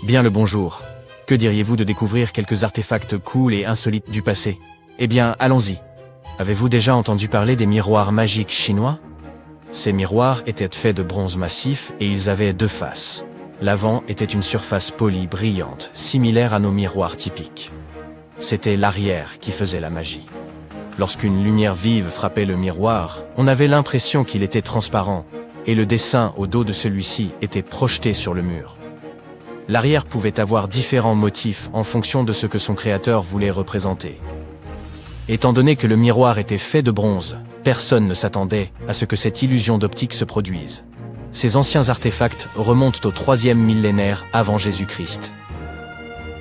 Bien le bonjour. Que diriez-vous de découvrir quelques artefacts cool et insolites du passé? Eh bien, allons-y. Avez-vous déjà entendu parler des miroirs magiques chinois? Ces miroirs étaient faits de bronze massif et ils avaient deux faces. L'avant était une surface polie brillante, similaire à nos miroirs typiques. C'était l'arrière qui faisait la magie. Lorsqu'une lumière vive frappait le miroir, on avait l'impression qu'il était transparent, et le dessin au dos de celui-ci était projeté sur le mur. L'arrière pouvait avoir différents motifs en fonction de ce que son créateur voulait représenter. Étant donné que le miroir était fait de bronze, personne ne s'attendait à ce que cette illusion d'optique se produise. Ces anciens artefacts remontent au 3e millénaire avant Jésus-Christ.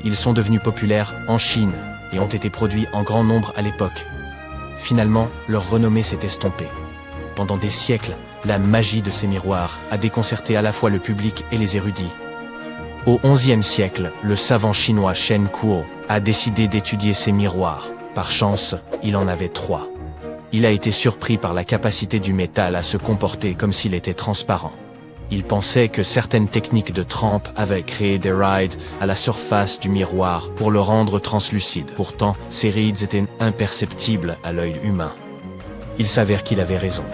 Ils sont devenus populaires en Chine et ont été produits en grand nombre à l'époque. Finalement, leur renommée s'est estompée. Pendant des siècles, la magie de ces miroirs a déconcerté à la fois le public et les érudits. Au XIe siècle, le savant chinois Shen Kuo a décidé d'étudier ces miroirs. Par chance, il en avait 3. Il a été surpris par la capacité du métal à se comporter comme s'il était transparent. Il pensait que certaines techniques de trempe avaient créé des rides à la surface du miroir pour le rendre translucide. Pourtant, ces rides étaient imperceptibles à l'œil humain. Il s'avère qu'il avait raison.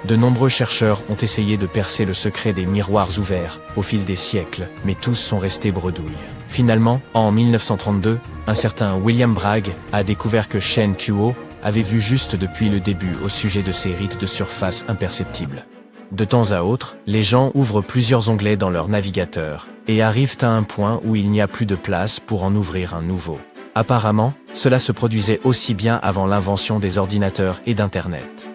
De nombreux chercheurs ont essayé de percer le secret des miroirs ouverts au fil des siècles, mais tous sont restés bredouilles. Finalement, en 1932, un certain William Bragg a découvert que Shen Kuo avait vu juste depuis le début au sujet de ces rides de surface imperceptibles. De temps à autre, les gens ouvrent plusieurs onglets dans leur navigateur et arrivent à un point où il n'y a plus de place pour en ouvrir un nouveau. Apparemment, cela se produisait aussi bien avant l'invention des ordinateurs et d'Internet.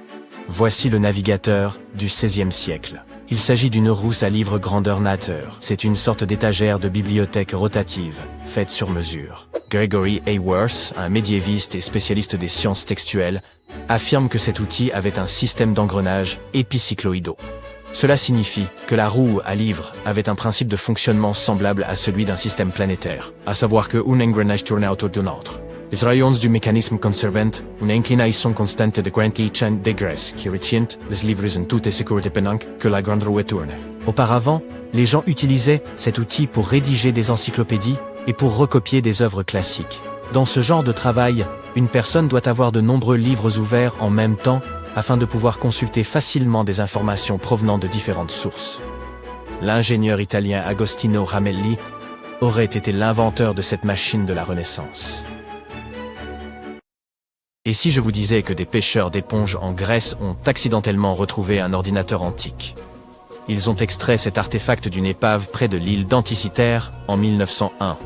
Voici le navigateur du XVIe siècle. Il s'agit d'une rousse à livres grandeur nature. C'est une sorte d'étagère de bibliothèque rotative, faite sur mesure. Gregory Haworth, un médiéviste et spécialiste des sciences textuelles, affirme que cet outil avait un système d'engrenages épicycloïdaux. Cela signifie que la roue à livres avait un principe de fonctionnement semblable à celui d'un système planétaire, à savoir que un engrenage tourne autour d'un autre. Les rayons du mécanisme conservent une inclinaison constante de 45 degrés qui retient les livres en toute sécurité pendant que la grande roue tourne. Auparavant, les gens utilisaient cet outil pour rédiger des encyclopédies et pour recopier des œuvres classiques. Dans ce genre de travail, une personne doit avoir de nombreux livres ouverts en même temps afin de pouvoir consulter facilement des informations provenant de différentes sources. L'ingénieur italien Agostino Ramelli aurait été l'inventeur de cette machine de la Renaissance. Et si je vous disais que des pêcheurs d'éponges en Grèce ont accidentellement retrouvé un ordinateur antique? Ils ont extrait cet artefact d'une épave près de l'île d'Anticythère en 1901.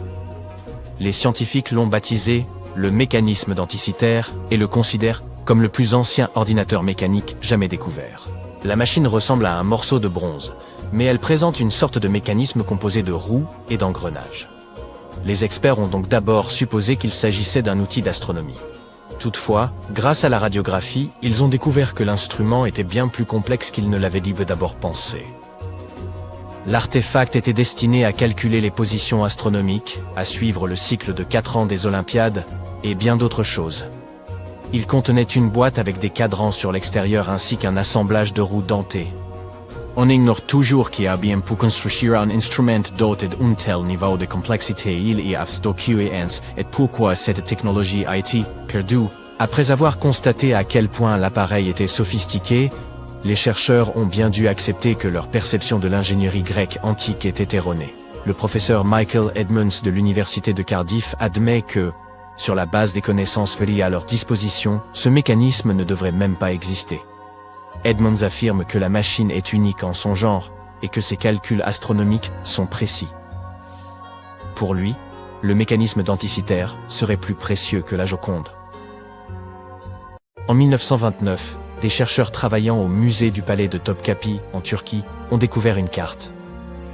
Les scientifiques l'ont baptisé le mécanisme d'Anticythère et le considèrent comme le plus ancien ordinateur mécanique jamais découvert. La machine ressemble à un morceau de bronze, mais elle présente une sorte de mécanisme composé de roues et d'engrenages. Les experts ont donc d'abord supposé qu'il s'agissait d'un outil d'astronomie. Toutefois, grâce à la radiographie, ils ont découvert que l'instrument était bien plus complexe qu'ils ne l'avaient d'abord pensé. L'artefact était destiné à calculer les positions astronomiques, à suivre le cycle de 4 ans des Olympiades, et bien d'autres choses. Il contenait une boîte avec des cadrans sur l'extérieur ainsi qu'un assemblage de roues dentées. On ignore toujours qui a bien pu construire un instrument doté d'un tel niveau de complexité il y a stocké et pourquoi cette technologie a été perdue. Après avoir constaté à quel point l'appareil était sophistiqué, les chercheurs ont bien dû accepter que leur perception de l'ingénierie grecque antique était erronée. Le professeur Michael Edmonds de l'université de Cardiff admet que, sur la base des connaissances liées à leur disposition, ce mécanisme ne devrait même pas exister. Edmonds affirme que la machine est unique en son genre et que ses calculs astronomiques sont précis. Pour lui, le mécanisme d'Anticythère serait plus précieux que la Joconde. En 1929, des chercheurs travaillant au musée du palais de Topkapi, en Turquie, ont découvert une carte.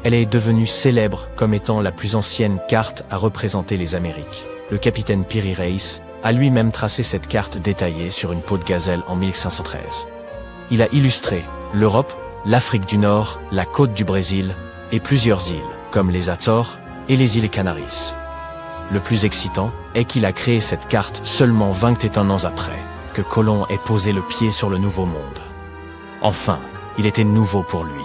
Elle est devenue célèbre comme étant la plus ancienne carte à représenter les Amériques. Le capitaine Piri Reis a lui-même tracé cette carte détaillée sur une peau de gazelle en 1513. Il a illustré l'Europe, l'Afrique du Nord, la côte du Brésil et plusieurs îles, comme les Açores et les îles Canaries. Le plus excitant est qu'il a créé cette carte seulement 21 ans après que Colomb ait posé le pied sur le Nouveau Monde. Enfin, il était nouveau pour lui.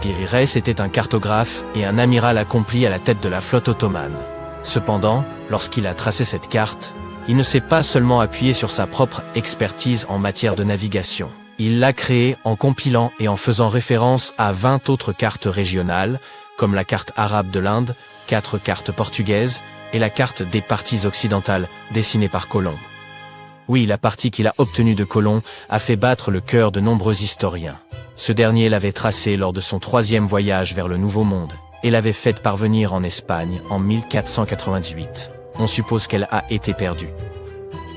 Piri Reis était un cartographe et un amiral accompli à la tête de la flotte ottomane. Cependant, lorsqu'il a tracé cette carte, il ne s'est pas seulement appuyé sur sa propre expertise en matière de navigation. Il l'a créée en compilant et en faisant référence à 20 autres cartes régionales, comme la carte arabe de l'Inde, 4 cartes portugaises et la carte des parties occidentales dessinée par Colomb. Oui, la partie qu'il a obtenue de Colomb a fait battre le cœur de nombreux historiens. Ce dernier l'avait tracée lors de son 3e voyage vers le Nouveau Monde et l'avait faite parvenir en Espagne en 1498. On suppose qu'elle a été perdue.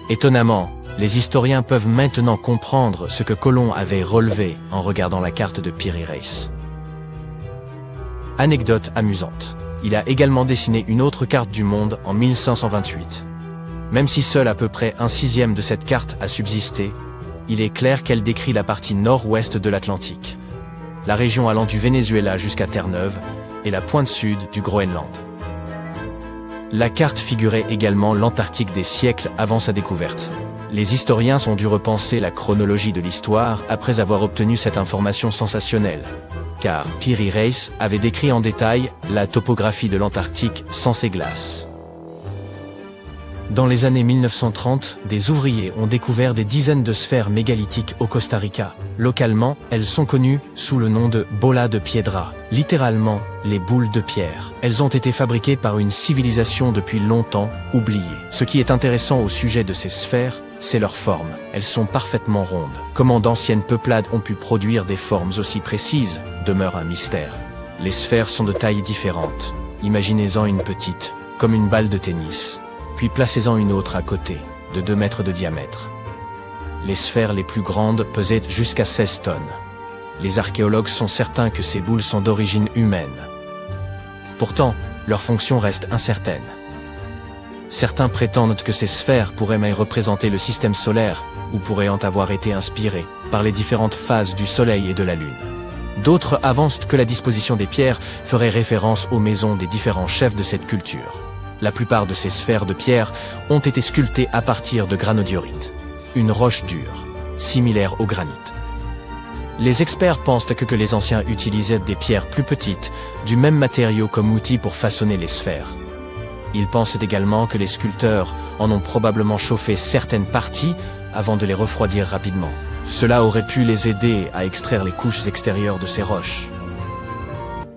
Étonnamment, les historiens peuvent maintenant comprendre ce que Colomb avait relevé en regardant la carte de Piri Reis. Anecdote amusante. Il a également dessiné une autre carte du monde en 1528. Même si seul à peu près 1/6 de cette carte a subsisté, il est clair qu'elle décrit la partie nord-ouest de l'Atlantique, la région allant du Venezuela jusqu'à Terre-Neuve et la pointe sud du Groenland. La carte figurait également l'Antarctique des siècles avant sa découverte. Les historiens ont dû repenser la chronologie de l'histoire après avoir obtenu cette information sensationnelle, car Piri Reis avait décrit en détail la topographie de l'Antarctique sans ses glaces. Dans les années 1930, des ouvriers ont découvert des dizaines de sphères mégalithiques au Costa Rica. Localement, elles sont connues sous le nom de bola de piedra, littéralement les boules de pierre. Elles ont été fabriquées par une civilisation depuis longtemps oubliée. Ce qui est intéressant au sujet de ces sphères, c'est leur forme. Elles sont parfaitement rondes. Comment d'anciennes peuplades ont pu produire des formes aussi précises demeure un mystère. Les sphères sont de tailles différentes. Imaginez-en une petite, comme une balle de tennis. Puis placez-en une autre à côté, de 2 mètres de diamètre. Les sphères les plus grandes pesaient jusqu'à 16 tonnes. Les archéologues sont certains que ces boules sont d'origine humaine. Pourtant, leur fonction reste incertaine. Certains prétendent que ces sphères pourraient même représenter le système solaire, ou pourraient en avoir été inspirées par les différentes phases du Soleil et de la Lune. D'autres avancent que la disposition des pierres ferait référence aux maisons des différents chefs de cette culture. La plupart de ces sphères de pierre ont été sculptées à partir de granodiorite, une roche dure, similaire au granit. Les experts pensent que les anciens utilisaient des pierres plus petites, du même matériau comme outil pour façonner les sphères. Ils pensent également que les sculpteurs en ont probablement chauffé certaines parties avant de les refroidir rapidement. Cela aurait pu les aider à extraire les couches extérieures de ces roches.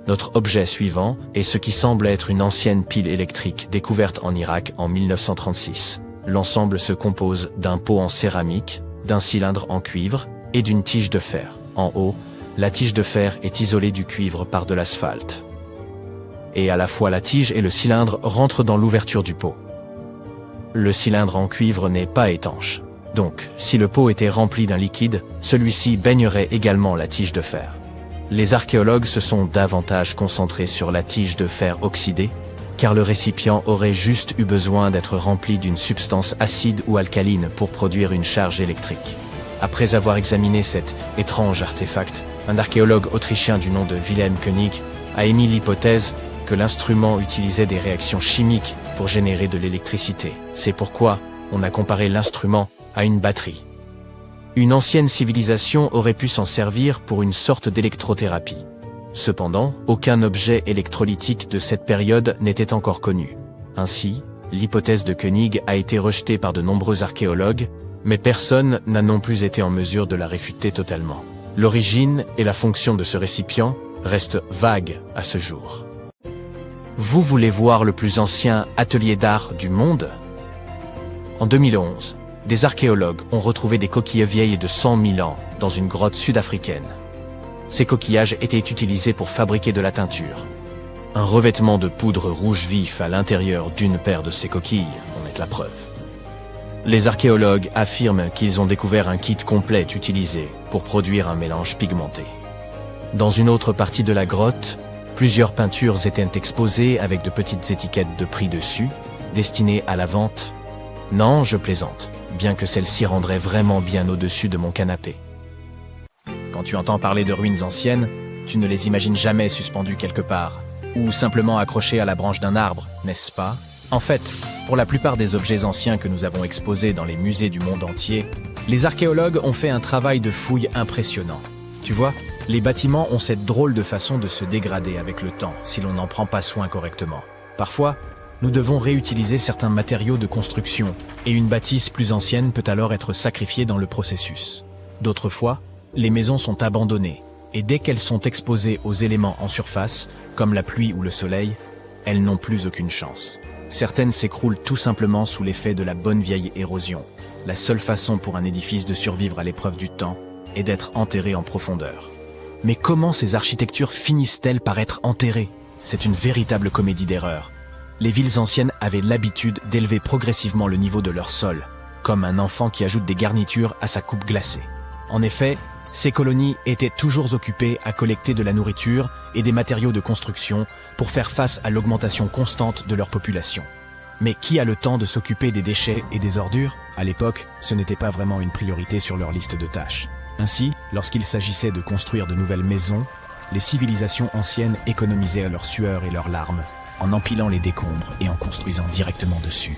Notre objet suivant est ce qui semble être une ancienne pile électrique découverte en Irak en 1936. L'ensemble se compose d'un pot en céramique, d'un cylindre en cuivre et d'une tige de fer. En haut, la tige de fer est isolée du cuivre par de l'asphalte. Et à la fois la tige et le cylindre rentrent dans l'ouverture du pot. Le cylindre en cuivre n'est pas étanche. Donc, si le pot était rempli d'un liquide, celui-ci baignerait également la tige de fer. Les archéologues se sont davantage concentrés sur la tige de fer oxydée, car le récipient aurait juste eu besoin d'être rempli d'une substance acide ou alcaline pour produire une charge électrique. Après avoir examiné cet étrange artefact, un archéologue autrichien du nom de Wilhelm König a émis l'hypothèse que l'instrument utilisait des réactions chimiques pour générer de l'électricité. C'est pourquoi on a comparé l'instrument à une batterie. Une ancienne civilisation aurait pu s'en servir pour une sorte d'électrothérapie. Cependant, aucun objet électrolytique de cette période n'était encore connu. Ainsi, l'hypothèse de König a été rejetée par de nombreux archéologues, mais personne n'a non plus été en mesure de la réfuter totalement. L'origine et la fonction de ce récipient restent vagues à ce jour. Vous voulez voir le plus ancien atelier d'art du monde? En 2011, des archéologues ont retrouvé des coquilles vieilles de 100 000 ans dans une grotte sud-africaine. Ces coquillages étaient utilisés pour fabriquer de la teinture. Un revêtement de poudre rouge vif à l'intérieur d'une paire de ces coquilles en est la preuve. Les archéologues affirment qu'ils ont découvert un kit complet utilisé pour produire un mélange pigmenté. Dans une autre partie de la grotte, plusieurs peintures étaient exposées avec de petites étiquettes de prix dessus, destinées à la vente. Non, je plaisante, bien que celle-ci rendrait vraiment bien au-dessus de mon canapé. Quand tu entends parler de ruines anciennes, tu ne les imagines jamais suspendues quelque part, ou simplement accrochées à la branche d'un arbre, n'est-ce pas? En fait, pour la plupart des objets anciens que nous avons exposés dans les musées du monde entier, les archéologues ont fait un travail de fouille impressionnant. Tu vois, Les bâtiments ont cette drôle de façon de se dégrader avec le temps si l'on n'en prend pas soin correctement. Parfois, nous devons réutiliser certains matériaux de construction et une bâtisse plus ancienne peut alors être sacrifiée dans le processus. D'autres fois, les maisons sont abandonnées et dès qu'elles sont exposées aux éléments en surface, comme la pluie ou le soleil, elles n'ont plus aucune chance. Certaines s'écroulent tout simplement sous l'effet de la bonne vieille érosion. La seule façon pour un édifice de survivre à l'épreuve du temps est d'être enterré en profondeur. Mais comment ces architectures finissent-elles par être enterrées? C'est une véritable comédie d'erreurs. Les villes anciennes avaient l'habitude d'élever progressivement le niveau de leur sol, comme un enfant qui ajoute des garnitures à sa coupe glacée. En effet, ces colonies étaient toujours occupées à collecter de la nourriture et des matériaux de construction pour faire face à l'augmentation constante de leur population. Mais qui a le temps de s'occuper des déchets et des ordures? À l'époque, ce n'était pas vraiment une priorité sur leur liste de tâches. Ainsi, lorsqu'il s'agissait de construire de nouvelles maisons, les civilisations anciennes économisaient leur sueur et leurs larmes, en empilant les décombres et en construisant directement dessus.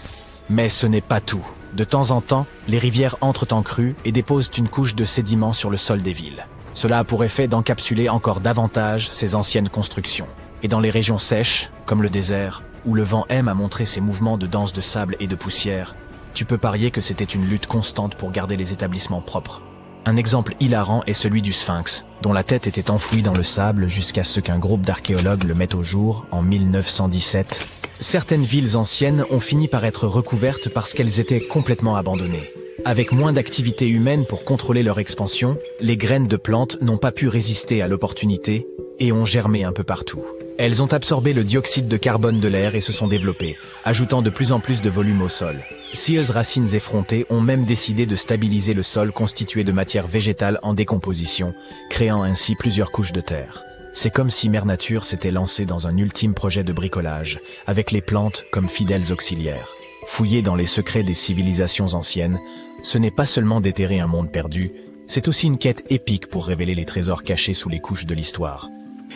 Mais ce n'est pas tout. De temps en temps, les rivières entrent en crue et déposent une couche de sédiments sur le sol des villes. Cela a pour effet d'encapsuler encore davantage ces anciennes constructions. Et dans les régions sèches, comme le désert, où le vent aime à montrer ses mouvements de danse de sable et de poussière, tu peux parier que c'était une lutte constante pour garder les établissements propres. Un exemple hilarant est celui du Sphinx, dont la tête était enfouie dans le sable jusqu'à ce qu'un groupe d'archéologues le mette au jour en 1917. Certaines villes anciennes ont fini par être recouvertes parce qu'elles étaient complètement abandonnées. Avec moins d'activité humaine pour contrôler leur expansion, les graines de plantes n'ont pas pu résister à l'opportunité et ont germé un peu partout. Elles ont absorbé le dioxyde de carbone de l'air et se sont développées, ajoutant de plus en plus de volume au sol. Scieuses racines effrontées ont même décidé de stabiliser le sol constitué de matière végétale en décomposition, créant ainsi plusieurs couches de terre. C'est comme si Mère Nature s'était lancée dans un ultime projet de bricolage, avec les plantes comme fidèles auxiliaires. Fouiller dans les secrets des civilisations anciennes, ce n'est pas seulement déterrer un monde perdu, c'est aussi une quête épique pour révéler les trésors cachés sous les couches de l'histoire.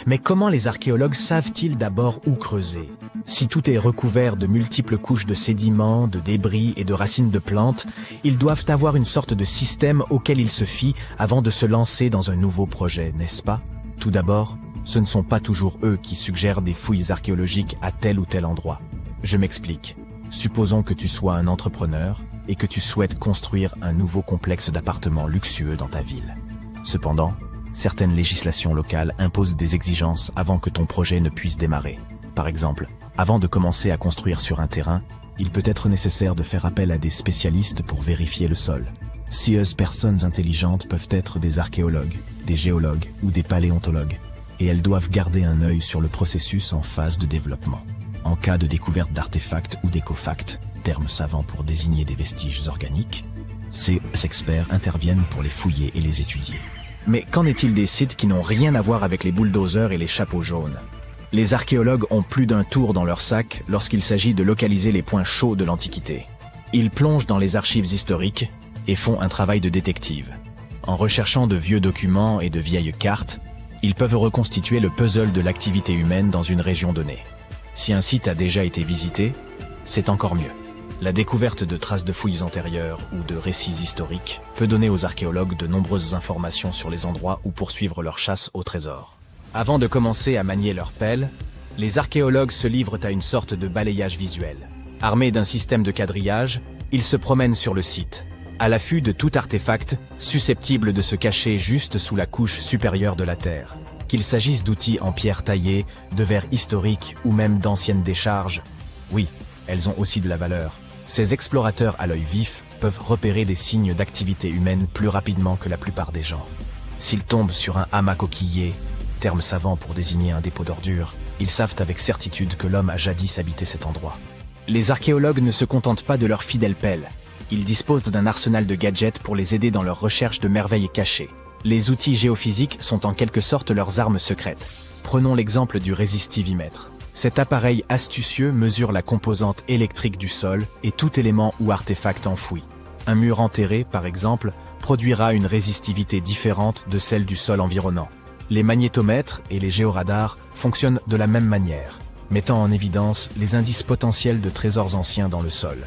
Mais comment les archéologues savent-ils d'abord où creuser? Si tout est recouvert de multiples couches de sédiments, de débris et de racines de plantes, ils doivent avoir une sorte de système auquel ils se fient avant de se lancer dans un nouveau projet, n'est-ce pas? Tout d'abord, ce ne sont pas toujours eux qui suggèrent des fouilles archéologiques à tel ou tel endroit. Je m'explique. Supposons que tu sois un entrepreneur et que tu souhaites construire un nouveau complexe d'appartements luxueux dans ta ville. Cependant, certaines législations locales imposent des exigences avant que ton projet ne puisse démarrer. Par exemple, avant de commencer à construire sur un terrain, il peut être nécessaire de faire appel à des spécialistes pour vérifier le sol. Scieuses personnes intelligentes peuvent être des archéologues, des géologues ou des paléontologues, et elles doivent garder un œil sur le processus en phase de développement. En cas de découverte d'artefacts ou d'écofacts, termes savants pour désigner des vestiges organiques, ces experts interviennent pour les fouiller et les étudier. Mais qu'en est-il des sites qui n'ont rien à voir avec les bulldozers et les chapeaux jaunes? Les archéologues ont plus d'un tour dans leur sac lorsqu'il s'agit de localiser les points chauds de l'Antiquité. Ils plongent dans les archives historiques et font un travail de détective. En recherchant de vieux documents et de vieilles cartes, ils peuvent reconstituer le puzzle de l'activité humaine dans une région donnée. Si un site a déjà été visité, c'est encore mieux. La découverte de traces de fouilles antérieures ou de récits historiques peut donner aux archéologues de nombreuses informations sur les endroits où poursuivre leur chasse au trésor. Avant de commencer à manier leur pelle, les archéologues se livrent à une sorte de balayage visuel. Armés d'un système de quadrillage, ils se promènent sur le site, à l'affût de tout artefact susceptible de se cacher juste sous la couche supérieure de la terre. Qu'il s'agisse d'outils en pierre taillée, de verres historiques ou même d'anciennes décharges, oui, elles ont aussi de la valeur. Ces explorateurs à l'œil vif peuvent repérer des signes d'activité humaine plus rapidement que la plupart des gens. S'ils tombent sur un hamac coquillé, terme savant pour désigner un dépôt d'ordures, ils savent avec certitude que l'homme a jadis habité cet endroit. Les archéologues ne se contentent pas de leur fidèle pelle. Ils disposent d'un arsenal de gadgets pour les aider dans leur recherche de merveilles cachées. Les outils géophysiques sont en quelque sorte leurs armes secrètes. Prenons l'exemple du résistivimètre. Cet appareil astucieux mesure la composante électrique du sol et tout élément ou artefact enfoui. Un mur enterré, par exemple, produira une résistivité différente de celle du sol environnant. Les magnétomètres et les géoradars fonctionnent de la même manière, mettant en évidence les indices potentiels de trésors anciens dans le sol.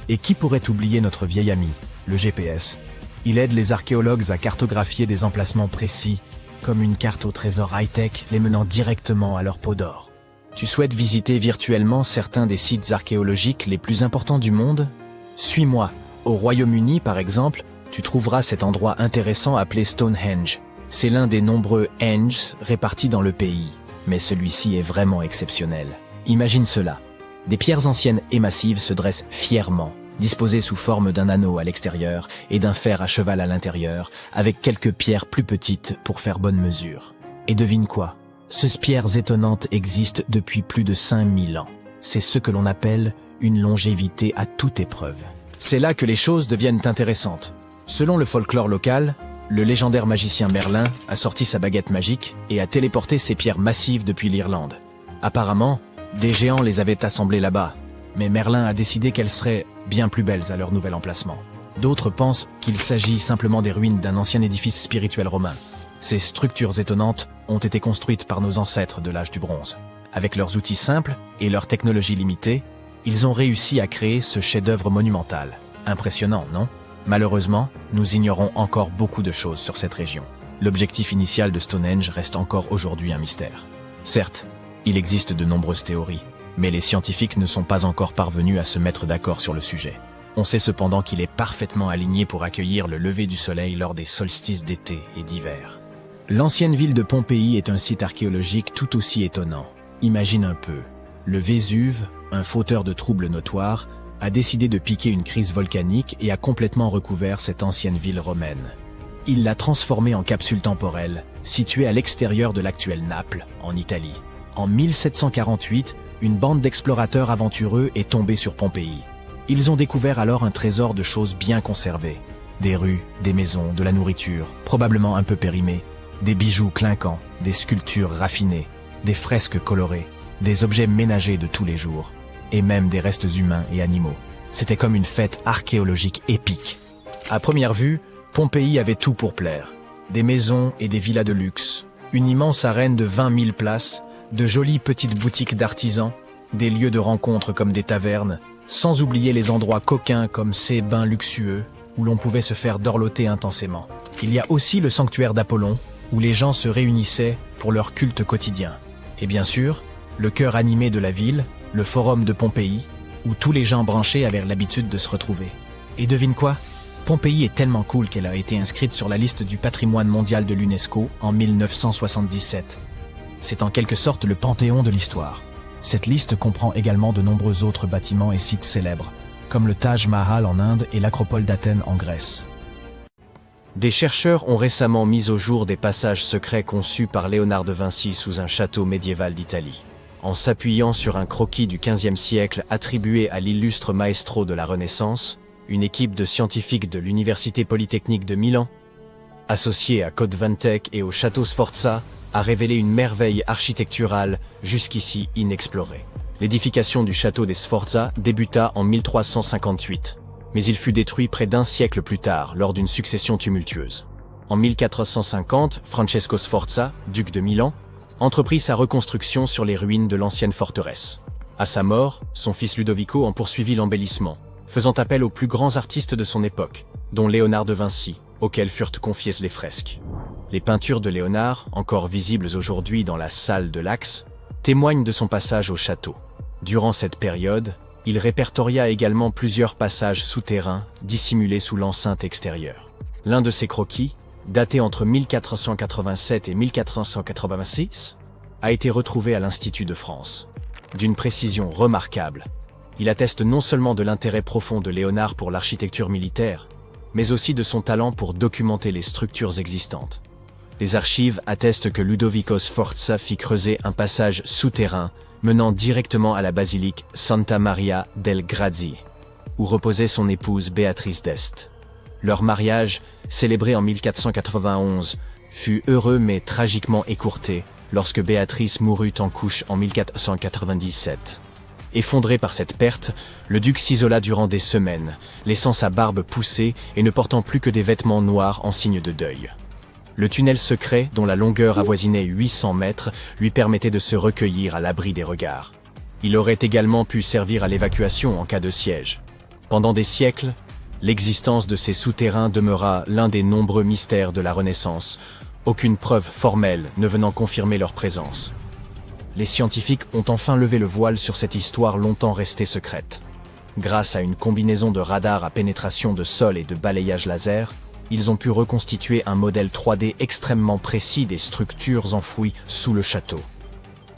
Et qui pourrait oublier notre vieil ami, le GPS? Il aide les archéologues à cartographier des emplacements précis, comme une carte au trésor high-tech les menant directement à leur pot d'or. Tu souhaites visiter virtuellement certains des sites archéologiques les plus importants du monde? Suis-moi. Au Royaume-Uni, par exemple, tu trouveras cet endroit intéressant appelé Stonehenge. C'est l'un des nombreux Henges répartis dans le pays, mais celui-ci est vraiment exceptionnel. Imagine cela. Des pierres anciennes et massives se dressent fièrement, disposées sous forme d'un anneau à l'extérieur et d'un fer à cheval à l'intérieur, avec quelques pierres plus petites pour faire bonne mesure. Et devine quoi? Ces pierres étonnantes existent depuis plus de 5000 ans. C'est ce que l'on appelle une longévité à toute épreuve. C'est là que les choses deviennent intéressantes. Selon le folklore local, le légendaire magicien Merlin a sorti sa baguette magique et a téléporté ces pierres massives depuis l'Irlande. Apparemment, des géants les avaient assemblées là-bas, mais Merlin a décidé qu'elles seraient bien plus belles à leur nouvel emplacement. D'autres pensent qu'il s'agit simplement des ruines d'un ancien édifice spirituel romain. Ces structures étonnantes ont été construites par nos ancêtres de l'âge du bronze. Avec leurs outils simples et leur technologie limitée, ils ont réussi à créer ce chef-d'œuvre monumental. Impressionnant, non? Malheureusement, nous ignorons encore beaucoup de choses sur cette région. L'objectif initial de Stonehenge reste encore aujourd'hui un mystère. Certes, il existe de nombreuses théories, mais les scientifiques ne sont pas encore parvenus à se mettre d'accord sur le sujet. On sait cependant qu'il est parfaitement aligné pour accueillir le lever du soleil lors des solstices d'été et d'hiver. L'ancienne ville de Pompéi est un site archéologique tout aussi étonnant. Imagine un peu, le Vésuve, un fauteur de troubles notoires, a décidé de piquer une crise volcanique et a complètement recouvert cette ancienne ville romaine. Il l'a transformée en capsule temporelle, située à l'extérieur de l'actuelle Naples, en Italie. En 1748, une bande d'explorateurs aventureux est tombée sur Pompéi. Ils ont découvert alors un trésor de choses bien conservées. Des rues, des maisons, de la nourriture, probablement un peu périmée, des bijoux clinquants, des sculptures raffinées, des fresques colorées, des objets ménagers de tous les jours, et même des restes humains et animaux. C'était comme une fête archéologique épique. À première vue, Pompéi avait tout pour plaire. Des maisons et des villas de luxe, une immense arène de 20 000 places, de jolies petites boutiques d'artisans, des lieux de rencontre comme des tavernes, sans oublier les endroits coquins comme ces bains luxueux où l'on pouvait se faire dorloter intensément. Il y a aussi le sanctuaire d'Apollon, où les gens se réunissaient pour leur culte quotidien. Et bien sûr, le cœur animé de la ville, le forum de Pompéi, où tous les gens branchés avaient l'habitude de se retrouver. Et devine quoi? Pompéi est tellement cool qu'elle a été inscrite sur la liste du patrimoine mondial de l'UNESCO en 1977. C'est en quelque sorte le panthéon de l'histoire. Cette liste comprend également de nombreux autres bâtiments et sites célèbres, comme le Taj Mahal en Inde et l'Acropole d'Athènes en Grèce. Des chercheurs ont récemment mis au jour des passages secrets conçus par Léonard de Vinci sous un château médiéval d'Italie. En s'appuyant sur un croquis du XVe siècle attribué à l'illustre maestro de la Renaissance, une équipe de scientifiques de l'Université Polytechnique de Milan, associée à Codevantech et au château Sforza, a révélé une merveille architecturale jusqu'ici inexplorée. L'édification du château des Sforza débuta en 1358, mais il fut détruit près d'un siècle plus tard lors d'une succession tumultueuse. En 1450, Francesco Sforza, duc de Milan, entreprit sa reconstruction sur les ruines de l'ancienne forteresse. À sa mort, son fils Ludovico en poursuivit l'embellissement, faisant appel aux plus grands artistes de son époque, dont Léonard de Vinci, auxquels furent confiées les fresques. Les peintures de Léonard, encore visibles aujourd'hui dans la salle de l'Axe, témoignent de son passage au château. Durant cette période, il répertoria également plusieurs passages souterrains dissimulés sous l'enceinte extérieure. L'un de ces croquis, daté entre 1487 et 1486, a été retrouvé à l'Institut de France. D'une précision remarquable, il atteste non seulement de l'intérêt profond de Léonard pour l'architecture militaire, mais aussi de son talent pour documenter les structures existantes. Les archives attestent que Ludovico Sforza fit creuser un passage souterrain menant directement à la basilique Santa Maria del Grazi, où reposait son épouse Béatrice d'Este. Leur mariage, célébré en 1491, fut heureux mais tragiquement écourté lorsque Béatrice mourut en couche en 1497. Effondré par cette perte, le duc s'isola durant des semaines, laissant sa barbe pousser et ne portant plus que des vêtements noirs en signe de deuil. Le tunnel secret, dont la longueur avoisinait 800 mètres, lui permettait de se recueillir à l'abri des regards. Il aurait également pu servir à l'évacuation en cas de siège. Pendant des siècles, l'existence de ces souterrains demeura l'un des nombreux mystères de la Renaissance, aucune preuve formelle ne venant confirmer leur présence. Les scientifiques ont enfin levé le voile sur cette histoire longtemps restée secrète. Grâce à une combinaison de radars à pénétration de sol et de balayage laser, ils ont pu reconstituer un modèle 3D extrêmement précis des structures enfouies sous le château.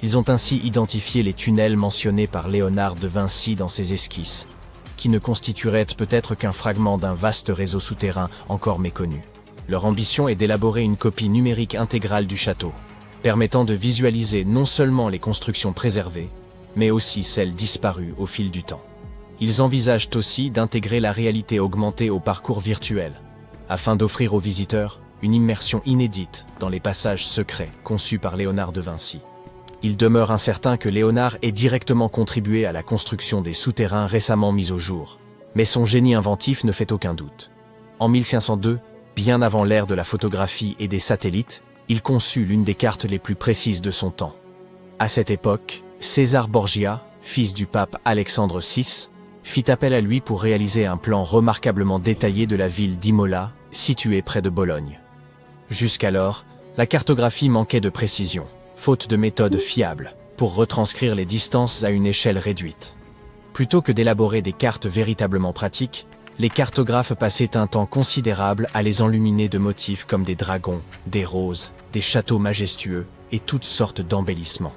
Ils ont ainsi identifié les tunnels mentionnés par Léonard de Vinci dans ses esquisses, qui ne constitueraient peut-être qu'un fragment d'un vaste réseau souterrain encore méconnu. Leur ambition est d'élaborer une copie numérique intégrale du château, permettant de visualiser non seulement les constructions préservées, mais aussi celles disparues au fil du temps. Ils envisagent aussi d'intégrer la réalité augmentée au parcours virtuel, afin d'offrir aux visiteurs une immersion inédite dans les passages secrets conçus par Léonard de Vinci. Il demeure incertain que Léonard ait directement contribué à la construction des souterrains récemment mis au jour, mais son génie inventif ne fait aucun doute. En 1502, bien avant l'ère de la photographie et des satellites, il conçut l'une des cartes les plus précises de son temps. À cette époque, César Borgia, fils du pape Alexandre VI, fit appel à lui pour réaliser un plan remarquablement détaillé de la ville d'Imola, située près de Bologne. Jusqu'alors, la cartographie manquait de précision, faute de méthodes fiables, pour retranscrire les distances à une échelle réduite. Plutôt que d'élaborer des cartes véritablement pratiques, les cartographes passaient un temps considérable à les enluminer de motifs comme des dragons, des roses, des châteaux majestueux et toutes sortes d'embellissements.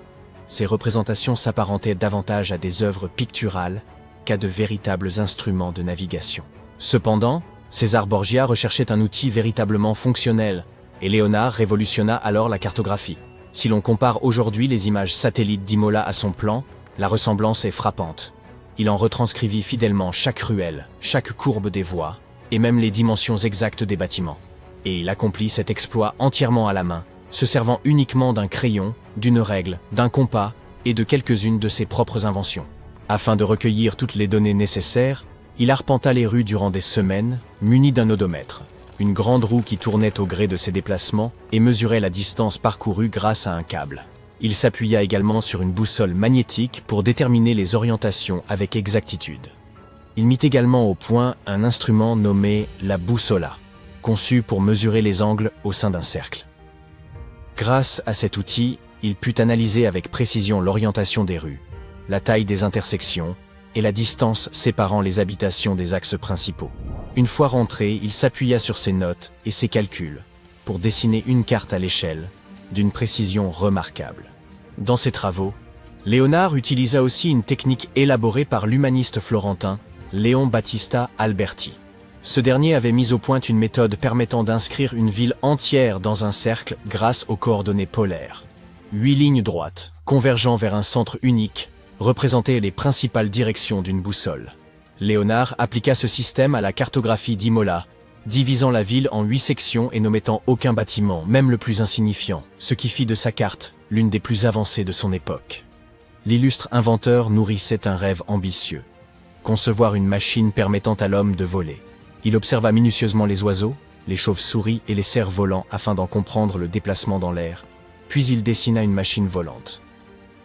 Ces représentations s'apparentaient davantage à des œuvres picturales qu'à de véritables instruments de navigation. Cependant, César Borgia recherchait un outil véritablement fonctionnel, et Léonard révolutionna alors la cartographie. Si l'on compare aujourd'hui les images satellites d'Imola à son plan, la ressemblance est frappante. Il en retranscrivit fidèlement chaque ruelle, chaque courbe des voies, et même les dimensions exactes des bâtiments. Et il accomplit cet exploit entièrement à la main, se servant uniquement d'un crayon, d'une règle, d'un compas et de quelques-unes de ses propres inventions. Afin de recueillir toutes les données nécessaires, il arpenta les rues durant des semaines, muni d'un odomètre, une grande roue qui tournait au gré de ses déplacements et mesurait la distance parcourue grâce à un câble. Il s'appuya également sur une boussole magnétique pour déterminer les orientations avec exactitude. Il mit également au point un instrument nommé la bussola, conçu pour mesurer les angles au sein d'un cercle. Grâce à cet outil, il put analyser avec précision l'orientation des rues, la taille des intersections et la distance séparant les habitations des axes principaux. Une fois rentré, il s'appuya sur ses notes et ses calculs pour dessiner une carte à l'échelle, d'une précision remarquable. Dans ses travaux, Léonard utilisa aussi une technique élaborée par l'humaniste florentin Léon Battista Alberti. Ce dernier avait mis au point une méthode permettant d'inscrire une ville entière dans un cercle grâce aux coordonnées polaires. 8 lignes droites, convergeant vers un centre unique, représentaient les principales directions d'une boussole. Léonard appliqua ce système à la cartographie d'Imola, divisant la ville en 8 sections et n'omettant aucun bâtiment, même le plus insignifiant, ce qui fit de sa carte l'une des plus avancées de son époque. L'illustre inventeur nourrissait un rêve ambitieux: concevoir une machine permettant à l'homme de voler. Il observa minutieusement les oiseaux, les chauves-souris et les cerfs-volants afin d'en comprendre le déplacement dans l'air, puis il dessina une machine volante,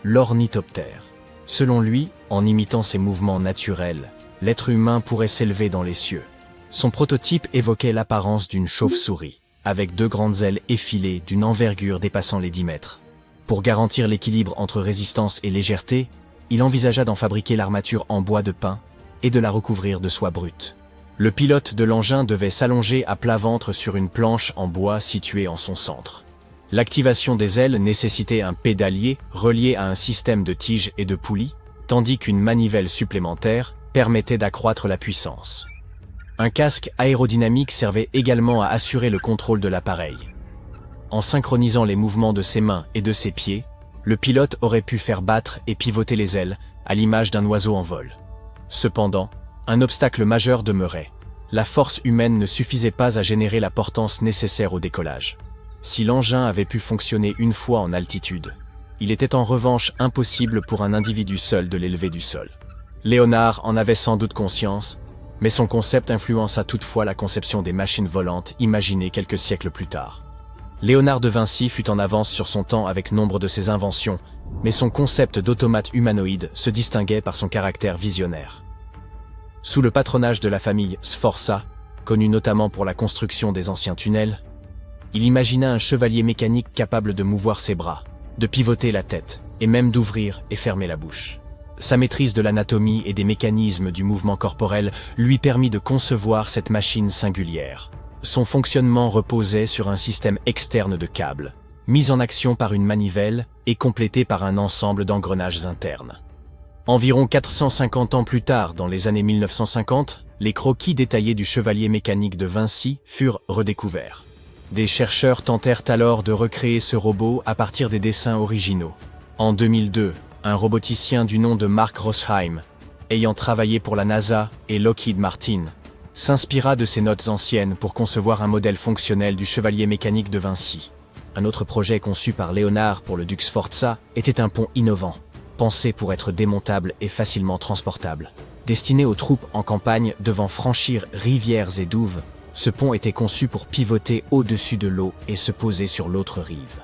l'ornithoptère. Selon lui, en imitant ses mouvements naturels, l'être humain pourrait s'élever dans les cieux. Son prototype évoquait l'apparence d'une chauve-souris, avec 2 grandes ailes effilées d'une envergure dépassant les 10 mètres. Pour garantir l'équilibre entre résistance et légèreté, il envisagea d'en fabriquer l'armature en bois de pin et de la recouvrir de soie brute. Le pilote de l'engin devait s'allonger à plat ventre sur une planche en bois située en son centre. L'activation des ailes nécessitait un pédalier relié à un système de tiges et de poulies, tandis qu'une manivelle supplémentaire permettait d'accroître la puissance. Un casque aérodynamique servait également à assurer le contrôle de l'appareil. En synchronisant les mouvements de ses mains et de ses pieds, le pilote aurait pu faire battre et pivoter les ailes, à l'image d'un oiseau en vol. Cependant, un obstacle majeur demeurait. La force humaine ne suffisait pas à générer la portance nécessaire au décollage. Si l'engin avait pu fonctionner une fois en altitude, il était en revanche impossible pour un individu seul de l'élever du sol. Léonard en avait sans doute conscience, mais son concept influença toutefois la conception des machines volantes imaginées quelques siècles plus tard. Léonard de Vinci fut en avance sur son temps avec nombre de ses inventions, mais son concept d'automate humanoïde se distinguait par son caractère visionnaire. Sous le patronage de la famille Sforza, connue notamment pour la construction des anciens tunnels, Il imagina un chevalier mécanique capable de mouvoir ses bras, de pivoter la tête, et même d'ouvrir et fermer la bouche. Sa maîtrise de l'anatomie et des mécanismes du mouvement corporel lui permit de concevoir cette machine singulière. Son fonctionnement reposait sur un système externe de câbles, mis en action par une manivelle et complété par un ensemble d'engrenages internes. Environ 450 ans plus tard, dans les années 1950, les croquis détaillés du chevalier mécanique de Vinci furent redécouverts. Des chercheurs tentèrent alors de recréer ce robot à partir des dessins originaux. En 2002, un roboticien du nom de Mark Rosheim, ayant travaillé pour la NASA et Lockheed Martin, s'inspira de ces notes anciennes pour concevoir un modèle fonctionnel du chevalier mécanique de Vinci. Un autre projet conçu par Léonard pour le Dux Forza était un pont innovant, pensé pour être démontable et facilement transportable. Destiné aux troupes en campagne devant franchir rivières et douves, ce pont était conçu pour pivoter au-dessus de l'eau et se poser sur l'autre rive.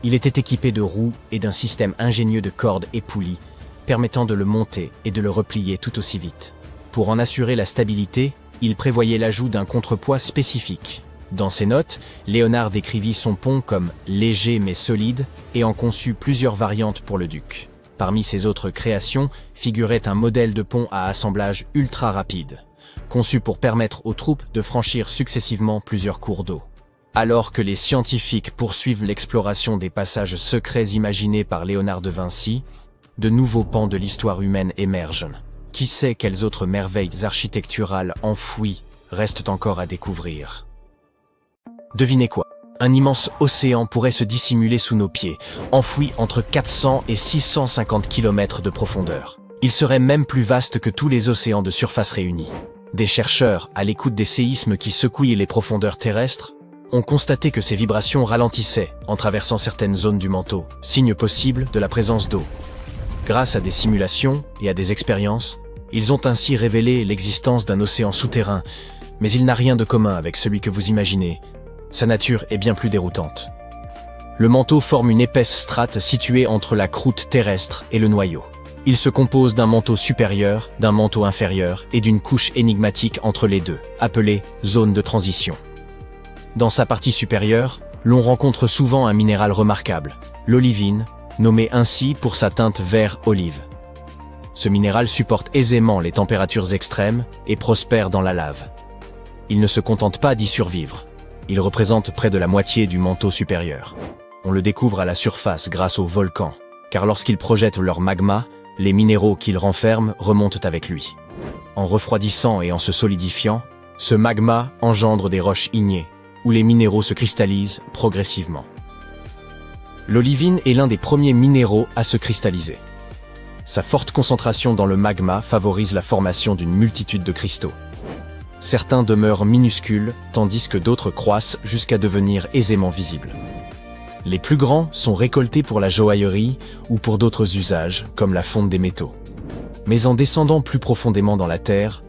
Il était équipé de roues et d'un système ingénieux de cordes et poulies, permettant de le monter et de le replier tout aussi vite. Pour en assurer la stabilité, il prévoyait l'ajout d'un contrepoids spécifique. Dans ses notes, Léonard décrivit son pont comme léger mais solide et en conçut plusieurs variantes pour le duc. Parmi ses autres créations figurait un modèle de pont à assemblage ultra rapide, conçu pour permettre aux troupes de franchir successivement plusieurs cours d'eau. Alors que les scientifiques poursuivent l'exploration des passages secrets imaginés par Léonard de Vinci, de nouveaux pans de l'histoire humaine émergent. Qui sait quelles autres merveilles architecturales enfouies restent encore à découvrir? Devinez quoi? Un immense océan pourrait se dissimuler sous nos pieds, enfoui entre 400 et 650 km de profondeur. Il serait même plus vaste que tous les océans de surface réunis. Des chercheurs, à l'écoute des séismes qui secouaient les profondeurs terrestres, ont constaté que ces vibrations ralentissaient en traversant certaines zones du manteau, signe possible de la présence d'eau. Grâce à des simulations et à des expériences, ils ont ainsi révélé l'existence d'un océan souterrain, mais il n'a rien de commun avec celui que vous imaginez. Sa nature est bien plus déroutante. Le manteau forme une épaisse strate située entre la croûte terrestre et le noyau. Il se compose d'un manteau supérieur, d'un manteau inférieur et d'une couche énigmatique entre les deux, appelée zone de transition. Dans sa partie supérieure, l'on rencontre souvent un minéral remarquable, l'olivine, nommé ainsi pour sa teinte vert-olive. Ce minéral supporte aisément les températures extrêmes et prospère dans la lave. Il ne se contente pas d'y survivre. Il représente près de la moitié du manteau supérieur. On le découvre à la surface grâce aux volcans, car lorsqu'ils projettent leur magma, les minéraux qu'ils renferment remontent avec lui. En refroidissant et en se solidifiant, ce magma engendre des roches ignées, où les minéraux se cristallisent progressivement. L'olivine est l'un des premiers minéraux à se cristalliser. Sa forte concentration dans le magma favorise la formation d'une multitude de cristaux. Certains demeurent minuscules, tandis que d'autres croissent jusqu'à devenir aisément visibles. Les plus grands sont récoltés pour la joaillerie ou pour d'autres usages, comme la fonte des métaux. Mais en descendant plus profondément dans la terre,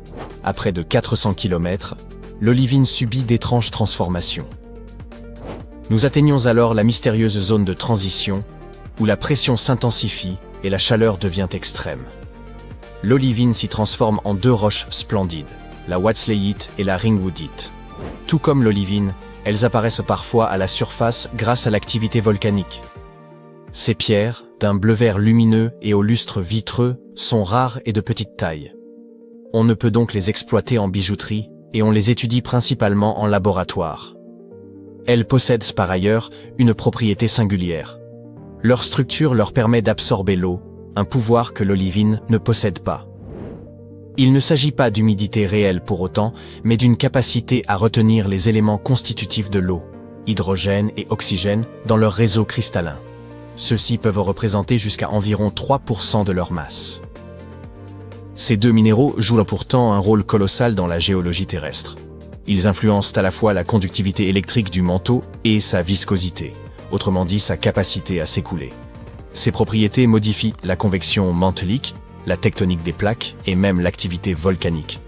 à près de 400 km, l'olivine subit d'étranges transformations. Nous atteignons alors la mystérieuse zone de transition, où la pression s'intensifie et la chaleur devient extrême. L'olivine s'y transforme en deux roches splendides, la wapsléite et la ringwoodite. Tout comme l'olivine, elles apparaissent parfois à la surface grâce à l'activité volcanique. Ces pierres, d'un bleu-vert lumineux et au lustre vitreux, sont rares et de petite taille. On ne peut donc les exploiter en bijouterie et on les étudie principalement en laboratoire. Elles possèdent par ailleurs une propriété singulière. Leur structure leur permet d'absorber l'eau, un pouvoir que l'olivine ne possède pas. Il ne s'agit pas d'humidité réelle pour autant, mais d'une capacité à retenir les éléments constitutifs de l'eau, hydrogène et oxygène, dans leur réseau cristallin. Ceux-ci peuvent représenter jusqu'à environ 3% de leur masse. Ces deux minéraux jouent pourtant un rôle colossal dans la géologie terrestre. Ils influencent à la fois la conductivité électrique du manteau et sa viscosité, autrement dit sa capacité à s'écouler. Ces propriétés modifient la convection mantelique, la tectonique des plaques et même l'activité volcanique.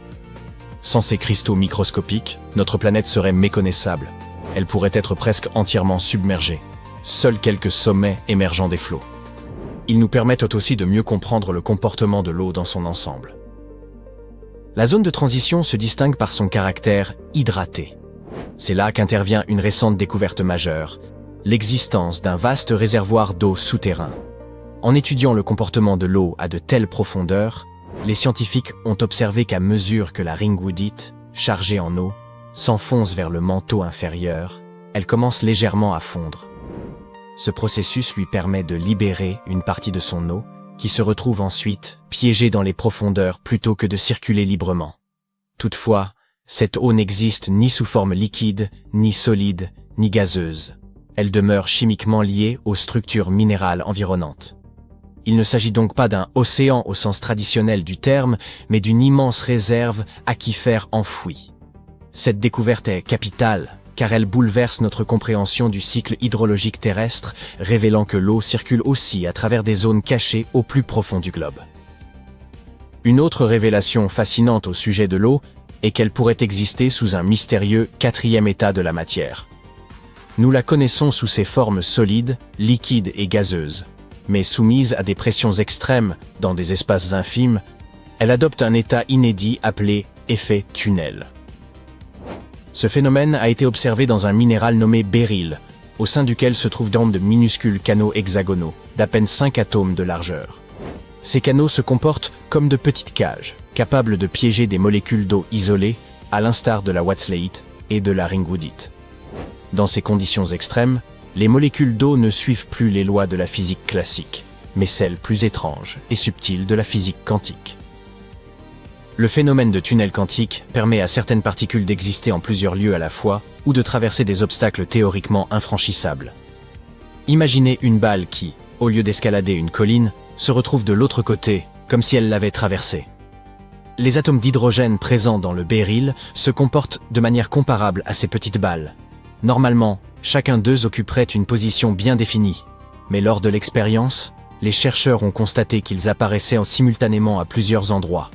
Sans ces cristaux microscopiques, notre planète serait méconnaissable. Elle pourrait être presque entièrement submergée. Seuls quelques sommets émergeant des flots. Ils nous permettent aussi de mieux comprendre le comportement de l'eau dans son ensemble. La zone de transition se distingue par son caractère hydraté. C'est là qu'intervient une récente découverte majeure, l'existence d'un vaste réservoir d'eau souterrain. En étudiant le comportement de l'eau à de telles profondeurs, les scientifiques ont observé qu'à mesure que la ringwoodite, chargée en eau, s'enfonce vers le manteau inférieur, elle commence légèrement à fondre. Ce processus lui permet de libérer une partie de son eau, qui se retrouve ensuite piégée dans les profondeurs plutôt que de circuler librement. Toutefois, cette eau n'existe ni sous forme liquide, ni solide, ni gazeuse. Elle demeure chimiquement liée aux structures minérales environnantes. Il ne s'agit donc pas d'un océan au sens traditionnel du terme, mais d'une immense réserve aquifère enfouie. Cette découverte est capitale, car elle bouleverse notre compréhension du cycle hydrologique terrestre, révélant que l'eau circule aussi à travers des zones cachées au plus profond du globe. Une autre révélation fascinante au sujet de l'eau est qu'elle pourrait exister sous un mystérieux quatrième état de la matière. Nous la connaissons sous ses formes solides, liquides et gazeuses, mais soumise à des pressions extrêmes dans des espaces infimes, elle adopte un état inédit appelé effet tunnel. Ce phénomène a été observé dans un minéral nommé béryl, au sein duquel se trouvent de minuscules canaux hexagonaux, d'à peine 5 atomes de largeur. Ces canaux se comportent comme de petites cages, capables de piéger des molécules d'eau isolées, à l'instar de la wachsleite et de la ringwoodite. Dans ces conditions extrêmes, les molécules d'eau ne suivent plus les lois de la physique classique, mais celles plus étranges et subtiles de la physique quantique. Le phénomène de tunnel quantique permet à certaines particules d'exister en plusieurs lieux à la fois ou de traverser des obstacles théoriquement infranchissables. Imaginez une balle qui, au lieu d'escalader une colline, se retrouve de l'autre côté, comme si elle l'avait traversée. Les atomes d'hydrogène présents dans le béryl se comportent de manière comparable à ces petites balles. Normalement, chacun d'eux occuperait une position bien définie, mais lors de l'expérience, les chercheurs ont constaté qu'ils apparaissaient simultanément à plusieurs endroits.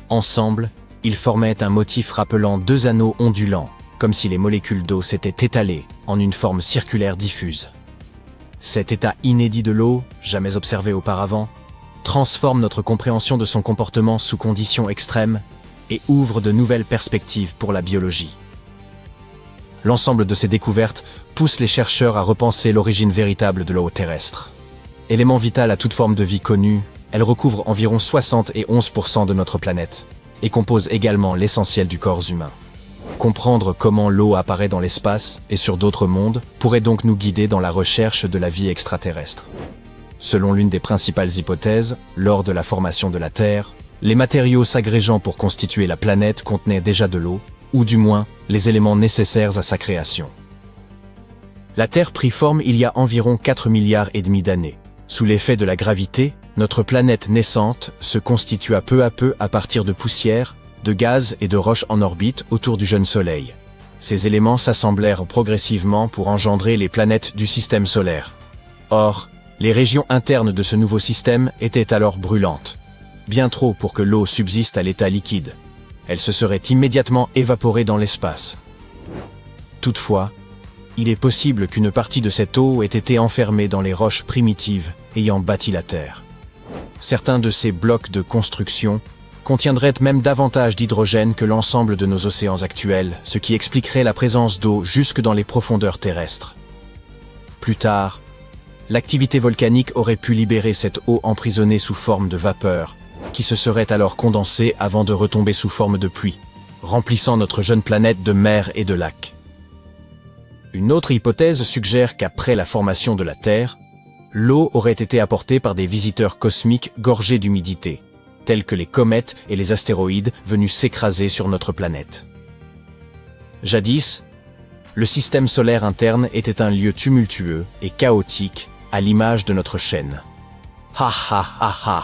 Ensemble, ils formaient un motif rappelant deux anneaux ondulants, comme si les molécules d'eau s'étaient étalées en une forme circulaire diffuse. Cet état inédit de l'eau, jamais observé auparavant, transforme notre compréhension de son comportement sous conditions extrêmes et ouvre de nouvelles perspectives pour la biologie. L'ensemble de ces découvertes pousse les chercheurs à repenser l'origine véritable de l'eau terrestre. Élément vital à toute forme de vie connue, elle recouvre environ 71% de notre planète et compose également l'essentiel du corps humain. Comprendre comment l'eau apparaît dans l'espace et sur d'autres mondes pourrait donc nous guider dans la recherche de la vie extraterrestre. Selon l'une des principales hypothèses, lors de la formation de la Terre, les matériaux s'agrégeant pour constituer la planète contenaient déjà de l'eau, ou du moins les éléments nécessaires à sa création. La Terre prit forme il y a environ 4,5 milliards d'années. Sous l'effet de la gravité, notre planète naissante se constitua peu à partir de poussière, de gaz et de roches en orbite autour du jeune Soleil. Ces éléments s'assemblèrent progressivement pour engendrer les planètes du système solaire. Or, les régions internes de ce nouveau système étaient alors brûlantes. Bien trop pour que l'eau subsiste à l'état liquide. Elle se serait immédiatement évaporée dans l'espace. Toutefois, il est possible qu'une partie de cette eau ait été enfermée dans les roches primitives ayant bâti la Terre. Certains de ces blocs de construction contiendraient même davantage d'hydrogène que l'ensemble de nos océans actuels, ce qui expliquerait la présence d'eau jusque dans les profondeurs terrestres. Plus tard, l'activité volcanique aurait pu libérer cette eau emprisonnée sous forme de vapeur, qui se serait alors condensée avant de retomber sous forme de pluie, remplissant notre jeune planète de mers et de lacs. Une autre hypothèse suggère qu'après la formation de la Terre, l'eau aurait été apportée par des visiteurs cosmiques gorgés d'humidité, tels que les comètes et les astéroïdes venus s'écraser sur notre planète. Jadis, le système solaire interne était un lieu tumultueux et chaotique à l'image de notre chaîne. Ha ha ha ha!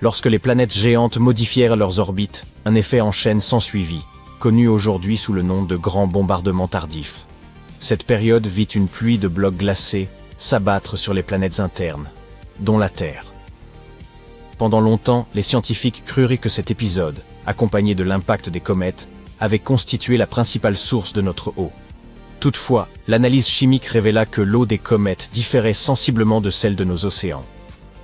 Lorsque les planètes géantes modifièrent leurs orbites, un effet en chaîne s'ensuivit, connu aujourd'hui sous le nom de grand bombardement tardif. Cette période vit une pluie de blocs glacés s'abattre sur les planètes internes, dont la Terre. Pendant longtemps, les scientifiques crurent que cet épisode, accompagné de l'impact des comètes, avait constitué la principale source de notre eau. Toutefois, l'analyse chimique révéla que l'eau des comètes différait sensiblement de celle de nos océans.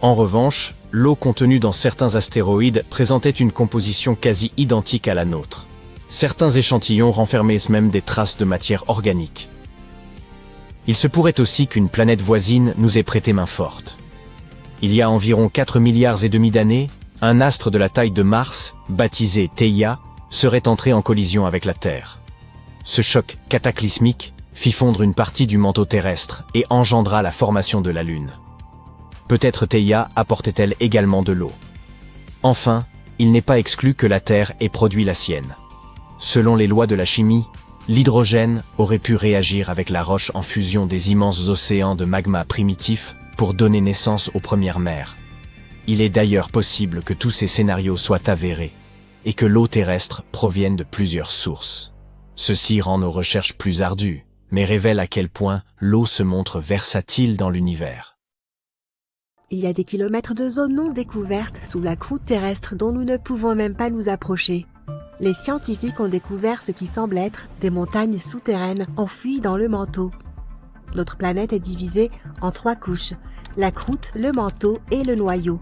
En revanche, l'eau contenue dans certains astéroïdes présentait une composition quasi identique à la nôtre. Certains échantillons renfermaient même des traces de matière organique. Il se pourrait aussi qu'une planète voisine nous ait prêté main forte. Il y a environ 4 milliards et demi d'années, un astre de la taille de Mars, baptisé Theia, serait entré en collision avec la Terre. Ce choc cataclysmique fit fondre une partie du manteau terrestre et engendra la formation de la Lune. Peut-être Theia apportait-elle également de l'eau. Enfin, il n'est pas exclu que la Terre ait produit la sienne. Selon les lois de la chimie, l'hydrogène aurait pu réagir avec la roche en fusion des immenses océans de magma primitifs pour donner naissance aux premières mers. Il est d'ailleurs possible que tous ces scénarios soient avérés et que l'eau terrestre provienne de plusieurs sources. Ceci rend nos recherches plus ardues, mais révèle à quel point l'eau se montre versatile dans l'univers. Il y a des kilomètres de zones non découvertes sous la croûte terrestre dont nous ne pouvons même pas nous approcher. Les scientifiques ont découvert ce qui semble être des montagnes souterraines enfouies dans le manteau. Notre planète est divisée en 3 couches, la croûte, le manteau et le noyau.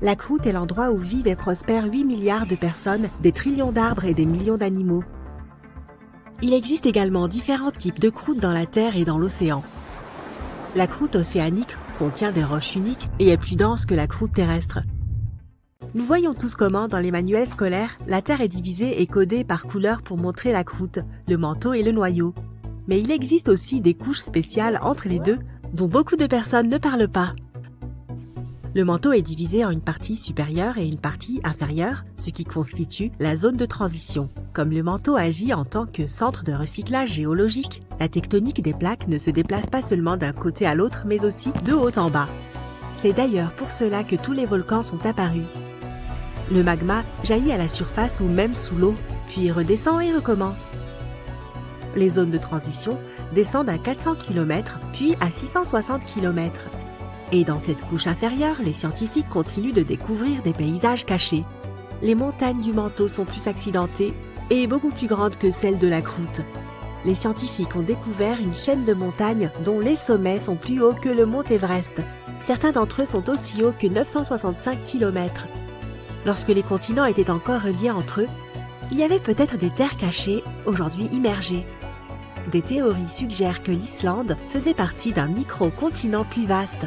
La croûte est l'endroit où vivent et prospèrent 8 milliards de personnes, des trillions d'arbres et des millions d'animaux. Il existe également différents types de croûtes dans la Terre et dans l'océan. La croûte océanique contient des roches uniques et est plus dense que la croûte terrestre. Nous voyons tous comment, dans les manuels scolaires, la Terre est divisée et codée par couleur pour montrer la croûte, le manteau et le noyau. Mais il existe aussi des couches spéciales entre les deux, dont beaucoup de personnes ne parlent pas. Le manteau est divisé en une partie supérieure et une partie inférieure, ce qui constitue la zone de transition. Comme le manteau agit en tant que centre de recyclage géologique, la tectonique des plaques ne se déplace pas seulement d'un côté à l'autre, mais aussi de haut en bas. C'est d'ailleurs pour cela que tous les volcans sont apparus. Le magma jaillit à la surface ou même sous l'eau, puis redescend et recommence. Les zones de transition descendent à 400 km, puis à 660 km. Et dans cette couche inférieure, les scientifiques continuent de découvrir des paysages cachés. Les montagnes du manteau sont plus accidentées et beaucoup plus grandes que celles de la croûte. Les scientifiques ont découvert une chaîne de montagnes dont les sommets sont plus hauts que le mont Everest. Certains d'entre eux sont aussi hauts que 965 km. Lorsque les continents étaient encore reliés entre eux, il y avait peut-être des terres cachées, aujourd'hui immergées. Des théories suggèrent que l'Islande faisait partie d'un micro-continent plus vaste,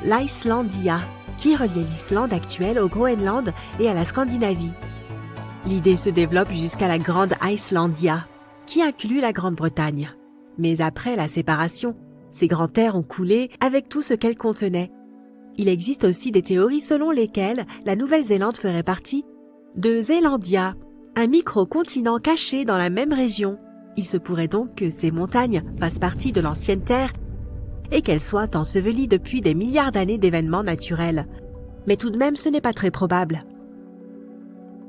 l'Icelandia, qui reliait l'Islande actuelle au Groenland et à la Scandinavie. L'idée se développe jusqu'à la Grande Icelandia, qui inclut la Grande-Bretagne. Mais après la séparation, ces grandes terres ont coulé avec tout ce qu'elles contenaient. Il existe aussi des théories selon lesquelles la Nouvelle-Zélande ferait partie de Zélandia, un micro-continent caché dans la même région. Il se pourrait donc que ces montagnes fassent partie de l'ancienne Terre et qu'elles soient ensevelies depuis des milliards d'années d'événements naturels. Mais tout de même, ce n'est pas très probable.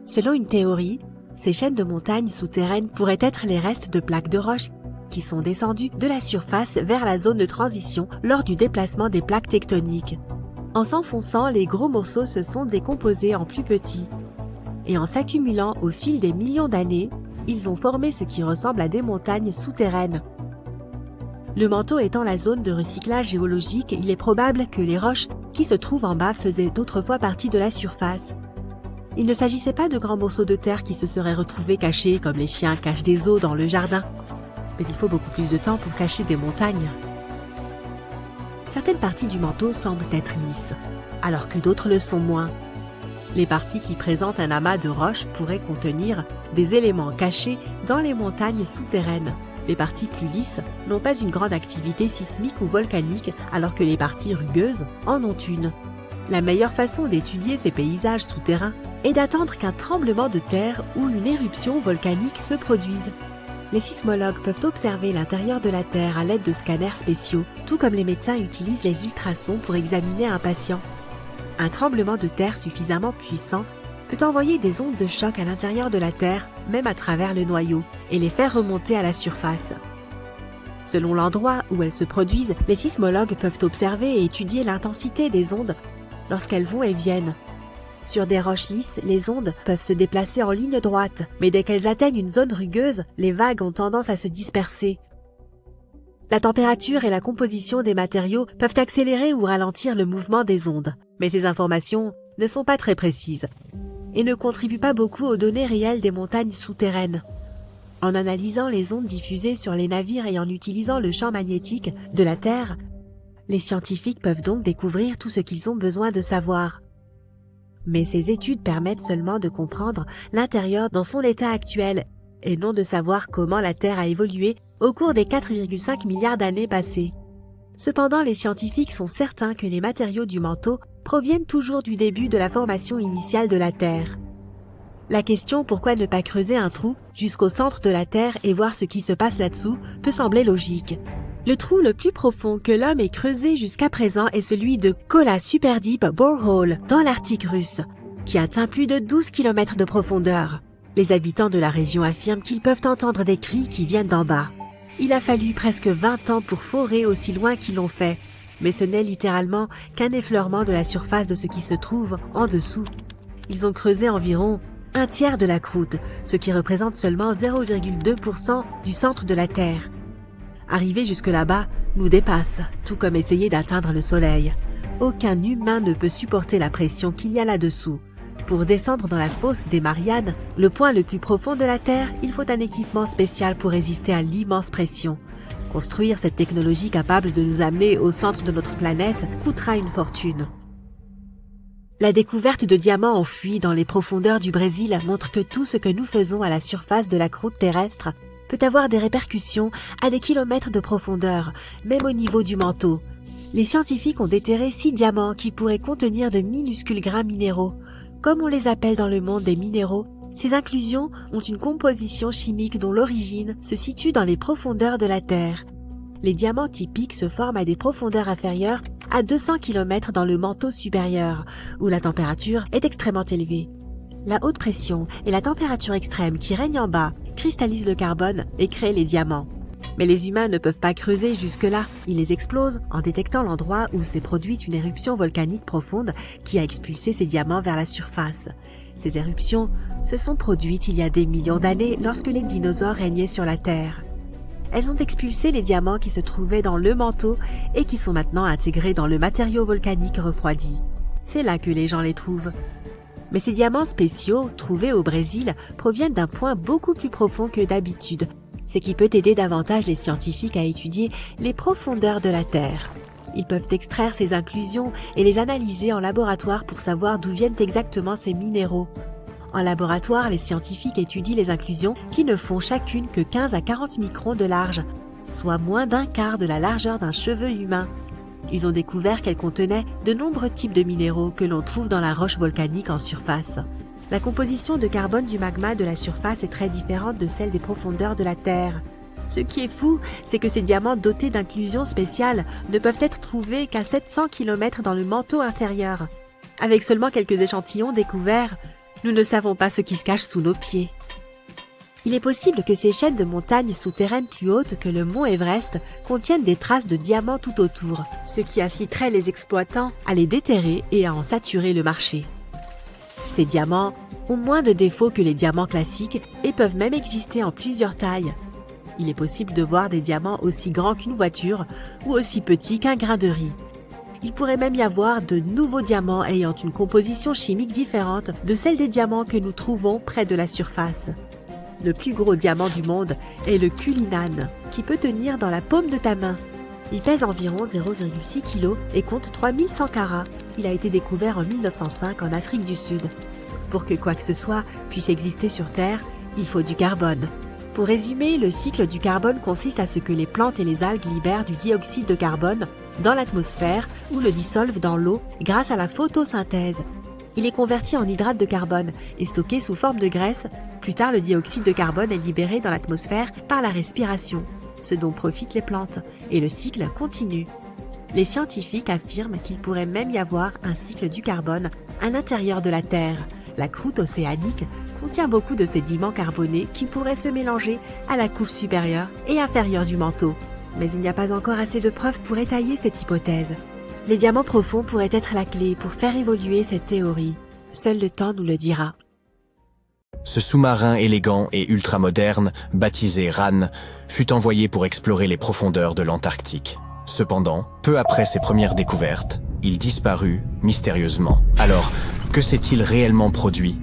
Selon une théorie, ces chaînes de montagnes souterraines pourraient être les restes de plaques de roches qui sont descendues de la surface vers la zone de transition lors du déplacement des plaques tectoniques. En s'enfonçant, les gros morceaux se sont décomposés en plus petits. Et en s'accumulant au fil des millions d'années, ils ont formé ce qui ressemble à des montagnes souterraines. Le manteau étant la zone de recyclage géologique, il est probable que les roches qui se trouvent en bas faisaient autrefois partie de la surface. Il ne s'agissait pas de grands morceaux de terre qui se seraient retrouvés cachés comme les chiens cachent des os dans le jardin. Mais il faut beaucoup plus de temps pour cacher des montagnes. Certaines parties du manteau semblent être lisses, alors que d'autres le sont moins. Les parties qui présentent un amas de roches pourraient contenir des éléments cachés dans les montagnes souterraines. Les parties plus lisses n'ont pas une grande activité sismique ou volcanique, alors que les parties rugueuses en ont une. La meilleure façon d'étudier ces paysages souterrains est d'attendre qu'un tremblement de terre ou une éruption volcanique se produise. Les sismologues peuvent observer l'intérieur de la Terre à l'aide de scanners spéciaux, tout comme les médecins utilisent les ultrasons pour examiner un patient. Un tremblement de terre suffisamment puissant peut envoyer des ondes de choc à l'intérieur de la Terre, même à travers le noyau, et les faire remonter à la surface. Selon l'endroit où elles se produisent, les sismologues peuvent observer et étudier l'intensité des ondes lorsqu'elles vont et viennent. Sur des roches lisses, les ondes peuvent se déplacer en ligne droite, mais dès qu'elles atteignent une zone rugueuse, les vagues ont tendance à se disperser. La température et la composition des matériaux peuvent accélérer ou ralentir le mouvement des ondes, mais ces informations ne sont pas très précises. et ne contribue pas beaucoup aux données réelles des montagnes souterraines. En analysant les ondes diffusées sur les navires et en utilisant le champ magnétique de la Terre, les scientifiques peuvent donc découvrir tout ce qu'ils ont besoin de savoir. Mais ces études permettent seulement de comprendre l'intérieur dans son état actuel et non de savoir comment la Terre a évolué au cours des 4,5 milliards d'années passées. Cependant, les scientifiques sont certains que les matériaux du manteau proviennent toujours du début de la formation initiale de la Terre. La question pourquoi ne pas creuser un trou jusqu'au centre de la Terre et voir ce qui se passe là-dessous peut sembler logique. Le trou le plus profond que l'homme ait creusé jusqu'à présent est celui de Kola Super Deep Borehole dans l'Arctique russe, qui atteint plus de 12 km de profondeur. Les habitants de la région affirment qu'ils peuvent entendre des cris qui viennent d'en bas. Il a fallu presque 20 ans pour forer aussi loin qu'ils l'ont fait, mais ce n'est littéralement qu'un effleurement de la surface de ce qui se trouve en dessous. Ils ont creusé environ un tiers de la croûte, ce qui représente seulement 0,2% du centre de la Terre. Arriver jusque là-bas nous dépasse, tout comme essayer d'atteindre le soleil. Aucun humain ne peut supporter la pression qu'il y a là-dessous. Pour descendre dans la fosse des Mariannes, le point le plus profond de la Terre, il faut un équipement spécial pour résister à l'immense pression. Construire cette technologie capable de nous amener au centre de notre planète coûtera une fortune. La découverte de diamants enfouis dans les profondeurs du Brésil montre que tout ce que nous faisons à la surface de la croûte terrestre peut avoir des répercussions à des kilomètres de profondeur, même au niveau du manteau. Les scientifiques ont déterré 6 diamants qui pourraient contenir de minuscules grains minéraux. Comme on les appelle dans le monde des minéraux, ces inclusions ont une composition chimique dont l'origine se situe dans les profondeurs de la Terre. Les diamants typiques se forment à des profondeurs inférieures à 200 km dans le manteau supérieur, où la température est extrêmement élevée. La haute pression et la température extrême qui règnent en bas cristallisent le carbone et créent les diamants. Mais les humains ne peuvent pas creuser jusque-là. Ils les explosent en détectant l'endroit où s'est produite une éruption volcanique profonde qui a expulsé ces diamants vers la surface. Ces éruptions se sont produites il y a des millions d'années lorsque les dinosaures régnaient sur la Terre. Elles ont expulsé les diamants qui se trouvaient dans le manteau et qui sont maintenant intégrés dans le matériau volcanique refroidi. C'est là que les gens les trouvent. Mais ces diamants spéciaux, trouvés au Brésil, proviennent d'un point beaucoup plus profond que d'habitude, ce qui peut aider davantage les scientifiques à étudier les profondeurs de la Terre. Ils peuvent extraire ces inclusions et les analyser en laboratoire pour savoir d'où viennent exactement ces minéraux. En laboratoire, les scientifiques étudient les inclusions qui ne font chacune que 15 à 40 microns de large, soit moins d'un quart de la largeur d'un cheveu humain. Ils ont découvert qu'elles contenaient de nombreux types de minéraux que l'on trouve dans la roche volcanique en surface. La composition de carbone du magma de la surface est très différente de celle des profondeurs de la Terre. Ce qui est fou, c'est que ces diamants dotés d'inclusions spéciales ne peuvent être trouvés qu'à 700 km dans le manteau inférieur. Avec seulement quelques échantillons découverts, nous ne savons pas ce qui se cache sous nos pieds. Il est possible que ces chaînes de montagnes souterraines plus hautes que le mont Everest contiennent des traces de diamants tout autour, ce qui inciterait les exploitants à les déterrer et à en saturer le marché. Ces diamants ont moins de défauts que les diamants classiques et peuvent même exister en plusieurs tailles. Il est possible de voir des diamants aussi grands qu'une voiture ou aussi petits qu'un grain de riz. Il pourrait même y avoir de nouveaux diamants ayant une composition chimique différente de celle des diamants que nous trouvons près de la surface. Le plus gros diamant du monde est le Cullinan, qui peut tenir dans la paume de ta main. Il pèse environ 0,6 kg et compte 3100 carats. Il a été découvert en 1905 en Afrique du Sud. Pour que quoi que ce soit puisse exister sur Terre, il faut du carbone. Pour résumer, le cycle du carbone consiste à ce que les plantes et les algues libèrent du dioxyde de carbone dans l'atmosphère ou le dissolvent dans l'eau grâce à la photosynthèse. Il est converti en hydrate de carbone et stocké sous forme de graisse. Plus tard, le dioxyde de carbone est libéré dans l'atmosphère par la respiration, ce dont profitent les plantes, et le cycle continue. Les scientifiques affirment qu'il pourrait même y avoir un cycle du carbone à l'intérieur de la Terre. La croûte océanique contient beaucoup de sédiments carbonés qui pourraient se mélanger à la couche supérieure et inférieure du manteau. Mais il n'y a pas encore assez de preuves pour étayer cette hypothèse. Les diamants profonds pourraient être la clé pour faire évoluer cette théorie. Seul le temps nous le dira. Ce sous-marin élégant et ultramoderne, baptisé RAN, fut envoyé pour explorer les profondeurs de l'Antarctique. Cependant, peu après ses premières découvertes, il disparut mystérieusement. Alors, que s'est-il réellement produit?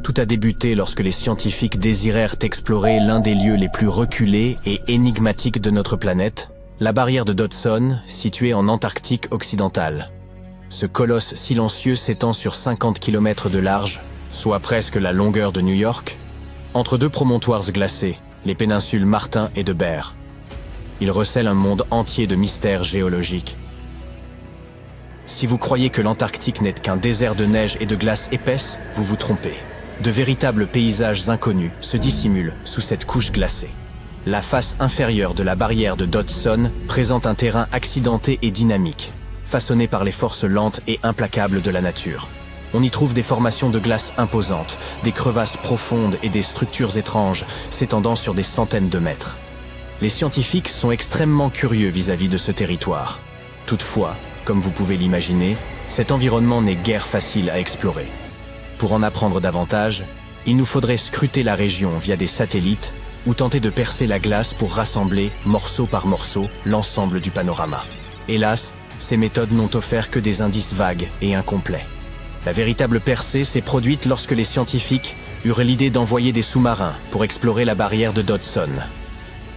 Tout a débuté lorsque les scientifiques désirèrent explorer l'un des lieux les plus reculés et énigmatiques de notre planète, la barrière de Dodson, située en Antarctique occidentale. Ce colosse silencieux s'étend sur 50 km de large, soit presque la longueur de New York, entre deux promontoires glacés, les péninsules Martin et de Bear. Il recèle un monde entier de mystères géologiques. Si vous croyez que l'Antarctique n'est qu'un désert de neige et de glace épaisse, vous vous trompez. De véritables paysages inconnus se dissimulent sous cette couche glacée. La face inférieure de la barrière de Dodson présente un terrain accidenté et dynamique, façonné par les forces lentes et implacables de la nature. On y trouve des formations de glace imposantes, des crevasses profondes et des structures étranges s'étendant sur des centaines de mètres. Les scientifiques sont extrêmement curieux vis-à-vis de ce territoire. Toutefois, comme vous pouvez l'imaginer, cet environnement n'est guère facile à explorer. Pour en apprendre davantage, il nous faudrait scruter la région via des satellites ou tenter de percer la glace pour rassembler, morceau par morceau, l'ensemble du panorama. Hélas, ces méthodes n'ont offert que des indices vagues et incomplets. La véritable percée s'est produite lorsque les scientifiques eurent l'idée d'envoyer des sous-marins pour explorer la barrière de Dodson.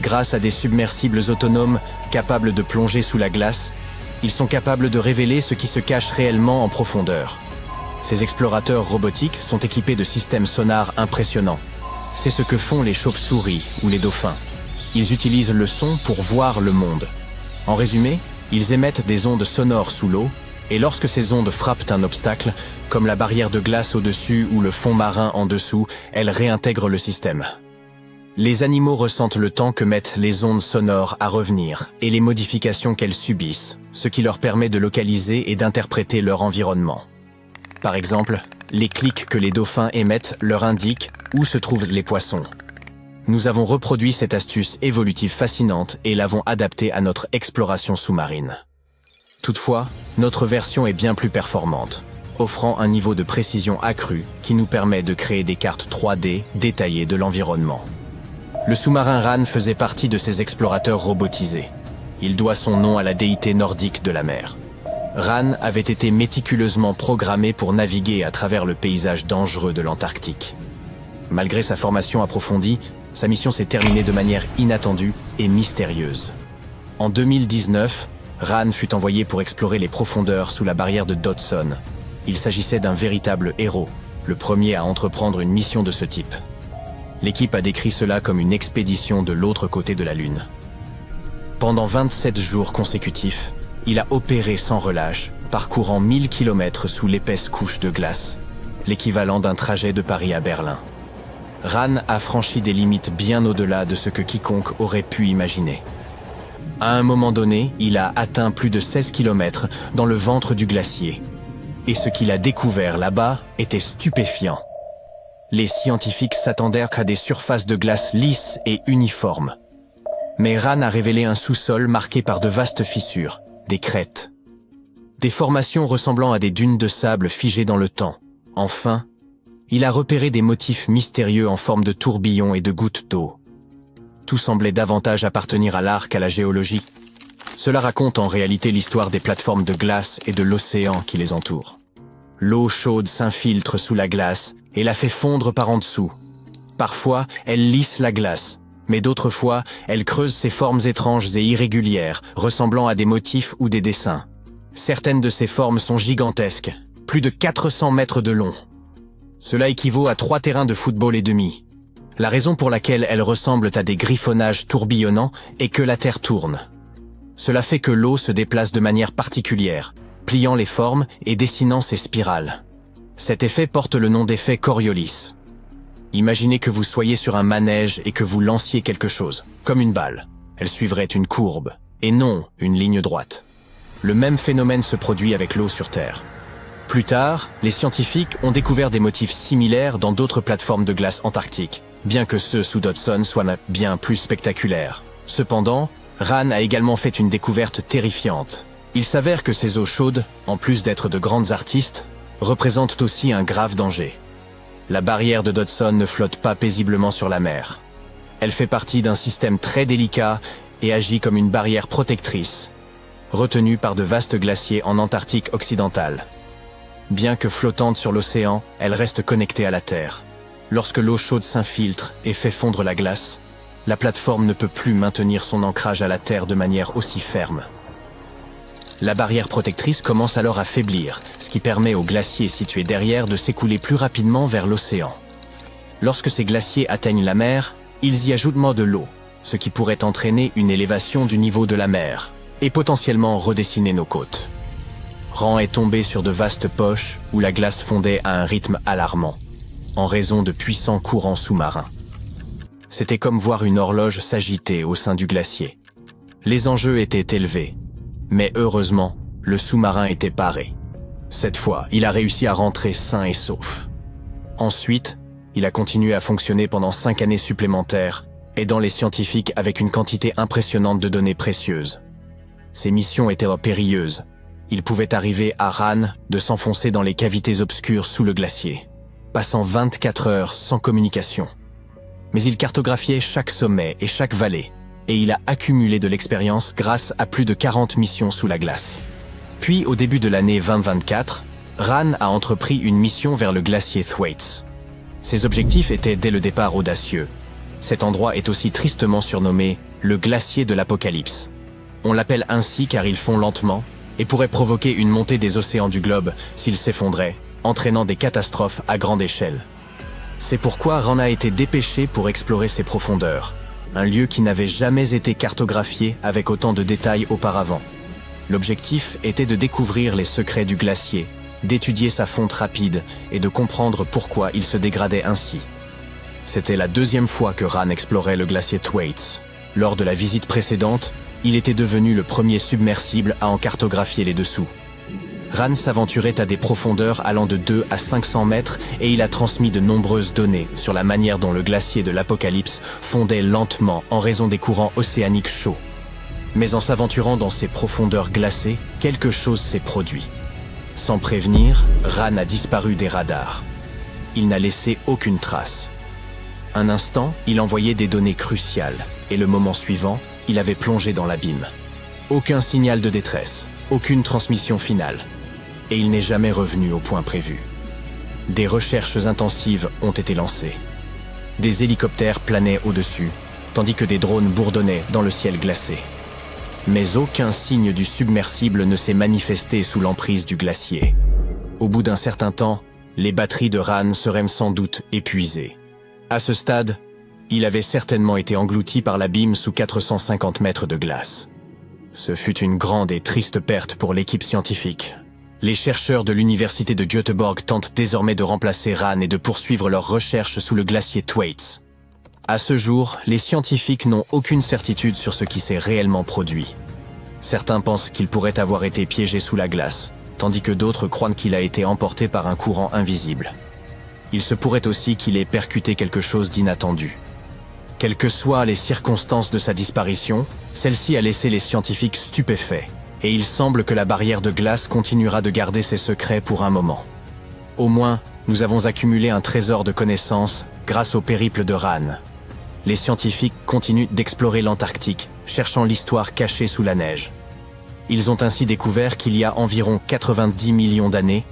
Grâce à des submersibles autonomes capables de plonger sous la glace, ils sont capables de révéler ce qui se cache réellement en profondeur. Ces explorateurs robotiques sont équipés de systèmes sonars impressionnants. C'est ce que font les chauves-souris ou les dauphins. Ils utilisent le son pour voir le monde. En résumé, ils émettent des ondes sonores sous l'eau, et lorsque ces ondes frappent un obstacle, comme la barrière de glace au-dessus ou le fond marin en dessous, elles réintègrent le système. Les animaux ressentent le temps que mettent les ondes sonores à revenir et les modifications qu'elles subissent, ce qui leur permet de localiser et d'interpréter leur environnement. Par exemple, les clics que les dauphins émettent leur indiquent où se trouvent les poissons. Nous avons reproduit cette astuce évolutive fascinante et l'avons adaptée à notre exploration sous-marine. Toutefois, notre version est bien plus performante, offrant un niveau de précision accru qui nous permet de créer des cartes 3D détaillées de l'environnement. Le sous-marin Ran faisait partie de ces explorateurs robotisés. Il doit son nom à la déité nordique de la mer. Ran avait été méticuleusement programmé pour naviguer à travers le paysage dangereux de l'Antarctique. Malgré sa formation approfondie, sa mission s'est terminée de manière inattendue et mystérieuse. En 2019, Ran fut envoyé pour explorer les profondeurs sous la barrière de Dodson. Il s'agissait d'un véritable héros, le premier à entreprendre une mission de ce type. L'équipe a décrit cela comme une expédition de l'autre côté de la Lune. Pendant 27 jours consécutifs, il a opéré sans relâche, parcourant 1000 km sous l'épaisse couche de glace, l'équivalent d'un trajet de Paris à Berlin. Ran a franchi des limites bien au-delà de ce que quiconque aurait pu imaginer. À un moment donné, il a atteint plus de 16 km dans le ventre du glacier. Et ce qu'il a découvert là-bas était stupéfiant. Les scientifiques s'attendèrent à des surfaces de glace lisses et uniformes. Mais Ran a révélé un sous-sol marqué par de vastes fissures, des crêtes. Des formations ressemblant à des dunes de sable figées dans le temps. Enfin, il a repéré des motifs mystérieux en forme de tourbillons et de gouttes d'eau. Tout semblait davantage appartenir à l'art qu'à la géologie. Cela raconte en réalité l'histoire des plateformes de glace et de l'océan qui les entourent. L'eau chaude s'infiltre sous la glace et la fait fondre par en dessous. Parfois, elle lisse la glace, mais d'autres fois, elle creuse ses formes étranges et irrégulières, ressemblant à des motifs ou des dessins. Certaines de ces formes sont gigantesques, plus de 400 mètres de long. Cela équivaut à 3 terrains de football et demi. La raison pour laquelle elles ressemblent à des griffonnages tourbillonnants est que la Terre tourne. Cela fait que l'eau se déplace de manière particulière, pliant les formes et dessinant ses spirales. Cet effet porte le nom d'effet Coriolis. Imaginez que vous soyez sur un manège et que vous lanciez quelque chose, comme une balle. Elle suivrait une courbe, et non une ligne droite. Le même phénomène se produit avec l'eau sur Terre. Plus tard, les scientifiques ont découvert des motifs similaires dans d'autres plateformes de glace antarctique, bien que ceux sous Dodson soient bien plus spectaculaires. Cependant, Ran a également fait une découverte terrifiante. Il s'avère que ces eaux chaudes, en plus d'être de grandes artistes, représentent aussi un grave danger. La barrière de Dodson ne flotte pas paisiblement sur la mer. Elle fait partie d'un système très délicat et agit comme une barrière protectrice, retenue par de vastes glaciers en Antarctique occidentale. Bien que flottante sur l'océan, elle reste connectée à la Terre. Lorsque l'eau chaude s'infiltre et fait fondre la glace, la plateforme ne peut plus maintenir son ancrage à la terre de manière aussi ferme. La barrière protectrice commence alors à faiblir, ce qui permet aux glaciers situés derrière de s'écouler plus rapidement vers l'océan. Lorsque ces glaciers atteignent la mer, ils y ajoutent de l'eau, ce qui pourrait entraîner une élévation du niveau de la mer et potentiellement redessiner nos côtes. Ran est tombé sur de vastes poches où la glace fondait à un rythme alarmant, en raison de puissants courants sous-marins. C'était comme voir une horloge s'agiter au sein du glacier. Les enjeux étaient élevés, mais heureusement, le sous-marin était paré. Cette fois, il a réussi à rentrer sain et sauf. Ensuite, il a continué à fonctionner pendant 5 années supplémentaires, aidant les scientifiques avec une quantité impressionnante de données précieuses. Ces missions étaient périlleuses. Il pouvait arriver à Ran de s'enfoncer dans les cavités obscures sous le glacier, passant 24 heures sans communication. Mais il cartographiait chaque sommet et chaque vallée, et il a accumulé de l'expérience grâce à plus de 40 missions sous la glace. Puis, au début de l'année 2024, Ran a entrepris une mission vers le glacier Thwaites. Ses objectifs étaient dès le départ audacieux. Cet endroit est aussi tristement surnommé le glacier de l'Apocalypse. On l'appelle ainsi car il fond lentement et pourrait provoquer une montée des océans du globe s'il s'effondrait, entraînant des catastrophes à grande échelle. C'est pourquoi Ran a été dépêché pour explorer ses profondeurs, un lieu qui n'avait jamais été cartographié avec autant de détails auparavant. L'objectif était de découvrir les secrets du glacier, d'étudier sa fonte rapide et de comprendre pourquoi il se dégradait ainsi. C'était la 2e fois que Ran explorait le glacier Thwaites. Lors de la visite précédente, il était devenu le premier submersible à en cartographier les dessous. Ran s'aventurait à des profondeurs allant de 2 à 500 mètres et il a transmis de nombreuses données sur la manière dont le glacier de l'Apocalypse fondait lentement en raison des courants océaniques chauds. Mais en s'aventurant dans ces profondeurs glacées, quelque chose s'est produit. Sans prévenir, Ran a disparu des radars. Il n'a laissé aucune trace. Un instant, il envoyait des données cruciales, et le moment suivant, il avait plongé dans l'abîme. Aucun signal de détresse, aucune transmission finale. Et il n'est jamais revenu au point prévu. Des recherches intensives ont été lancées. Des hélicoptères planaient au-dessus, tandis que des drones bourdonnaient dans le ciel glacé. Mais aucun signe du submersible ne s'est manifesté sous l'emprise du glacier. Au bout d'un certain temps, les batteries de Ran seraient sans doute épuisées. À ce stade, il avait certainement été englouti par l'abîme sous 450 mètres de glace. Ce fut une grande et triste perte pour l'équipe scientifique. Les chercheurs de l'université de Göteborg tentent désormais de remplacer Ran et de poursuivre leurs recherches sous le glacier Thwaites. À ce jour, les scientifiques n'ont aucune certitude sur ce qui s'est réellement produit. Certains pensent qu'il pourrait avoir été piégé sous la glace, tandis que d'autres croient qu'il a été emporté par un courant invisible. Il se pourrait aussi qu'il ait percuté quelque chose d'inattendu. Quelles que soient les circonstances de sa disparition, celle-ci a laissé les scientifiques stupéfaits, et il semble que la barrière de glace continuera de garder ses secrets pour un moment. Au moins, nous avons accumulé un trésor de connaissances grâce au périple de Ran. Les scientifiques continuent d'explorer l'Antarctique, cherchant l'histoire cachée sous la neige. Ils ont ainsi découvert qu'il y a environ 90 millions d'années,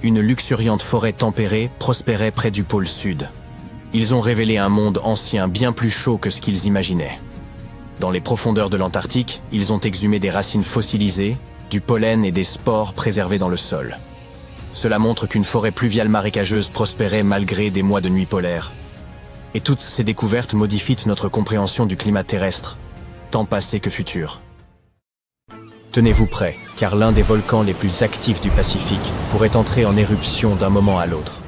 une luxuriante forêt tempérée prospérait près du pôle sud. Ils ont révélé un monde ancien bien plus chaud que ce qu'ils imaginaient. Dans les profondeurs de l'Antarctique, ils ont exhumé des racines fossilisées, du pollen et des spores préservés dans le sol. Cela montre qu'une forêt pluviale marécageuse prospérait malgré des mois de nuit polaires. Et toutes ces découvertes modifient notre compréhension du climat terrestre, tant passé que futur. Tenez-vous prêts, car l'un des volcans les plus actifs du Pacifique pourrait entrer en éruption d'un moment à l'autre.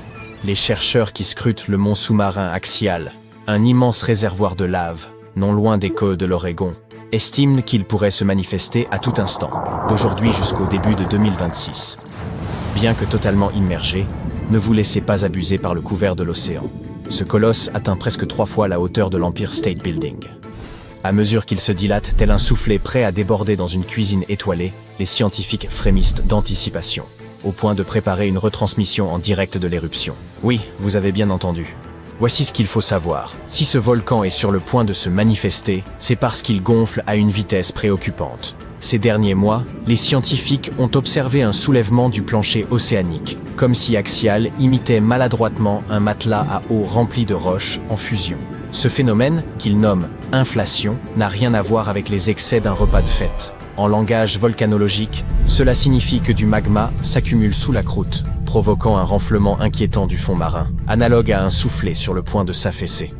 Les chercheurs qui scrutent le mont sous-marin axial, un immense réservoir de lave, non loin des côtes de l'Oregon, estiment qu'il pourrait se manifester à tout instant, d'aujourd'hui jusqu'au début de 2026. Bien que totalement immergé, ne vous laissez pas abuser par le couvert de l'océan. Ce colosse atteint presque 3 fois la hauteur de l'Empire State Building. À mesure qu'il se dilate, tel un soufflet prêt à déborder dans une cuisine étoilée, les scientifiques frémissent d'anticipation, au point de préparer une retransmission en direct de l'éruption. Oui, vous avez bien entendu. Voici ce qu'il faut savoir. Si ce volcan est sur le point de se manifester, c'est parce qu'il gonfle à une vitesse préoccupante. Ces derniers mois, les scientifiques ont observé un soulèvement du plancher océanique, comme si Axial imitait maladroitement un matelas à eau rempli de roches en fusion. Ce phénomène, qu'ils nomment inflation, n'a rien à voir avec les excès d'un repas de fête. En langage volcanologique, cela signifie que du magma s'accumule sous la croûte, provoquant un renflement inquiétant du fond marin, analogue à un soufflet sur le point de s'affaisser.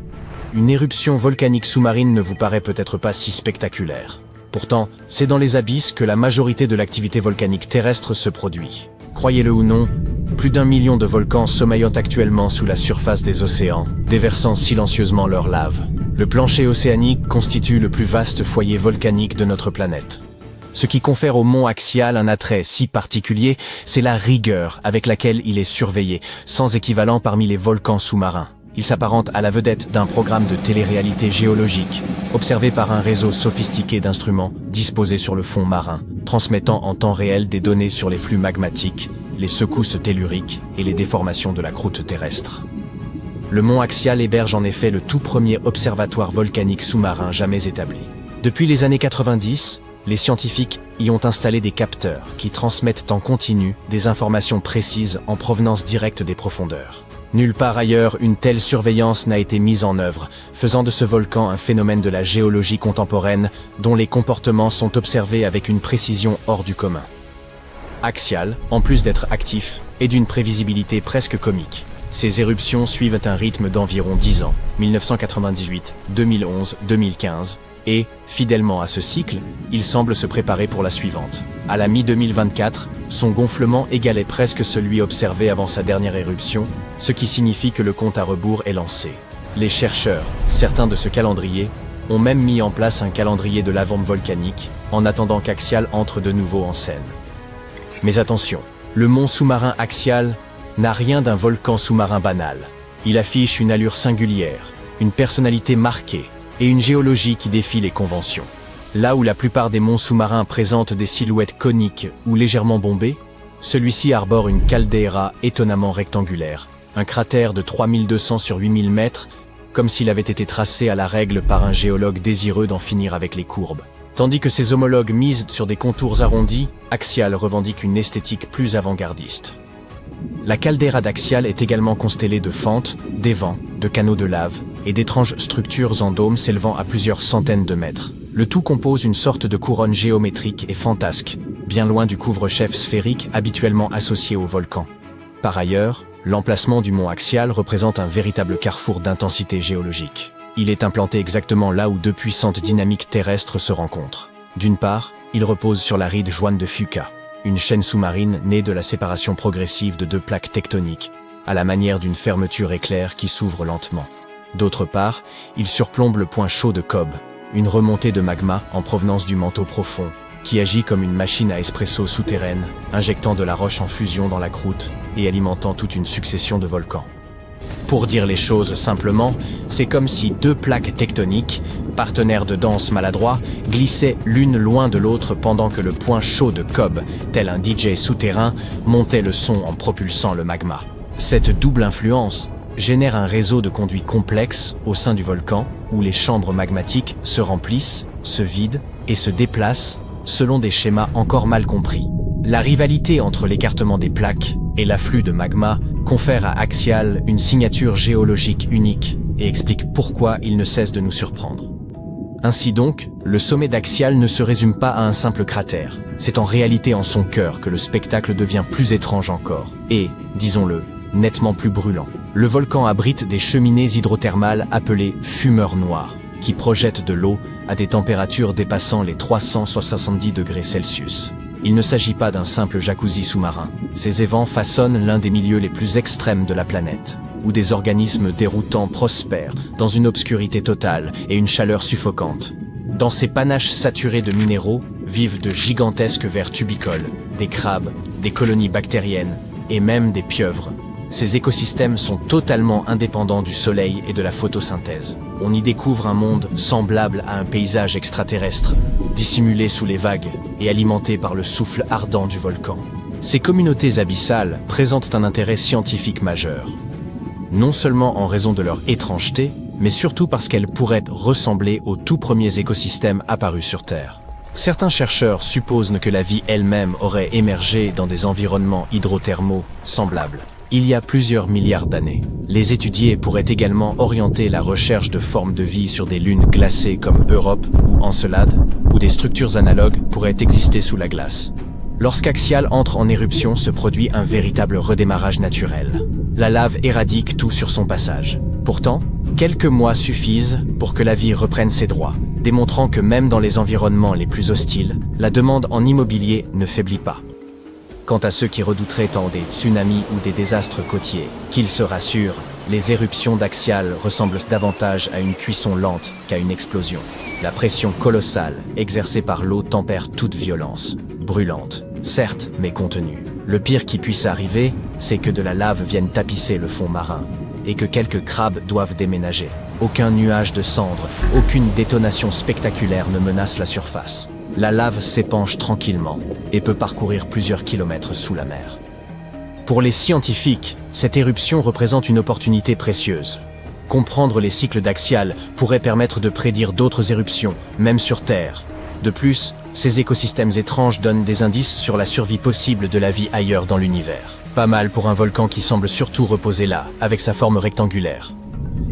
Une éruption volcanique sous-marine ne vous paraît peut-être pas si spectaculaire. Pourtant, c'est dans les abysses que la majorité de l'activité volcanique terrestre se produit. Croyez-le ou non, plus d'1 million de volcans sommeillent actuellement sous la surface des océans, déversant silencieusement leur lave. Le plancher océanique constitue le plus vaste foyer volcanique de notre planète. Ce qui confère au mont Axial un attrait si particulier, c'est la rigueur avec laquelle il est surveillé, sans équivalent parmi les volcans sous-marins. Il s'apparente à la vedette d'un programme de télé-réalité géologique, observé par un réseau sophistiqué d'instruments disposés sur le fond marin, transmettant en temps réel des données sur les flux magmatiques, les secousses telluriques et les déformations de la croûte terrestre. Le mont Axial héberge en effet le tout premier observatoire volcanique sous-marin jamais établi. Depuis les années 90, les scientifiques y ont installé des capteurs qui transmettent en continu des informations précises en provenance directe des profondeurs. Nulle part ailleurs une telle surveillance n'a été mise en œuvre, faisant de ce volcan un phénomène de la géologie contemporaine dont les comportements sont observés avec une précision hors du commun. Axial, en plus d'être actif, est d'une prévisibilité presque comique. Ces éruptions suivent un rythme d'environ 10 ans, 1998, 2011, 2015, et, fidèlement à ce cycle, il semble se préparer pour la suivante. À la mi-2024, son gonflement égalait presque celui observé avant sa dernière éruption, ce qui signifie que le compte à rebours est lancé. Les chercheurs, certains de ce calendrier, ont même mis en place un calendrier de lavande volcanique, en attendant qu'Axial entre de nouveau en scène. Mais attention, le mont sous-marin Axial n'a rien d'un volcan sous-marin banal. Il affiche une allure singulière, une personnalité marquée, et une géologie qui défie les conventions. Là où la plupart des monts sous-marins présentent des silhouettes coniques ou légèrement bombées, celui-ci arbore une caldeira étonnamment rectangulaire, un cratère de 3200 sur 8000 mètres, comme s'il avait été tracé à la règle par un géologue désireux d'en finir avec les courbes. Tandis que ses homologues misent sur des contours arrondis, Axial revendique une esthétique plus avant-gardiste. La caldeira d'Axial est également constellée de fentes, d'évents, de canaux de lave et d'étranges structures en dôme s'élevant à plusieurs centaines de mètres. Le tout compose une sorte de couronne géométrique et fantasque, bien loin du couvre-chef sphérique habituellement associé au volcan. Par ailleurs, l'emplacement du mont Axial représente un véritable carrefour d'intensité géologique. Il est implanté exactement là où deux puissantes dynamiques terrestres se rencontrent. D'une part, il repose sur la ride Juan de Fuca, une chaîne sous-marine née de la séparation progressive de deux plaques tectoniques, à la manière d'une fermeture éclair qui s'ouvre lentement. D'autre part, il surplombe le point chaud de Cobb, une remontée de magma en provenance du manteau profond, qui agit comme une machine à espresso souterraine, injectant de la roche en fusion dans la croûte et alimentant toute une succession de volcans. Pour dire les choses simplement, c'est comme si deux plaques tectoniques, partenaires de danse maladroits, glissaient l'une loin de l'autre pendant que le point chaud de Cobb, tel un DJ souterrain, montait le son en propulsant le magma. Cette double influence génère un réseau de conduits complexes au sein du volcan, où les chambres magmatiques se remplissent, se vident et se déplacent selon des schémas encore mal compris. La rivalité entre l'écartement des plaques et l'afflux de magma confère à Axial une signature géologique unique et explique pourquoi il ne cesse de nous surprendre. Ainsi donc, le sommet d'Axial ne se résume pas à un simple cratère. C'est en réalité en son cœur que le spectacle devient plus étrange encore et, disons-le, nettement plus brûlant. Le volcan abrite des cheminées hydrothermales appelées fumeurs noirs, qui projettent de l'eau à des températures dépassant les 370 degrés Celsius. Il ne s'agit pas d'un simple jacuzzi sous-marin. Ces évents façonnent l'un des milieux les plus extrêmes de la planète, où des organismes déroutants prospèrent dans une obscurité totale et une chaleur suffocante. Dans ces panaches saturés de minéraux vivent de gigantesques vers tubicoles, des crabes, des colonies bactériennes et même des pieuvres. Ces écosystèmes sont totalement indépendants du soleil et de la photosynthèse. On y découvre un monde semblable à un paysage extraterrestre, dissimulé sous les vagues et alimenté par le souffle ardent du volcan. Ces communautés abyssales présentent un intérêt scientifique majeur. Non seulement en raison de leur étrangeté, mais surtout parce qu'elles pourraient ressembler aux tout premiers écosystèmes apparus sur Terre. Certains chercheurs supposent que la vie elle-même aurait émergé dans des environnements hydrothermaux semblables, il y a plusieurs milliards d'années. Les étudiés pourraient également orienter la recherche de formes de vie sur des lunes glacées comme Europe ou Encelade, où des structures analogues pourraient exister sous la glace. Lorsqu'Axial entre en éruption, se produit un véritable redémarrage naturel. La lave éradique tout sur son passage. Pourtant, quelques mois suffisent pour que la vie reprenne ses droits, démontrant que même dans les environnements les plus hostiles, la demande en immobilier ne faiblit pas. Quant à ceux qui redouteraient tant des tsunamis ou des désastres côtiers, qu'ils se rassurent, les éruptions d'Axial ressemblent davantage à une cuisson lente qu'à une explosion. La pression colossale exercée par l'eau tempère toute violence, brûlante, certes, mais contenue. Le pire qui puisse arriver, c'est que de la lave vienne tapisser le fond marin, et que quelques crabes doivent déménager. Aucun nuage de cendres, aucune détonation spectaculaire ne menace la surface. La lave s'épanche tranquillement et peut parcourir plusieurs kilomètres sous la mer. Pour les scientifiques, cette éruption représente une opportunité précieuse. Comprendre les cycles d'Axial pourrait permettre de prédire d'autres éruptions, même sur Terre. De plus, ces écosystèmes étranges donnent des indices sur la survie possible de la vie ailleurs dans l'univers. Pas mal pour un volcan qui semble surtout reposer là, avec sa forme rectangulaire.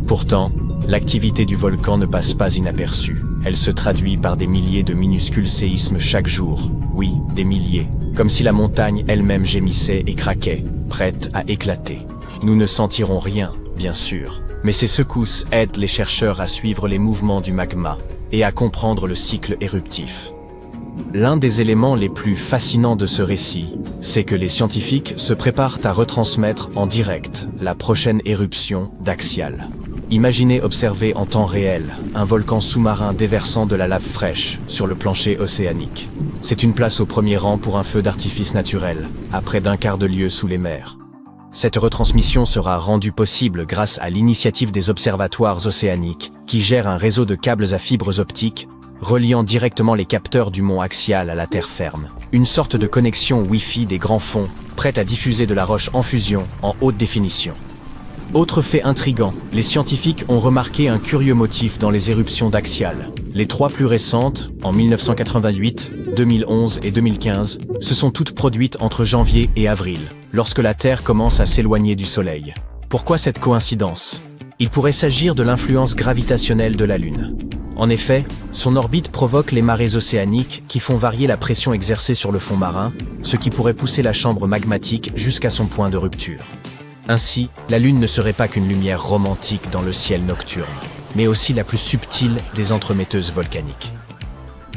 Pourtant, l'activité du volcan ne passe pas inaperçue. Elle se traduit par des milliers de minuscules séismes chaque jour. Oui, des milliers. Comme si la montagne elle-même gémissait et craquait, prête à éclater. Nous ne sentirons rien, bien sûr. Mais ces secousses aident les chercheurs à suivre les mouvements du magma et à comprendre le cycle éruptif. L'un des éléments les plus fascinants de ce récit, c'est que les scientifiques se préparent à retransmettre en direct la prochaine éruption d'Axial. Imaginez observer en temps réel un volcan sous-marin déversant de la lave fraîche sur le plancher océanique. C'est une place au premier rang pour un feu d'artifice naturel, à près d'un quart de lieue sous les mers. Cette retransmission sera rendue possible grâce à l'initiative des observatoires océaniques, qui gèrent un réseau de câbles à fibres optiques reliant directement les capteurs du mont Axial à la terre ferme. Une sorte de connexion Wi-Fi des grands fonds, prête à diffuser de la roche en fusion en haute définition. Autre fait intrigant, les scientifiques ont remarqué un curieux motif dans les éruptions d'Axial. Les trois plus récentes, en 1988, 2011 et 2015, se sont toutes produites entre janvier et avril, lorsque la Terre commence à s'éloigner du Soleil. Pourquoi cette coïncidence? Il pourrait s'agir de l'influence gravitationnelle de la Lune. En effet, son orbite provoque les marées océaniques qui font varier la pression exercée sur le fond marin, ce qui pourrait pousser la chambre magmatique jusqu'à son point de rupture. Ainsi, la Lune ne serait pas qu'une lumière romantique dans le ciel nocturne, mais aussi la plus subtile des entremetteuses volcaniques.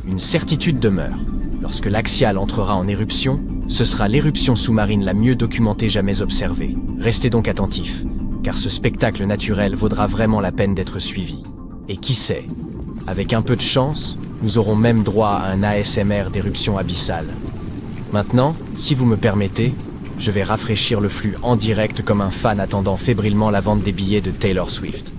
Une certitude demeure. Lorsque l'Axial entrera en éruption, ce sera l'éruption sous-marine la mieux documentée jamais observée. Restez donc attentifs, car ce spectacle naturel vaudra vraiment la peine d'être suivi. Et qui sait, avec un peu de chance, nous aurons même droit à un ASMR d'éruption abyssale. Maintenant, si vous me permettez, je vais rafraîchir le flux en direct comme un fan attendant fébrilement la vente des billets de Taylor Swift.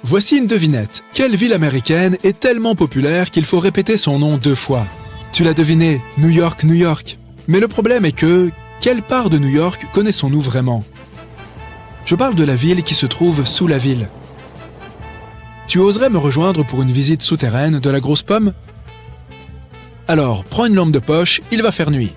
Voici une devinette. Quelle ville américaine est tellement populaire qu'il faut répéter son nom 2 fois? Tu l'as deviné, New York, New York. Mais le problème est que, quelle part de New York connaissons-nous vraiment? Je parle de la ville qui se trouve sous la ville. Tu oserais me rejoindre pour une visite souterraine de la Grosse Pomme? Alors, prends une lampe de poche, il va faire nuit.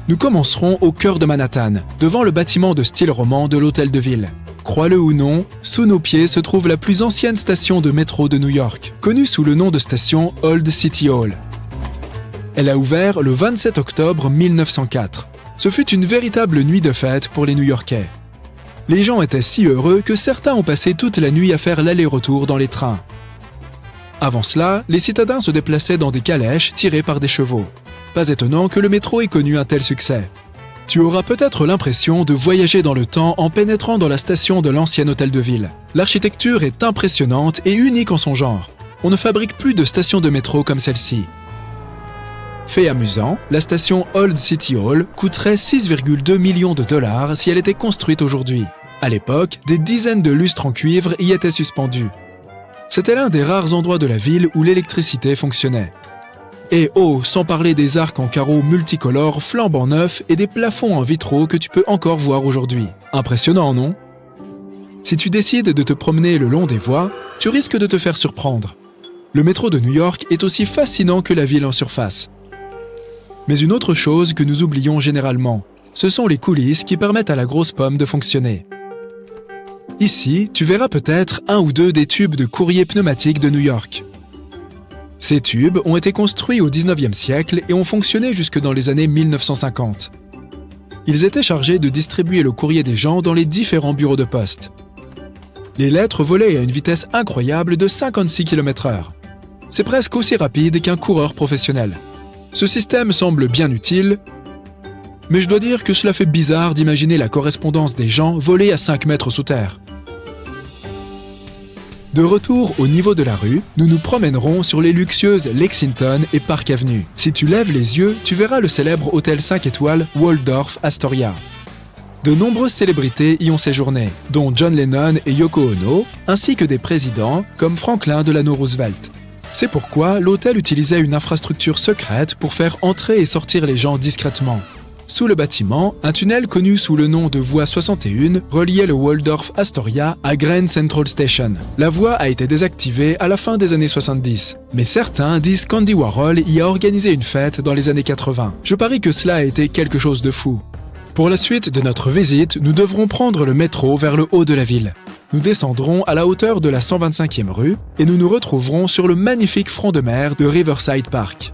Nous commencerons au cœur de Manhattan, devant le bâtiment de style roman de l'Hôtel de Ville. Crois-le ou non, sous nos pieds se trouve la plus ancienne station de métro de New York, connue sous le nom de station Old City Hall. Elle a ouvert le 27 octobre 1904. Ce fut une véritable nuit de fête pour les New-Yorkais. Les gens étaient si heureux que certains ont passé toute la nuit à faire l'aller-retour dans les trains. Avant cela, les citadins se déplaçaient dans des calèches tirées par des chevaux. Pas étonnant que le métro ait connu un tel succès. Tu auras peut-être l'impression de voyager dans le temps en pénétrant dans la station de l'ancien hôtel de ville. L'architecture est impressionnante et unique en son genre. On ne fabrique plus de stations de métro comme celle-ci. Fait amusant, la station Old City Hall coûterait 6,2 millions de dollars si elle était construite aujourd'hui. À l'époque, des dizaines de lustres en cuivre y étaient suspendus. C'était l'un des rares endroits de la ville où l'électricité fonctionnait. Et oh, sans parler des arcs en carreaux multicolores flambant neufs et des plafonds en vitraux que tu peux encore voir aujourd'hui. Impressionnant, non? Si tu décides de te promener le long des voies, tu risques de te faire surprendre. Le métro de New York est aussi fascinant que la ville en surface. Mais une autre chose que nous oublions généralement, ce sont les coulisses qui permettent à la grosse pomme de fonctionner. Ici, tu verras peut-être un ou deux des tubes de courrier pneumatique de New York. Ces tubes ont été construits au 19e siècle et ont fonctionné jusque dans les années 1950. Ils étaient chargés de distribuer le courrier des gens dans les différents bureaux de poste. Les lettres volaient à une vitesse incroyable de 56 km/h. C'est presque aussi rapide qu'un coureur professionnel. Ce système semble bien utile, mais je dois dire que cela fait bizarre d'imaginer la correspondance des gens voler à 5 mètres sous terre. De retour au niveau de la rue, nous nous promènerons sur les luxueuses Lexington et Park Avenue. Si tu lèves les yeux, tu verras le célèbre hôtel 5 étoiles Waldorf Astoria. De nombreuses célébrités y ont séjourné, dont John Lennon et Yoko Ono, ainsi que des présidents comme Franklin Delano Roosevelt. C'est pourquoi l'hôtel utilisait une infrastructure secrète pour faire entrer et sortir les gens discrètement. Sous le bâtiment, un tunnel connu sous le nom de Voie 61 reliait le Waldorf Astoria à Grand Central Station. La voie a été désactivée à la fin des années 70, mais certains disent qu'Andy Warhol y a organisé une fête dans les années 80. Je parie que cela a été quelque chose de fou. Pour la suite de notre visite, nous devrons prendre le métro vers le haut de la ville. Nous descendrons à la hauteur de la 125e rue et nous nous retrouverons sur le magnifique front de mer de Riverside Park.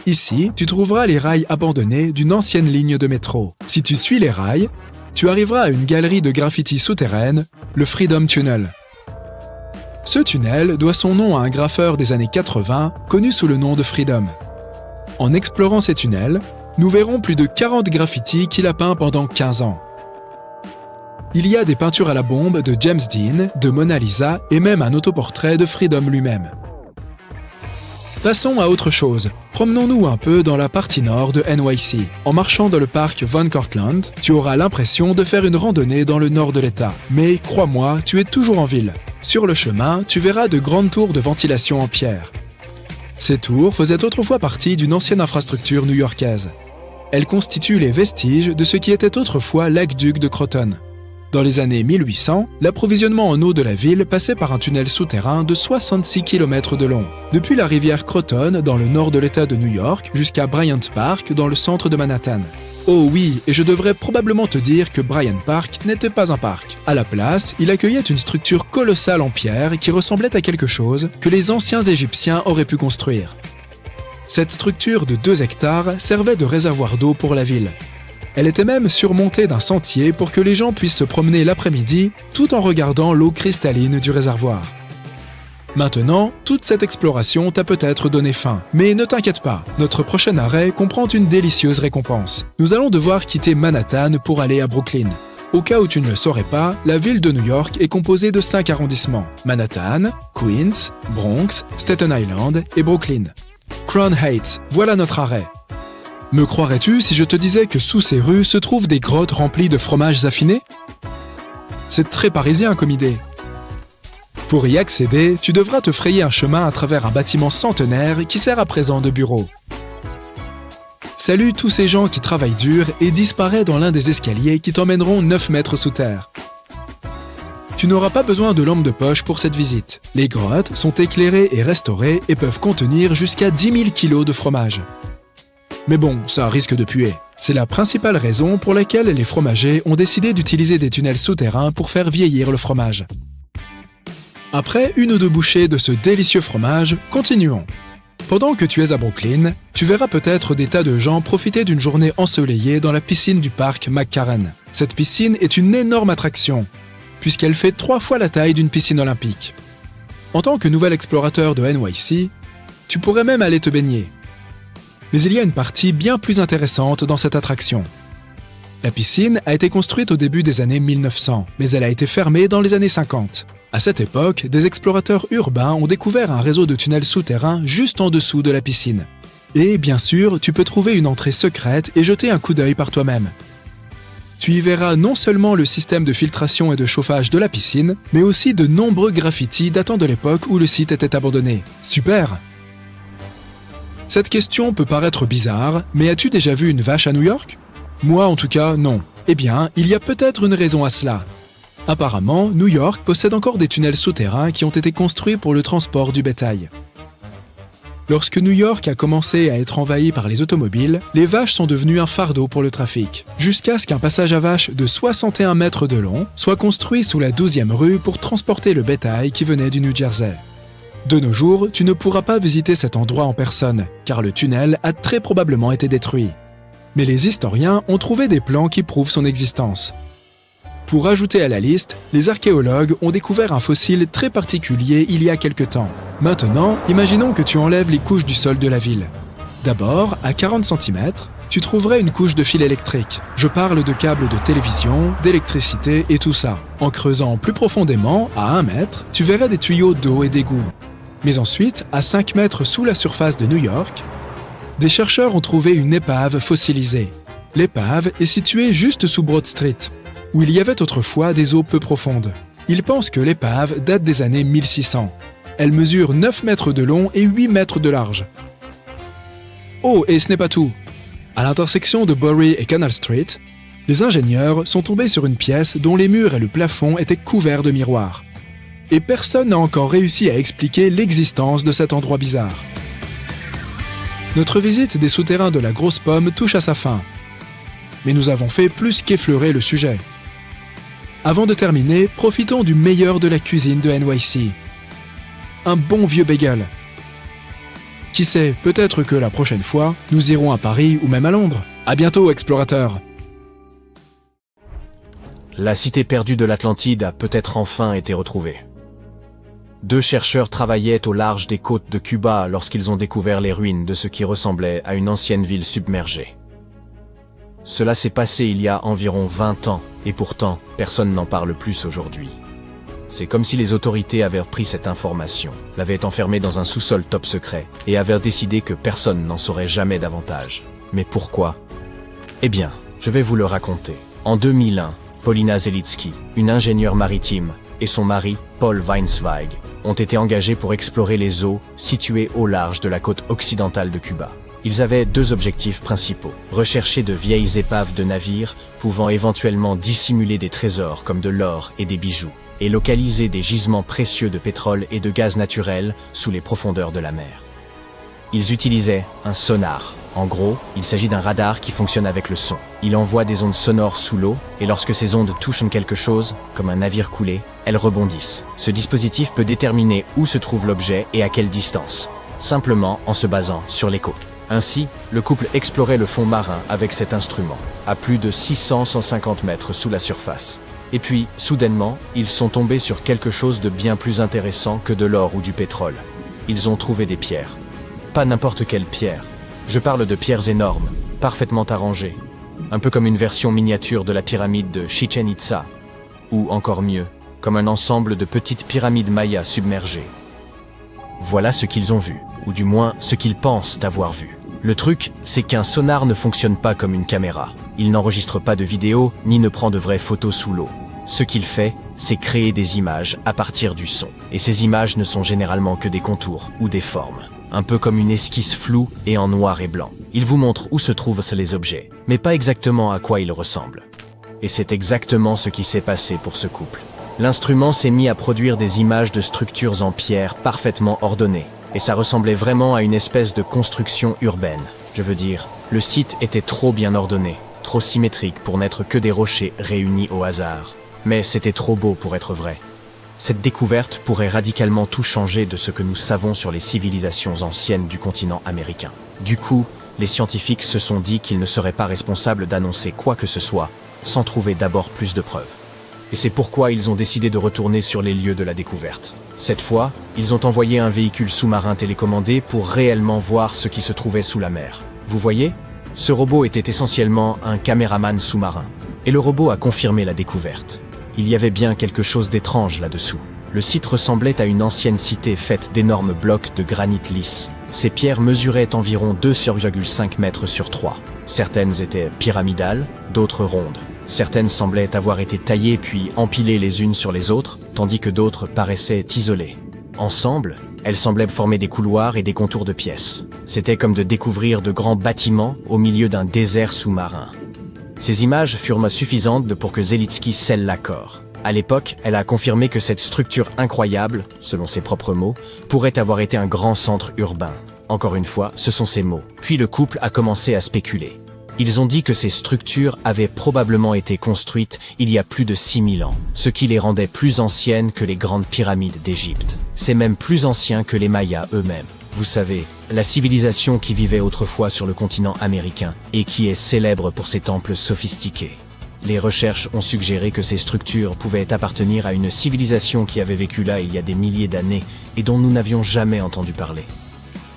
Ici, tu trouveras les rails abandonnés d'une ancienne ligne de métro. Si tu suis les rails, tu arriveras à une galerie de graffiti souterraine, le Freedom Tunnel. Ce tunnel doit son nom à un graffeur des années 80, connu sous le nom de Freedom. En explorant ces tunnels, nous verrons plus de 40 graffitis qu'il a peints pendant 15 ans. Il y a des peintures à la bombe de James Dean, de Mona Lisa et même un autoportrait de Freedom lui-même. Passons à autre chose. Promenons-nous un peu dans la partie nord de NYC. En marchant dans le parc Van Cortlandt, tu auras l'impression de faire une randonnée dans le nord de l'État. Mais crois-moi, tu es toujours en ville. Sur le chemin, tu verras de grandes tours de ventilation en pierre. Ces tours faisaient autrefois partie d'une ancienne infrastructure new-yorkaise. Elles constituent les vestiges de ce qui était autrefois l'aqueduc de Croton. Dans les années 1800, l'approvisionnement en eau de la ville passait par un tunnel souterrain de 66 km de long, depuis la rivière Croton dans le nord de l'État de New York jusqu'à Bryant Park dans le centre de Manhattan. Oh oui, et je devrais probablement te dire que Bryant Park n'était pas un parc. À la place, il accueillait une structure colossale en pierre qui ressemblait à quelque chose que les anciens Égyptiens auraient pu construire. Cette structure de 2 hectares servait de réservoir d'eau pour la ville. Elle était même surmontée d'un sentier pour que les gens puissent se promener l'après-midi tout en regardant l'eau cristalline du réservoir. Maintenant, toute cette exploration t'a peut-être donné faim. Mais ne t'inquiète pas, notre prochain arrêt comprend une délicieuse récompense. Nous allons devoir quitter Manhattan pour aller à Brooklyn. Au cas où tu ne le saurais pas, la ville de New York est composée de 5 arrondissements: Manhattan, Queens, Bronx, Staten Island et Brooklyn. Crown Heights, voilà notre arrêt. Me croirais-tu si je te disais que sous ces rues se trouvent des grottes remplies de fromages affinés? C'est très parisien comme idée. Pour y accéder, tu devras te frayer un chemin à travers un bâtiment centenaire qui sert à présent de bureau. Salue tous ces gens qui travaillent dur et disparaît dans l'un des escaliers qui t'emmèneront 9 mètres sous terre. Tu n'auras pas besoin de lampe de poche pour cette visite. Les grottes sont éclairées et restaurées et peuvent contenir jusqu'à 10 000 kilos de fromage. Mais bon, ça risque de puer. C'est la principale raison pour laquelle les fromagers ont décidé d'utiliser des tunnels souterrains pour faire vieillir le fromage. Après 1 ou 2 bouchées de ce délicieux fromage, continuons. Pendant que tu es à Brooklyn, tu verras peut-être des tas de gens profiter d'une journée ensoleillée dans la piscine du parc McCarran. Cette piscine est une énorme attraction, puisqu'elle fait 3 fois la taille d'une piscine olympique. En tant que nouvel explorateur de NYC, tu pourrais même aller te baigner. Mais il y a une partie bien plus intéressante dans cette attraction. La piscine a été construite au début des années 1900, mais elle a été fermée dans les années 50. À cette époque, des explorateurs urbains ont découvert un réseau de tunnels souterrains juste en dessous de la piscine. Et bien sûr, tu peux trouver une entrée secrète et jeter un coup d'œil par toi-même. Tu y verras non seulement le système de filtration et de chauffage de la piscine, mais aussi de nombreux graffitis datant de l'époque où le site était abandonné. Super! Cette question peut paraître bizarre, mais as-tu déjà vu une vache à New York? Moi en tout cas, non. Eh bien, il y a peut-être une raison à cela. Apparemment, New York possède encore des tunnels souterrains qui ont été construits pour le transport du bétail. Lorsque New York a commencé à être envahi par les automobiles, les vaches sont devenues un fardeau pour le trafic, jusqu'à ce qu'un passage à vaches de 61 mètres de long soit construit sous la 12e rue pour transporter le bétail qui venait du New Jersey. De nos jours, tu ne pourras pas visiter cet endroit en personne, car le tunnel a très probablement été détruit. Mais les historiens ont trouvé des plans qui prouvent son existence. Pour ajouter à la liste, les archéologues ont découvert un fossile très particulier il y a quelque temps. Maintenant, imaginons que tu enlèves les couches du sol de la ville. D'abord, à 40 cm, tu trouverais une couche de fil électrique. Je parle de câbles de télévision, d'électricité et tout ça. En creusant plus profondément, à 1 mètre, tu verrais des tuyaux d'eau et d'égouts. Mais ensuite, à 5 mètres sous la surface de New York, des chercheurs ont trouvé une épave fossilisée. L'épave est située juste sous Broad Street, où il y avait autrefois des eaux peu profondes. Ils pensent que l'épave date des années 1600. Elle mesure 9 mètres de long et 8 mètres de large. Oh, et ce n'est pas tout. À l'intersection de Bowery et Canal Street, les ingénieurs sont tombés sur une pièce dont les murs et le plafond étaient couverts de miroirs. Et personne n'a encore réussi à expliquer l'existence de cet endroit bizarre. Notre visite des souterrains de la Grosse Pomme touche à sa fin. Mais nous avons fait plus qu'effleurer le sujet. Avant de terminer, profitons du meilleur de la cuisine de NYC. Un bon vieux bagel. Qui sait, peut-être que la prochaine fois, nous irons à Paris ou même à Londres. À bientôt, explorateurs. La cité perdue de l'Atlantide a peut-être enfin été retrouvée. 2 chercheurs travaillaient au large des côtes de Cuba lorsqu'ils ont découvert les ruines de ce qui ressemblait à une ancienne ville submergée. Cela s'est passé il y a environ 20 ans, et pourtant, personne n'en parle plus aujourd'hui. C'est comme si les autorités avaient pris cette information, l'avaient enfermée dans un sous-sol top secret, et avaient décidé que personne n'en saurait jamais davantage. Mais pourquoi? Eh bien, je vais vous le raconter. En 2001, Paulina Zelitsky, une ingénieure maritime, et son mari, Paul Weinzweig, ont été engagés pour explorer les eaux situées au large de la côte occidentale de Cuba. Ils avaient 2 objectifs principaux. Rechercher de vieilles épaves de navires pouvant éventuellement dissimuler des trésors comme de l'or et des bijoux, et localiser des gisements précieux de pétrole et de gaz naturel sous les profondeurs de la mer. Ils utilisaient un sonar. En gros, il s'agit d'un radar qui fonctionne avec le son. Il envoie des ondes sonores sous l'eau, et lorsque ces ondes touchent quelque chose, comme un navire coulé, elles rebondissent. Ce dispositif peut déterminer où se trouve l'objet et à quelle distance, simplement en se basant sur l'écho. Ainsi, le couple explorait le fond marin avec cet instrument, à plus de 600-150 mètres sous la surface. Et puis, soudainement, ils sont tombés sur quelque chose de bien plus intéressant que de l'or ou du pétrole. Ils ont trouvé des pierres. Pas n'importe quelle pierre. Je parle de pierres énormes, parfaitement arrangées, un peu comme une version miniature de la pyramide de Chichen Itza, ou encore mieux, comme un ensemble de petites pyramides mayas submergées. Voilà ce qu'ils ont vu, ou du moins ce qu'ils pensent avoir vu. Le truc, c'est qu'un sonar ne fonctionne pas comme une caméra. Il n'enregistre pas de vidéo, ni ne prend de vraies photos sous l'eau. Ce qu'il fait, c'est créer des images à partir du son. Et ces images ne sont généralement que des contours ou des formes. Un peu comme une esquisse floue et en noir et blanc. Il vous montre où se trouvent les objets, mais pas exactement à quoi ils ressemblent. Et c'est exactement ce qui s'est passé pour ce couple. L'instrument s'est mis à produire des images de structures en pierre parfaitement ordonnées. Et ça ressemblait vraiment à une espèce de construction urbaine. Je veux dire, le site était trop bien ordonné, trop symétrique pour n'être que des rochers réunis au hasard. Mais c'était trop beau pour être vrai. Cette découverte pourrait radicalement tout changer de ce que nous savons sur les civilisations anciennes du continent américain. Du coup, les scientifiques se sont dit qu'ils ne seraient pas responsables d'annoncer quoi que ce soit, sans trouver d'abord plus de preuves. Et c'est pourquoi ils ont décidé de retourner sur les lieux de la découverte. Cette fois, ils ont envoyé un véhicule sous-marin télécommandé pour réellement voir ce qui se trouvait sous la mer. Vous voyez? Ce robot était essentiellement un caméraman sous-marin. Et le robot a confirmé la découverte. Il y avait bien quelque chose d'étrange là-dessous. Le site ressemblait à une ancienne cité faite d'énormes blocs de granit lisse. Ces pierres mesuraient environ 2,5 mètres sur 3. Certaines étaient pyramidales, d'autres rondes. Certaines semblaient avoir été taillées puis empilées les unes sur les autres, tandis que d'autres paraissaient isolées. Ensemble, elles semblaient former des couloirs et des contours de pièces. C'était comme de découvrir de grands bâtiments au milieu d'un désert sous-marin. Ces images furent suffisantes pour que Zelitsky scelle l'accord. À l'époque, elle a confirmé que cette structure incroyable, selon ses propres mots, pourrait avoir été un grand centre urbain. Encore une fois, ce sont ces mots. Puis le couple a commencé à spéculer. Ils ont dit que ces structures avaient probablement été construites il y a plus de 6000 ans, ce qui les rendait plus anciennes que les grandes pyramides d'Égypte. C'est même plus ancien que les Mayas eux-mêmes. Vous savez, la civilisation qui vivait autrefois sur le continent américain et qui est célèbre pour ses temples sophistiqués. Les recherches ont suggéré que ces structures pouvaient appartenir à une civilisation qui avait vécu là il y a des milliers d'années et dont nous n'avions jamais entendu parler.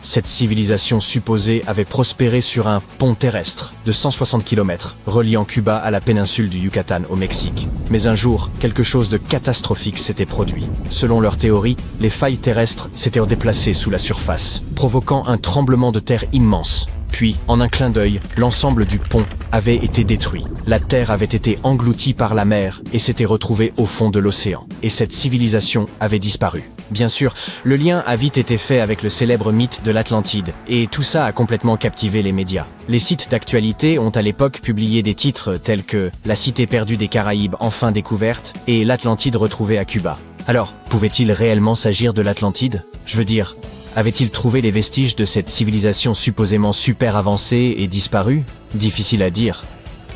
Cette civilisation supposée avait prospéré sur un pont terrestre de 160 km reliant Cuba à la péninsule du Yucatan au Mexique. Mais un jour, quelque chose de catastrophique s'était produit. Selon leur théorie, les failles terrestres s'étaient déplacées sous la surface, provoquant un tremblement de terre immense. Puis, en un clin d'œil, l'ensemble du pont avait été détruit. La terre avait été engloutie par la mer et s'était retrouvée au fond de l'océan. Et cette civilisation avait disparu. Bien sûr, le lien a vite été fait avec le célèbre mythe de l'Atlantide, et tout ça a complètement captivé les médias. Les sites d'actualité ont à l'époque publié des titres tels que « La cité perdue des Caraïbes enfin découverte » et « L'Atlantide retrouvée à Cuba ». Alors, pouvait-il réellement s'agir de l'Atlantide? Je veux dire, avait-il trouvé les vestiges de cette civilisation supposément super avancée et disparue? Difficile à dire.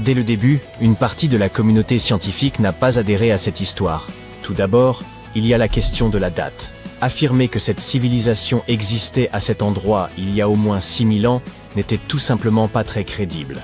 Dès le début, une partie de la communauté scientifique n'a pas adhéré à cette histoire. Tout d'abord, il y a la question de la date. Affirmer que cette civilisation existait à cet endroit il y a au moins 6000 ans n'était tout simplement pas très crédible.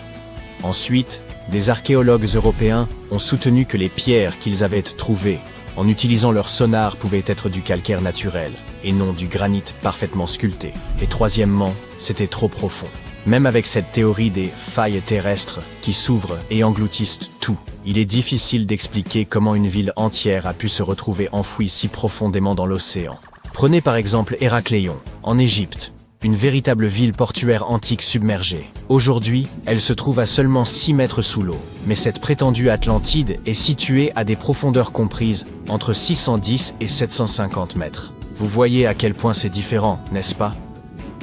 Ensuite, des archéologues européens ont soutenu que les pierres qu'ils avaient trouvées, en utilisant leur sonar, pouvaient être du calcaire naturel, et non du granit parfaitement sculpté. Et troisièmement, c'était trop profond. Même avec cette théorie des failles terrestres qui s'ouvrent et engloutissent tout, il est difficile d'expliquer comment une ville entière a pu se retrouver enfouie si profondément dans l'océan. Prenez par exemple Héracléon, en Égypte, une véritable ville portuaire antique submergée. Aujourd'hui, elle se trouve à seulement 6 mètres sous l'eau. Mais cette prétendue Atlantide est située à des profondeurs comprises entre 610 et 750 mètres. Vous voyez à quel point c'est différent, n'est-ce pas?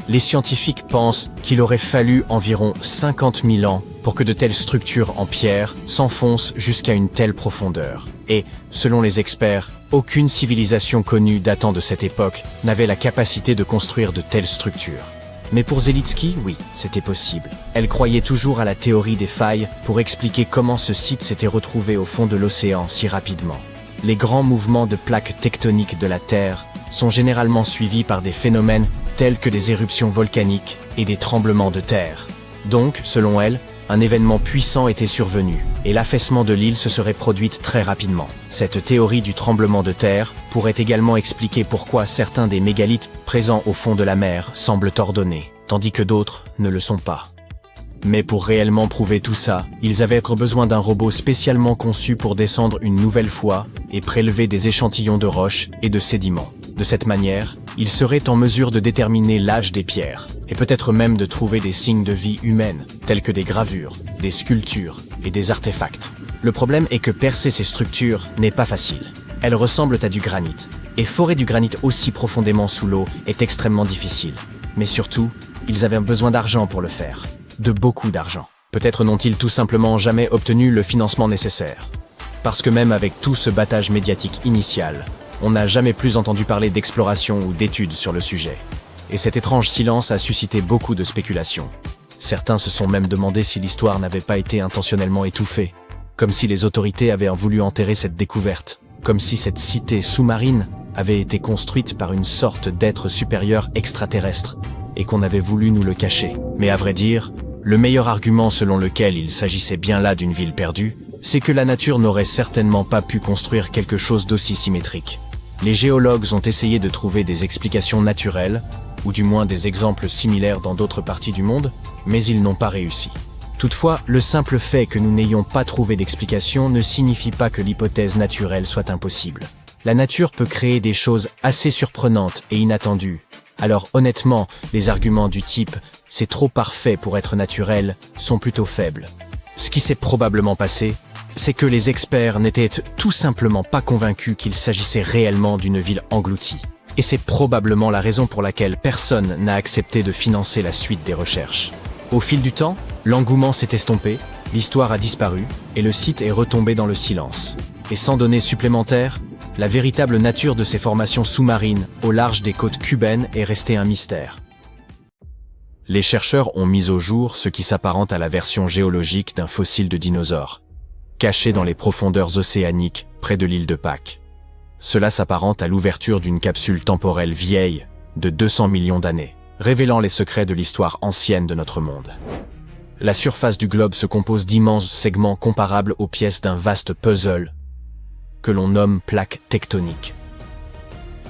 Les scientifiques pensent qu'il aurait fallu environ 50 000 ans pour que de telles structures en pierre s'enfoncent jusqu'à une telle profondeur. Et, selon les experts, aucune civilisation connue datant de cette époque n'avait la capacité de construire de telles structures. Mais pour Zelitsky, oui, c'était possible. Elle croyait toujours à la théorie des failles pour expliquer comment ce site s'était retrouvé au fond de l'océan si rapidement. Les grands mouvements de plaques tectoniques de la Terre sont généralement suivis par des phénomènes tels que des éruptions volcaniques et des tremblements de terre. Donc, selon elle, un événement puissant était survenu, et l'affaissement de l'île se serait produit très rapidement. Cette théorie du tremblement de terre pourrait également expliquer pourquoi certains des mégalithes présents au fond de la mer semblent ordonnés, tandis que d'autres ne le sont pas. Mais pour réellement prouver tout ça, ils avaient besoin d'un robot spécialement conçu pour descendre une nouvelle fois et prélever des échantillons de roches et de sédiments. De cette manière, ils seraient en mesure de déterminer l'âge des pierres, et peut-être même de trouver des signes de vie humaine, tels que des gravures, des sculptures et des artefacts. Le problème est que percer ces structures n'est pas facile. Elles ressemblent à du granit, et forer du granit aussi profondément sous l'eau est extrêmement difficile. Mais surtout, ils avaient besoin d'argent pour le faire. De beaucoup d'argent. Peut-être n'ont-ils tout simplement jamais obtenu le financement nécessaire. Parce que même avec tout ce battage médiatique initial, on n'a jamais plus entendu parler d'exploration ou d'études sur le sujet. Et cet étrange silence a suscité beaucoup de spéculations. Certains se sont même demandé si l'histoire n'avait pas été intentionnellement étouffée, comme si les autorités avaient voulu enterrer cette découverte, comme si cette cité sous-marine avait été construite par une sorte d'être supérieur extraterrestre, et qu'on avait voulu nous le cacher. Mais à vrai dire, le meilleur argument selon lequel il s'agissait bien là d'une ville perdue, c'est que la nature n'aurait certainement pas pu construire quelque chose d'aussi symétrique. Les géologues ont essayé de trouver des explications naturelles, ou du moins des exemples similaires dans d'autres parties du monde, mais ils n'ont pas réussi. Toutefois, le simple fait que nous n'ayons pas trouvé d'explication ne signifie pas que l'hypothèse naturelle soit impossible. La nature peut créer des choses assez surprenantes et inattendues. Alors honnêtement, les arguments du type « c'est trop parfait pour être naturel » sont plutôt faibles. Ce qui s'est probablement passé, c'est que les experts n'étaient tout simplement pas convaincus qu'il s'agissait réellement d'une ville engloutie. Et c'est probablement la raison pour laquelle personne n'a accepté de financer la suite des recherches. Au fil du temps, l'engouement s'est estompé, l'histoire a disparu, et le site est retombé dans le silence. Et sans données supplémentaires, la véritable nature de ces formations sous-marines au large des côtes cubaines est restée un mystère. Les chercheurs ont mis au jour ce qui s'apparente à la version géologique d'un fossile de dinosaure, caché dans les profondeurs océaniques près de l'île de Pâques. Cela s'apparente à l'ouverture d'une capsule temporelle vieille de 200 millions d'années, révélant les secrets de l'histoire ancienne de notre monde. La surface du globe se compose d'immenses segments comparables aux pièces d'un vaste puzzle que l'on nomme plaques tectoniques.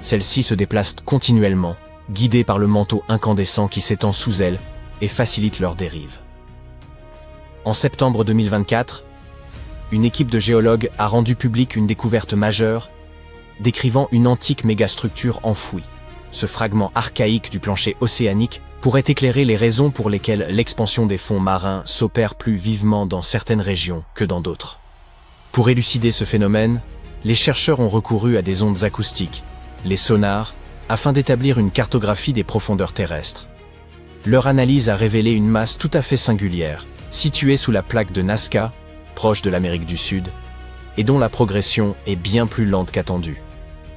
Celles-ci se déplacent continuellement, guidées par le manteau incandescent qui s'étend sous elles et facilite leur dérive. En septembre 2024, une équipe de géologues a rendu publique une découverte majeure décrivant une antique mégastructure enfouie. Ce fragment archaïque du plancher océanique pourrait éclairer les raisons pour lesquelles l'expansion des fonds marins s'opère plus vivement dans certaines régions que dans d'autres. Pour élucider ce phénomène, les chercheurs ont recouru à des ondes acoustiques, les sonars, afin d'établir une cartographie des profondeurs terrestres. Leur analyse a révélé une masse tout à fait singulière, située sous la plaque de Nazca, proche de l'Amérique du Sud, et dont la progression est bien plus lente qu'attendue.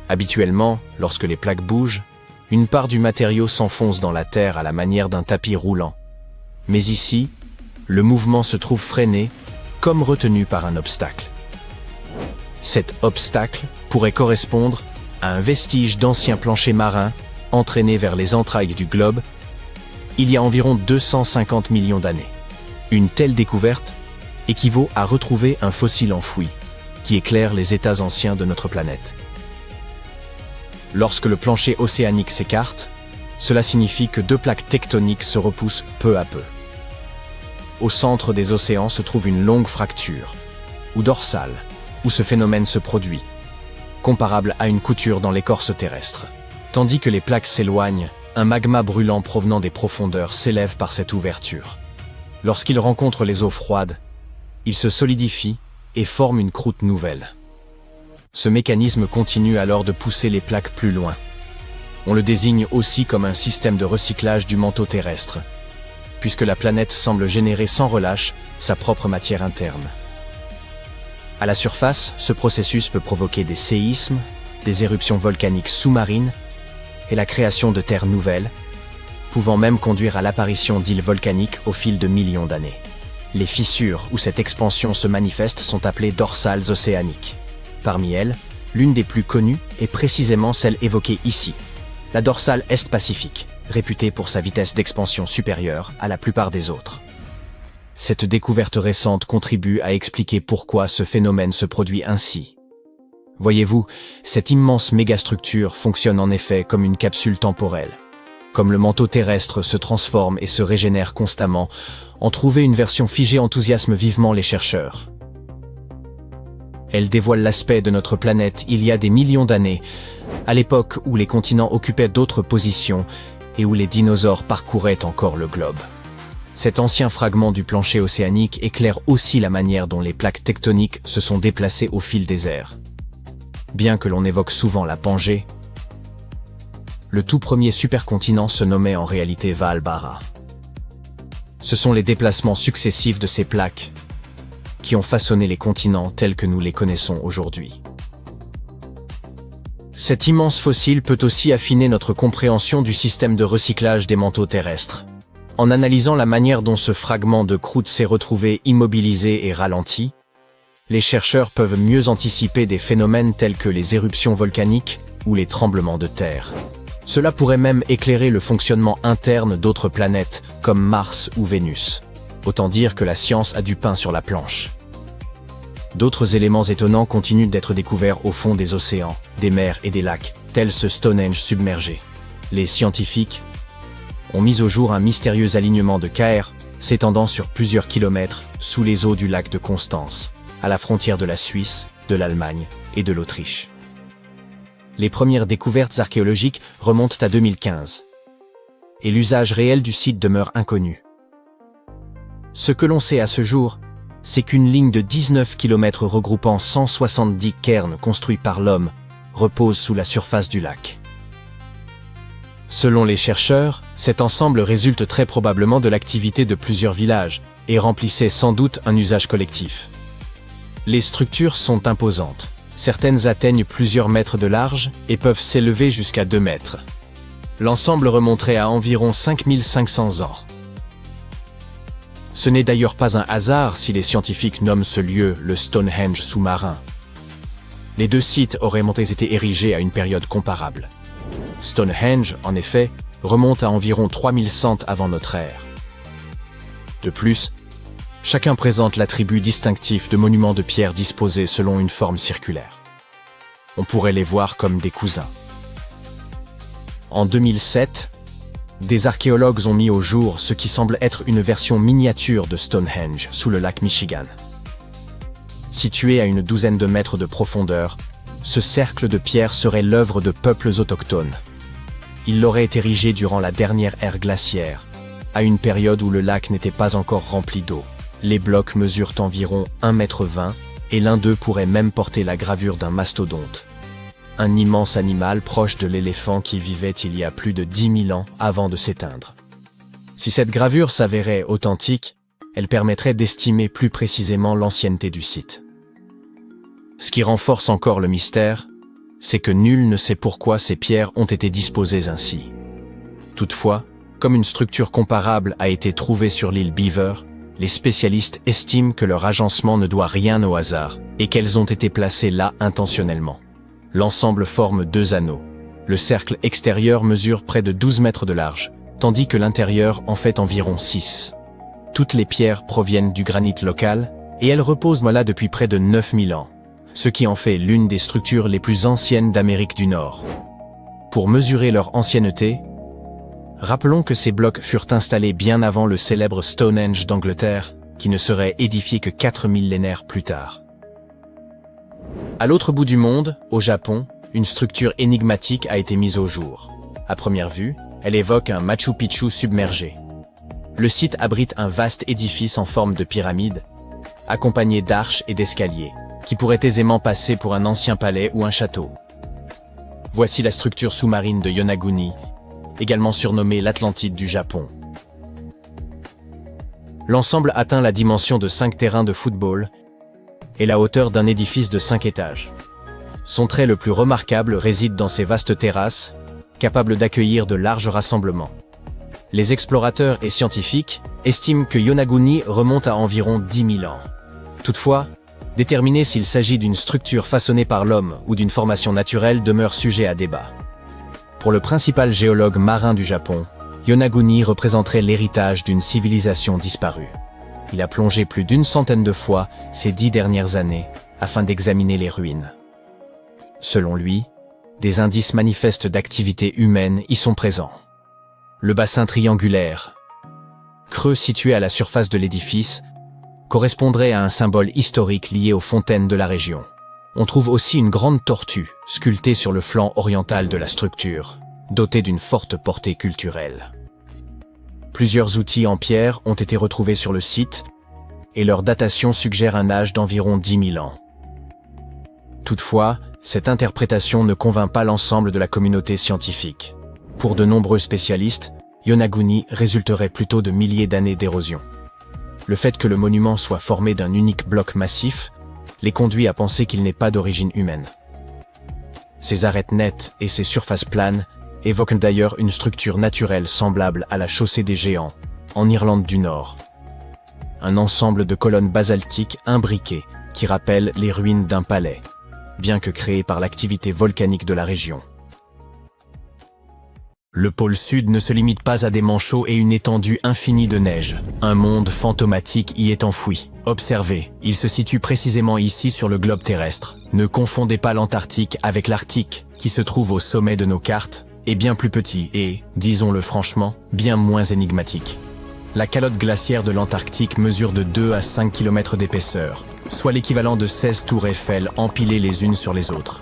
Habituellement, lorsque les plaques bougent, une part du matériau s'enfonce dans la terre à la manière d'un tapis roulant. Mais ici, le mouvement se trouve freiné, comme retenu par un obstacle. Cet obstacle pourrait correspondre à un vestige d'anciens planchers marins entraînés vers les entrailles du globe il y a environ 250 millions d'années. Une telle découverte équivaut à retrouver un fossile enfoui qui éclaire les états anciens de notre planète. Lorsque le plancher océanique s'écarte, cela signifie que deux plaques tectoniques se repoussent peu à peu. Au centre des océans se trouve une longue fracture, ou dorsale, où ce phénomène se produit, comparable à une couture dans l'écorce terrestre. Tandis que les plaques s'éloignent, un magma brûlant provenant des profondeurs s'élève par cette ouverture. Lorsqu'il rencontre les eaux froides, il se solidifie et forme une croûte nouvelle. Ce mécanisme continue alors de pousser les plaques plus loin. On le désigne aussi comme un système de recyclage du manteau terrestre, puisque la planète semble générer sans relâche sa propre matière interne. À la surface, ce processus peut provoquer des séismes, des éruptions volcaniques sous-marines et la création de terres nouvelles, pouvant même conduire à l'apparition d'îles volcaniques au fil de millions d'années. Les fissures où cette expansion se manifeste sont appelées dorsales océaniques. Parmi elles, l'une des plus connues est précisément celle évoquée ici, la dorsale Est-Pacifique, réputée pour sa vitesse d'expansion supérieure à la plupart des autres. Cette découverte récente contribue à expliquer pourquoi ce phénomène se produit ainsi. Voyez-vous, cette immense mégastructure fonctionne en effet comme une capsule temporelle. Comme le manteau terrestre se transforme et se régénère constamment, en trouver une version figée enthousiasme vivement les chercheurs. Elle dévoile l'aspect de notre planète il y a des millions d'années, à l'époque où les continents occupaient d'autres positions et où les dinosaures parcouraient encore le globe. Cet ancien fragment du plancher océanique éclaire aussi la manière dont les plaques tectoniques se sont déplacées au fil des ers. Bien que l'on évoque souvent la Pangée, le tout premier supercontinent se nommait en réalité Vaalbara. Ce sont les déplacements successifs de ces plaques qui ont façonné les continents tels que nous les connaissons aujourd'hui. Cet immense fossile peut aussi affiner notre compréhension du système de recyclage des manteaux terrestres. En analysant la manière dont ce fragment de croûte s'est retrouvé immobilisé et ralenti, les chercheurs peuvent mieux anticiper des phénomènes tels que les éruptions volcaniques ou les tremblements de terre. Cela pourrait même éclairer le fonctionnement interne d'autres planètes, comme Mars ou Vénus. Autant dire que la science a du pain sur la planche. D'autres éléments étonnants continuent d'être découverts au fond des océans, des mers et des lacs, tels ce Stonehenge submergé. Les scientifiques ont mis au jour un mystérieux alignement de Caer s'étendant sur plusieurs kilomètres sous les eaux du lac de Constance, à la frontière de la Suisse, de l'Allemagne et de l'Autriche. Les premières découvertes archéologiques remontent à 2015, et l'usage réel du site demeure inconnu. Ce que l'on sait à ce jour, c'est qu'une ligne de 19 km regroupant 170 cairns construits par l'homme repose sous la surface du lac. Selon les chercheurs, cet ensemble résulte très probablement de l'activité de plusieurs villages et remplissait sans doute un usage collectif. Les structures sont imposantes. Certaines atteignent plusieurs mètres de large et peuvent s'élever jusqu'à 2 mètres. L'ensemble remonterait à environ 5500 ans. Ce n'est d'ailleurs pas un hasard si les scientifiques nomment ce lieu le Stonehenge sous-marin. Les deux sites auraient été érigés à une période comparable. Stonehenge, en effet, remonte à environ 3100 avant notre ère. De plus, chacun présente l'attribut distinctif de monuments de pierre disposés selon une forme circulaire. On pourrait les voir comme des cousins. En 2007, des archéologues ont mis au jour ce qui semble être une version miniature de Stonehenge sous le lac Michigan. Situé à une douzaine de mètres de profondeur, ce cercle de pierre serait l'œuvre de peuples autochtones. Il aurait été érigé durant la dernière ère glaciaire, à une période où le lac n'était pas encore rempli d'eau. Les blocs mesurent environ 1,20 m et l'un d'eux pourrait même porter la gravure d'un mastodonte. Un immense animal proche de l'éléphant qui vivait il y a plus de 10 000 ans avant de s'éteindre. Si cette gravure s'avérait authentique, elle permettrait d'estimer plus précisément l'ancienneté du site. Ce qui renforce encore le mystère, c'est que nul ne sait pourquoi ces pierres ont été disposées ainsi. Toutefois, comme une structure comparable a été trouvée sur l'île Beaver, les spécialistes estiment que leur agencement ne doit rien au hasard et qu'elles ont été placées là intentionnellement. L'ensemble forme 2 anneaux. Le cercle extérieur mesure près de 12 mètres de large, tandis que l'intérieur en fait environ 6. Toutes les pierres proviennent du granit local et elles reposent là depuis près de 9000 ans, ce qui en fait l'une des structures les plus anciennes d'Amérique du Nord. Pour mesurer leur ancienneté, rappelons que ces blocs furent installés bien avant le célèbre Stonehenge d'Angleterre, qui ne serait édifié que 4 millénaires plus tard. À l'autre bout du monde, au Japon, une structure énigmatique a été mise au jour. À première vue, elle évoque un Machu Picchu submergé. Le site abrite un vaste édifice en forme de pyramide, accompagné d'arches et d'escaliers, qui pourrait aisément passer pour un ancien palais ou un château. Voici la structure sous-marine de Yonaguni, également surnommée l'Atlantide du Japon. L'ensemble atteint la dimension de 5 terrains de football et la hauteur d'un édifice de 5 étages. Son trait le plus remarquable réside dans ses vastes terrasses, capables d'accueillir de larges rassemblements. Les explorateurs et scientifiques estiment que Yonaguni remonte à environ 10 000 ans. Toutefois, déterminer s'il s'agit d'une structure façonnée par l'homme ou d'une formation naturelle demeure sujet à débat. Pour le principal géologue marin du Japon, Yonaguni représenterait l'héritage d'une civilisation disparue. Il a plongé plus d'une centaine de fois ces 10 dernières années afin d'examiner les ruines. Selon lui, des indices manifestes d'activité humaine y sont présents. Le bassin triangulaire, creux situé à la surface de l'édifice, correspondrait à un symbole historique lié aux fontaines de la région. On trouve aussi une grande tortue, sculptée sur le flanc oriental de la structure, dotée d'une forte portée culturelle. Plusieurs outils en pierre ont été retrouvés sur le site, et leur datation suggère un âge d'environ 10 000 ans. Toutefois, cette interprétation ne convainc pas l'ensemble de la communauté scientifique. Pour de nombreux spécialistes, Yonaguni résulterait plutôt de milliers d'années d'érosion. Le fait que le monument soit formé d'un unique bloc massif les conduit à penser qu'il n'est pas d'origine humaine. Ses arêtes nettes et ses surfaces planes évoquent d'ailleurs une structure naturelle semblable à la chaussée des géants, en Irlande du Nord. Un ensemble de colonnes basaltiques imbriquées qui rappellent les ruines d'un palais, bien que créé par l'activité volcanique de la région. Le pôle sud ne se limite pas à des manchots et une étendue infinie de neige. Un monde fantomatique y est enfoui. Observez, il se situe précisément ici sur le globe terrestre. Ne confondez pas l'Antarctique avec l'Arctique, qui se trouve au sommet de nos cartes, est bien plus petit et, disons-le franchement, bien moins énigmatique. La calotte glaciaire de l'Antarctique mesure de 2 à 5 km d'épaisseur, soit l'équivalent de 16 tours Eiffel empilées les unes sur les autres.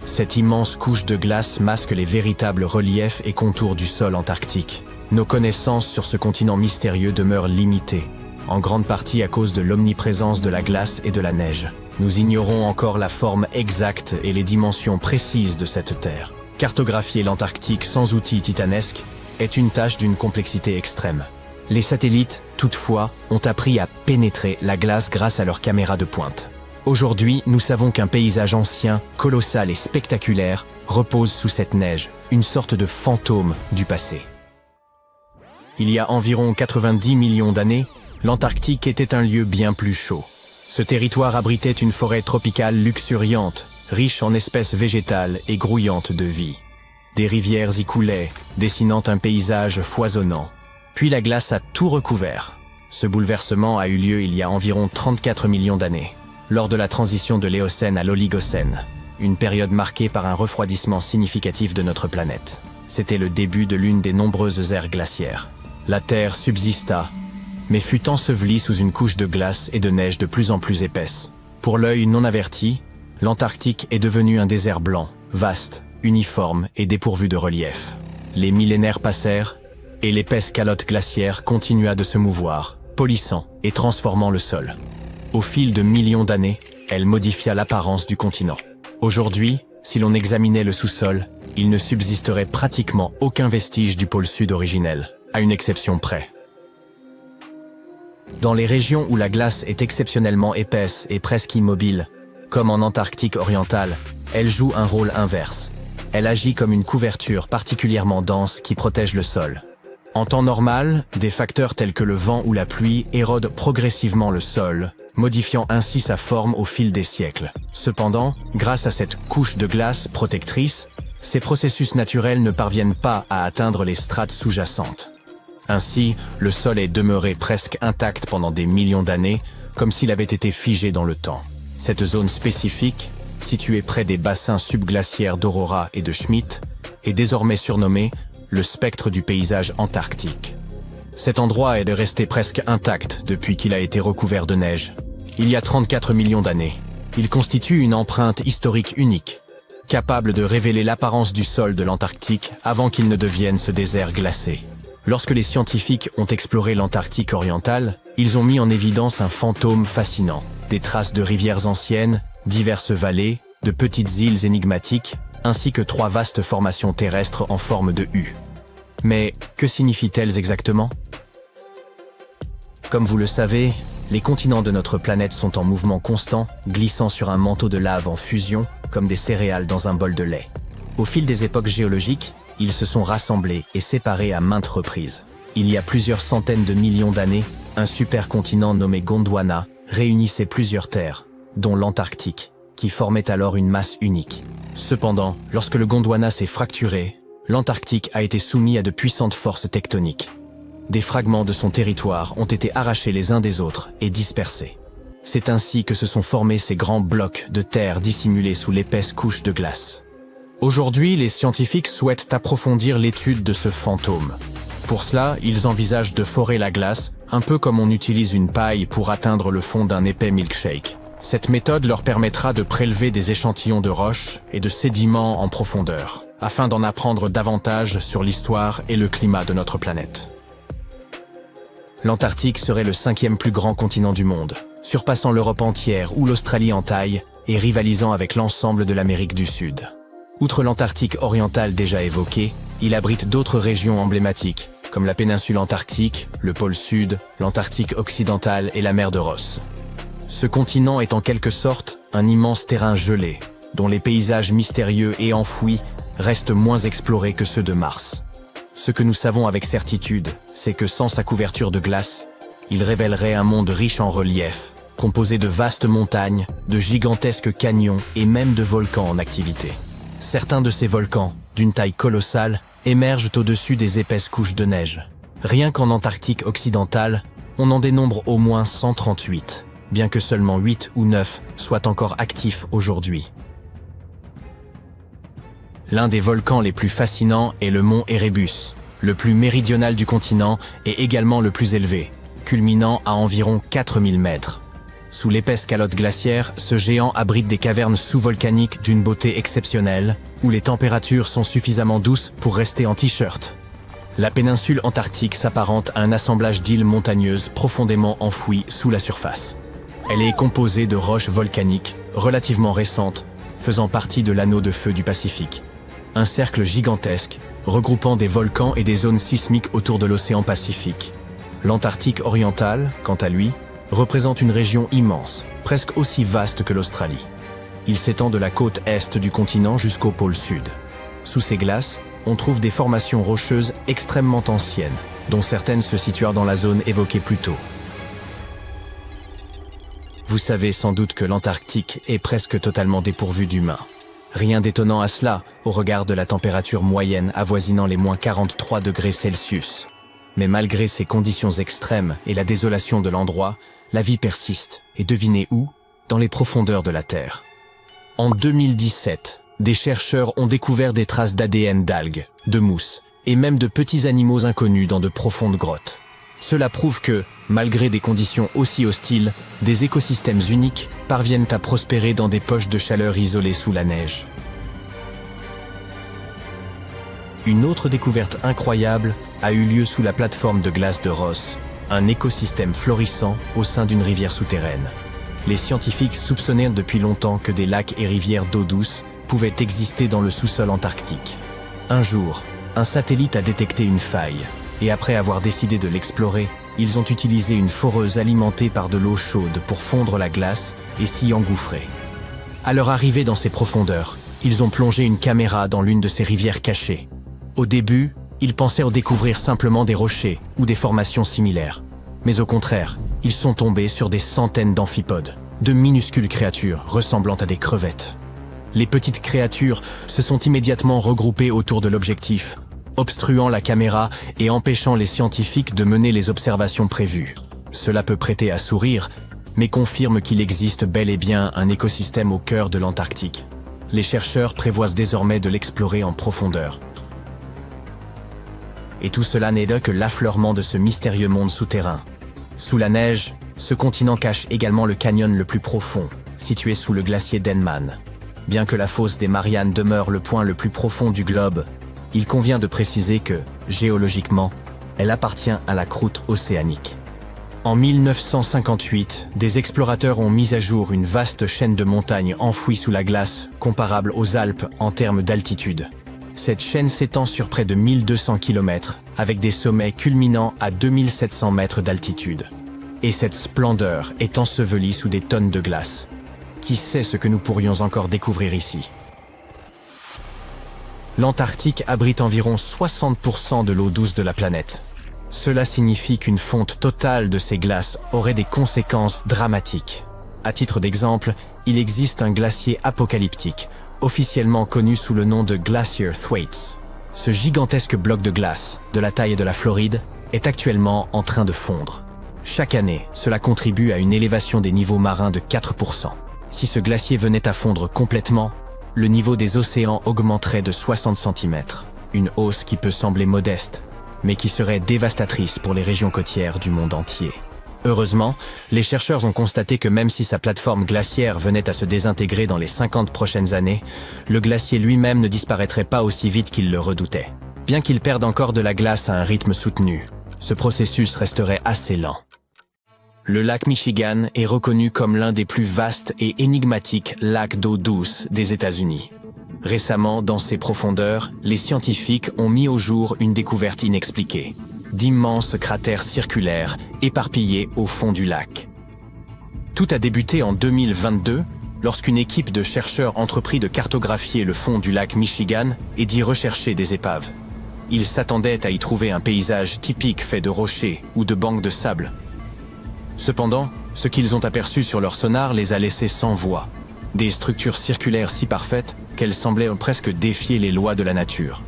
Cette immense couche de glace masque les véritables reliefs et contours du sol antarctique. Nos connaissances sur ce continent mystérieux demeurent limitées, en grande partie à cause de l'omniprésence de la glace et de la neige. Nous ignorons encore la forme exacte et les dimensions précises de cette terre. Cartographier l'Antarctique sans outils titanesques est une tâche d'une complexité extrême. Les satellites, toutefois, ont appris à pénétrer la glace grâce à leurs caméras de pointe. Aujourd'hui, nous savons qu'un paysage ancien, colossal et spectaculaire repose sous cette neige, une sorte de fantôme du passé. Il y a environ 90 millions d'années, L'Antarctique était un lieu bien plus chaud. Ce territoire abritait une forêt tropicale luxuriante, riche en espèces végétales et grouillante de vie. Des rivières y coulaient, dessinant un paysage foisonnant. Puis la glace a tout recouvert. Ce bouleversement a eu lieu il y a environ 34 millions d'années, lors de la transition de l'Éocène à l'Oligocène, une période marquée par un refroidissement significatif de notre planète. C'était le début de l'une des nombreuses ères glaciaires. La Terre subsista, mais fut ensevelie sous une couche de glace et de neige de plus en plus épaisse. Pour l'œil non averti, l'Antarctique est devenu un désert blanc, vaste, uniforme et dépourvu de relief. Les millénaires passèrent, et l'épaisse calotte glaciaire continua de se mouvoir, polissant et transformant le sol. Au fil de millions d'années, elle modifia l'apparence du continent. Aujourd'hui, si l'on examinait le sous-sol, il ne subsisterait pratiquement aucun vestige du pôle sud originel, à une exception près. Dans les régions où la glace est exceptionnellement épaisse et presque immobile, comme en Antarctique orientale, elle joue un rôle inverse. Elle agit comme une couverture particulièrement dense qui protège le sol. En temps normal, des facteurs tels que le vent ou la pluie érodent progressivement le sol, modifiant ainsi sa forme au fil des siècles. Cependant, grâce à cette couche de glace protectrice, ces processus naturels ne parviennent pas à atteindre les strates sous-jacentes. Ainsi, le sol est demeuré presque intact pendant des millions d'années, comme s'il avait été figé dans le temps. Cette zone spécifique, située près des bassins subglaciaires d'Aurora et de Schmidt, est désormais surnommée le spectre du paysage antarctique. Cet endroit est resté presque intact depuis qu'il a été recouvert de neige. Il y a 34 millions d'années. Il constitue une empreinte historique unique, capable de révéler l'apparence du sol de l'Antarctique avant qu'il ne devienne ce désert glacé. Lorsque les scientifiques ont exploré l'Antarctique orientale, ils ont mis en évidence un fantôme fascinant. Des traces de rivières anciennes, diverses vallées, de petites îles énigmatiques, ainsi que 3 vastes formations terrestres en forme de U. Mais que signifient-elles exactement? Comme vous le savez, les continents de notre planète sont en mouvement constant, glissant sur un manteau de lave en fusion, comme des céréales dans un bol de lait. Au fil des époques géologiques, ils se sont rassemblés et séparés à maintes reprises. Il y a plusieurs centaines de millions d'années, un supercontinent nommé Gondwana réunissait plusieurs terres, dont l'Antarctique, qui formait alors une masse unique. Cependant, lorsque le Gondwana s'est fracturé, l'Antarctique a été soumis à de puissantes forces tectoniques. Des fragments de son territoire ont été arrachés les uns des autres et dispersés. C'est ainsi que se sont formés ces grands blocs de terre dissimulés sous l'épaisse couche de glace. Aujourd'hui, les scientifiques souhaitent approfondir l'étude de ce fantôme. Pour cela, ils envisagent de forer la glace, un peu comme on utilise une paille pour atteindre le fond d'un épais milkshake. Cette méthode leur permettra de prélever des échantillons de roches et de sédiments en profondeur, afin d'en apprendre davantage sur l'histoire et le climat de notre planète. L'Antarctique serait le 5e plus grand continent du monde, surpassant l'Europe entière ou l'Australie en taille et rivalisant avec l'ensemble de l'Amérique du Sud. Outre l'Antarctique orientale déjà évoquée, il abrite d'autres régions emblématiques, comme la péninsule antarctique, le pôle Sud, l'Antarctique occidentale et la mer de Ross. Ce continent est en quelque sorte un immense terrain gelé, dont les paysages mystérieux et enfouis restent moins explorés que ceux de Mars. Ce que nous savons avec certitude, c'est que sans sa couverture de glace, il révélerait un monde riche en relief, composé de vastes montagnes, de gigantesques canyons et même de volcans en activité. Certains de ces volcans, d'une taille colossale, émergent au-dessus des épaisses couches de neige. Rien qu'en Antarctique occidentale, on en dénombre au moins 138, bien que seulement 8 ou 9 soient encore actifs aujourd'hui. L'un des volcans les plus fascinants est le mont Erebus, le plus méridional du continent et également le plus élevé, culminant à environ 4000 mètres. Sous l'épaisse calotte glaciaire, ce géant abrite des cavernes sous-volcaniques d'une beauté exceptionnelle, où les températures sont suffisamment douces pour rester en t-shirt. La péninsule antarctique s'apparente à un assemblage d'îles montagneuses profondément enfouies sous la surface. Elle est composée de roches volcaniques, relativement récentes, faisant partie de l'anneau de feu du Pacifique. Un cercle gigantesque, regroupant des volcans et des zones sismiques autour de l'océan Pacifique. L'Antarctique orientale, quant à lui, représente une région immense, presque aussi vaste que l'Australie. Il s'étend de la côte est du continent jusqu'au pôle sud. Sous ces glaces, on trouve des formations rocheuses extrêmement anciennes, dont certaines se situent dans la zone évoquée plus tôt. Vous savez sans doute que l'Antarctique est presque totalement dépourvu d'humains. Rien d'étonnant à cela, au regard de la température moyenne avoisinant les moins 43 degrés Celsius. Mais malgré ces conditions extrêmes et la désolation de l'endroit, la vie persiste. Et devinez où? Dans les profondeurs de la Terre. En 2017, des chercheurs ont découvert des traces d'ADN d'algues, de mousses, et même de petits animaux inconnus dans de profondes grottes. Cela prouve que, malgré des conditions aussi hostiles, des écosystèmes uniques parviennent à prospérer dans des poches de chaleur isolées sous la neige. Une autre découverte incroyable a eu lieu sous la plateforme de glace de Ross, un écosystème florissant au sein d'une rivière souterraine. Les scientifiques soupçonnaient depuis longtemps que des lacs et rivières d'eau douce pouvaient exister dans le sous-sol antarctique. Un jour, un satellite a détecté une faille, et après avoir décidé de l'explorer, ils ont utilisé une foreuse alimentée par de l'eau chaude pour fondre la glace et s'y engouffrer. À leur arrivée dans ces profondeurs, ils ont plongé une caméra dans l'une de ces rivières cachées. Au début, ils pensaient découvrir simplement des rochers ou des formations similaires. Mais au contraire, ils sont tombés sur des centaines d'amphipodes, de minuscules créatures ressemblant à des crevettes. Les petites créatures se sont immédiatement regroupées autour de l'objectif, obstruant la caméra et empêchant les scientifiques de mener les observations prévues. Cela peut prêter à sourire, mais confirme qu'il existe bel et bien un écosystème au cœur de l'Antarctique. Les chercheurs prévoient désormais de l'explorer en profondeur. Et tout cela n'est là que l'affleurement de ce mystérieux monde souterrain. Sous la neige, ce continent cache également le canyon le plus profond, situé sous le glacier Denman. Bien que la fosse des Mariannes demeure le point le plus profond du globe, il convient de préciser que, géologiquement, elle appartient à la croûte océanique. En 1958, des explorateurs ont mis à jour une vaste chaîne de montagnes enfouies sous la glace, comparable aux Alpes en termes d'altitude. Cette chaîne s'étend sur près de 1200 km, avec des sommets culminant à 2700 mètres d'altitude. Et cette splendeur est ensevelie sous des tonnes de glace. Qui sait ce que nous pourrions encore découvrir ici? L'Antarctique abrite environ 60% de l'eau douce de la planète. Cela signifie qu'une fonte totale de ces glaces aurait des conséquences dramatiques. À titre d'exemple, il existe un glacier apocalyptique, officiellement connu sous le nom de Glacier Thwaites. Ce gigantesque bloc de glace, de la taille de la Floride, est actuellement en train de fondre. Chaque année, cela contribue à une élévation des niveaux marins de 4%. Si ce glacier venait à fondre complètement, le niveau des océans augmenterait de 60 cm. Une hausse qui peut sembler modeste, mais qui serait dévastatrice pour les régions côtières du monde entier. Heureusement, les chercheurs ont constaté que même si sa plateforme glaciaire venait à se désintégrer dans les 50 prochaines années, le glacier lui-même ne disparaîtrait pas aussi vite qu'ils le redoutaient. Bien qu'il perde encore de la glace à un rythme soutenu, ce processus resterait assez lent. Le lac Michigan est reconnu comme l'un des plus vastes et énigmatiques lacs d'eau douce des États-Unis. Récemment, dans ses profondeurs, les scientifiques ont mis au jour une découverte inexpliquée. D'immenses cratères circulaires éparpillés au fond du lac. Tout a débuté en 2022, lorsqu'une équipe de chercheurs entreprit de cartographier le fond du lac Michigan et d'y rechercher des épaves. Ils s'attendaient à y trouver un paysage typique fait de rochers ou de bancs de sable. Cependant, ce qu'ils ont aperçu sur leur sonar les a laissés sans voix. Des structures circulaires si parfaites qu'elles semblaient presque défier les lois de la nature.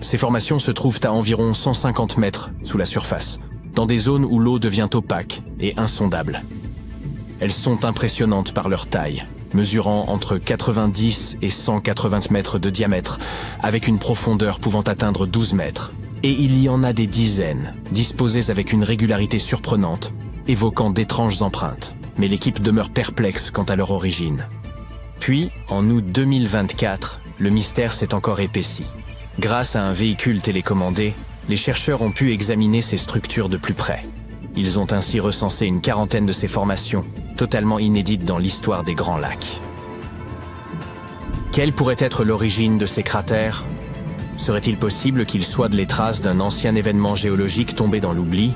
Ces formations se trouvent à environ 150 mètres sous la surface, dans des zones où l'eau devient opaque et insondable. Elles sont impressionnantes par leur taille, mesurant entre 90 et 180 mètres de diamètre, avec une profondeur pouvant atteindre 12 mètres. Et il y en a des dizaines, disposées avec une régularité surprenante, évoquant d'étranges empreintes. Mais l'équipe demeure perplexe quant à leur origine. Puis, en août 2024, le mystère s'est encore épaissi. Grâce à un véhicule télécommandé, les chercheurs ont pu examiner ces structures de plus près. Ils ont ainsi recensé une quarantaine de ces formations, totalement inédites dans l'histoire des Grands Lacs. Quelle pourrait être l'origine de ces cratères? Serait-il possible qu'ils soient les traces d'un ancien événement géologique tombé dans l'oubli?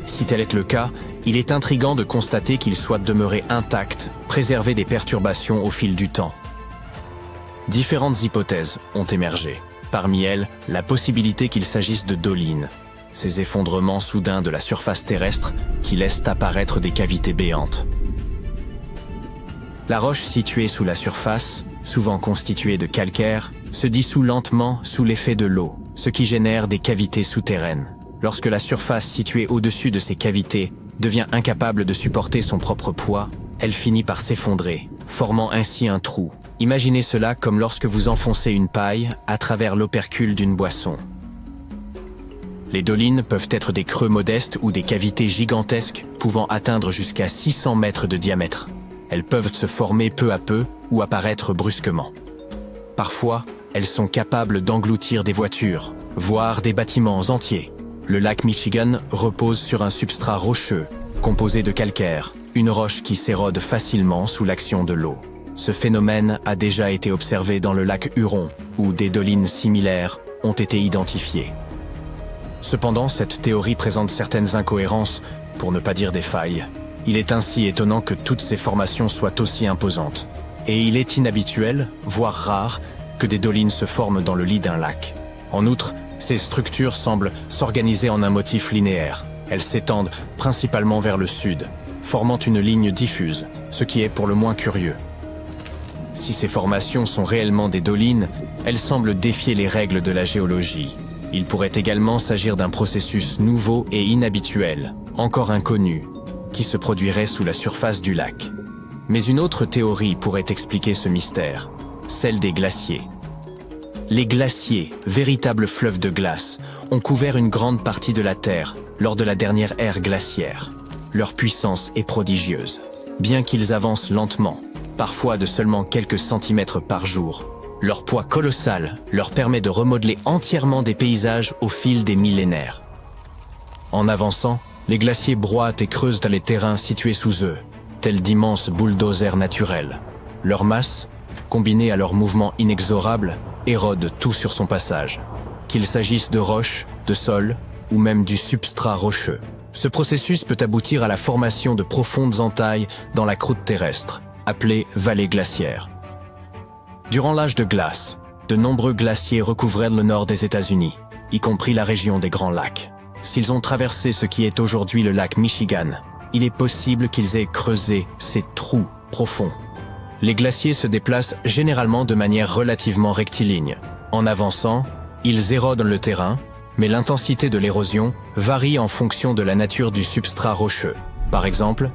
Si tel est le cas, il est intriguant de constater qu'ils soient demeurés intacts, préservés des perturbations au fil du temps. Différentes hypothèses ont émergé. Parmi elles, la possibilité qu'il s'agisse de dolines, ces effondrements soudains de la surface terrestre qui laissent apparaître des cavités béantes. La roche située sous la surface, souvent constituée de calcaire, se dissout lentement sous l'effet de l'eau, ce qui génère des cavités souterraines. Lorsque la surface située au-dessus de ces cavités devient incapable de supporter son propre poids, elle finit par s'effondrer, formant ainsi un trou. Imaginez cela comme lorsque vous enfoncez une paille à travers l'opercule d'une boisson. Les dolines peuvent être des creux modestes ou des cavités gigantesques pouvant atteindre jusqu'à 600 mètres de diamètre. Elles peuvent se former peu à peu ou apparaître brusquement. Parfois, elles sont capables d'engloutir des voitures, voire des bâtiments entiers. Le lac Michigan repose sur un substrat rocheux, composé de calcaire, une roche qui s'érode facilement sous l'action de l'eau. Ce phénomène a déjà été observé dans le lac Huron, où des dolines similaires ont été identifiées. Cependant, cette théorie présente certaines incohérences, pour ne pas dire des failles. Il est ainsi étonnant que toutes ces formations soient aussi imposantes. Et il est inhabituel, voire rare, que des dolines se forment dans le lit d'un lac. En outre, ces structures semblent s'organiser en un motif linéaire. Elles s'étendent principalement vers le sud, formant une ligne diffuse, ce qui est pour le moins curieux. Si ces formations sont réellement des dolines, elles semblent défier les règles de la géologie. Il pourrait également s'agir d'un processus nouveau et inhabituel, encore inconnu, qui se produirait sous la surface du lac. Mais une autre théorie pourrait expliquer ce mystère, celle des glaciers. Les glaciers, véritables fleuves de glace, ont couvert une grande partie de la Terre lors de la dernière ère glaciaire. Leur puissance est prodigieuse. Bien qu'ils avancent lentement, parfois de seulement quelques centimètres par jour, leur poids colossal leur permet de remodeler entièrement des paysages au fil des millénaires. En avançant, les glaciers broient et creusent les terrains situés sous eux, tels d'immenses bulldozers naturels. Leur masse, combinée à leur mouvement inexorable, érode tout sur son passage, qu'il s'agisse de roches, de sol ou même du substrat rocheux. Ce processus peut aboutir à la formation de profondes entailles dans la croûte terrestre, appelées vallées glaciaires. Durant l'âge de glace, de nombreux glaciers recouvraient le nord des États-Unis, y compris la région des Grands Lacs. S'ils ont traversé ce qui est aujourd'hui le lac Michigan, il est possible qu'ils aient creusé ces trous profonds. Les glaciers se déplacent généralement de manière relativement rectiligne. En avançant, ils érodent le terrain, mais l'intensité de l'érosion varie en fonction de la nature du substrat rocheux. Par exemple,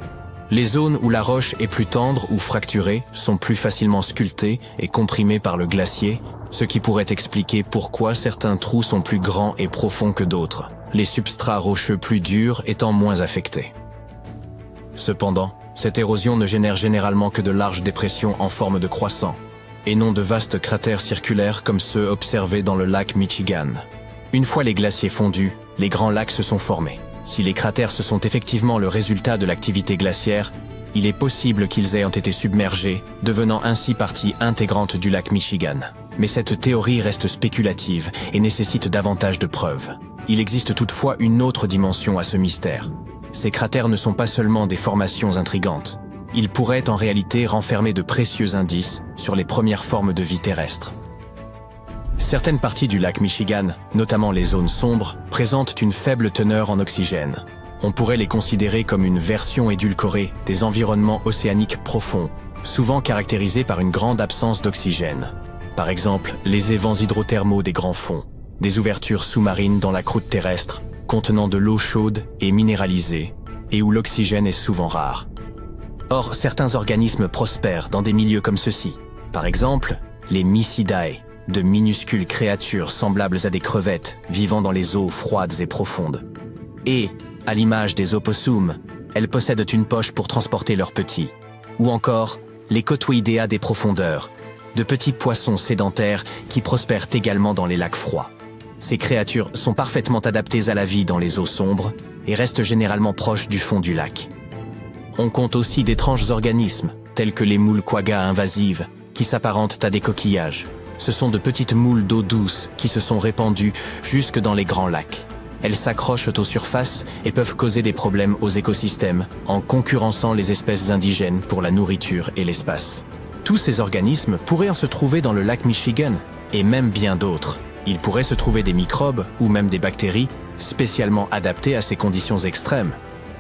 les zones où la roche est plus tendre ou fracturée sont plus facilement sculptées et comprimées par le glacier, ce qui pourrait expliquer pourquoi certains trous sont plus grands et profonds que d'autres, les substrats rocheux plus durs étant moins affectés. Cependant, cette érosion ne génère généralement que de larges dépressions en forme de croissant, et non de vastes cratères circulaires comme ceux observés dans le lac Michigan. Une fois les glaciers fondus, les grands lacs se sont formés. Si les cratères se sont effectivement le résultat de l'activité glaciaire, il est possible qu'ils aient été submergés, devenant ainsi partie intégrante du lac Michigan. Mais cette théorie reste spéculative et nécessite davantage de preuves. Il existe toutefois une autre dimension à ce mystère. Ces cratères ne sont pas seulement des formations intrigantes. Ils pourraient en réalité renfermer de précieux indices sur les premières formes de vie terrestre. Certaines parties du lac Michigan, notamment les zones sombres, présentent une faible teneur en oxygène. On pourrait les considérer comme une version édulcorée des environnements océaniques profonds, souvent caractérisés par une grande absence d'oxygène. Par exemple, les évents hydrothermaux des grands fonds, des ouvertures sous-marines dans la croûte terrestre, contenant de l'eau chaude et minéralisée, et où l'oxygène est souvent rare. Or, certains organismes prospèrent dans des milieux comme ceux-ci. Par exemple, les Mysidae, de minuscules créatures semblables à des crevettes vivant dans les eaux froides et profondes. Et, à l'image des opossums, elles possèdent une poche pour transporter leurs petits. Ou encore, les Cotoidea des profondeurs, de petits poissons sédentaires qui prospèrent également dans les lacs froids. Ces créatures sont parfaitement adaptées à la vie dans les eaux sombres et restent généralement proches du fond du lac. On compte aussi d'étranges organismes, tels que les moules quagga invasives, qui s'apparentent à des coquillages. Ce sont de petites moules d'eau douce qui se sont répandues jusque dans les grands lacs. Elles s'accrochent aux surfaces et peuvent causer des problèmes aux écosystèmes en concurrençant les espèces indigènes pour la nourriture et l'espace. Tous ces organismes pourraient se trouver dans le lac Michigan, et même bien d'autres. Il pourrait se trouver des microbes ou même des bactéries spécialement adaptées à ces conditions extrêmes,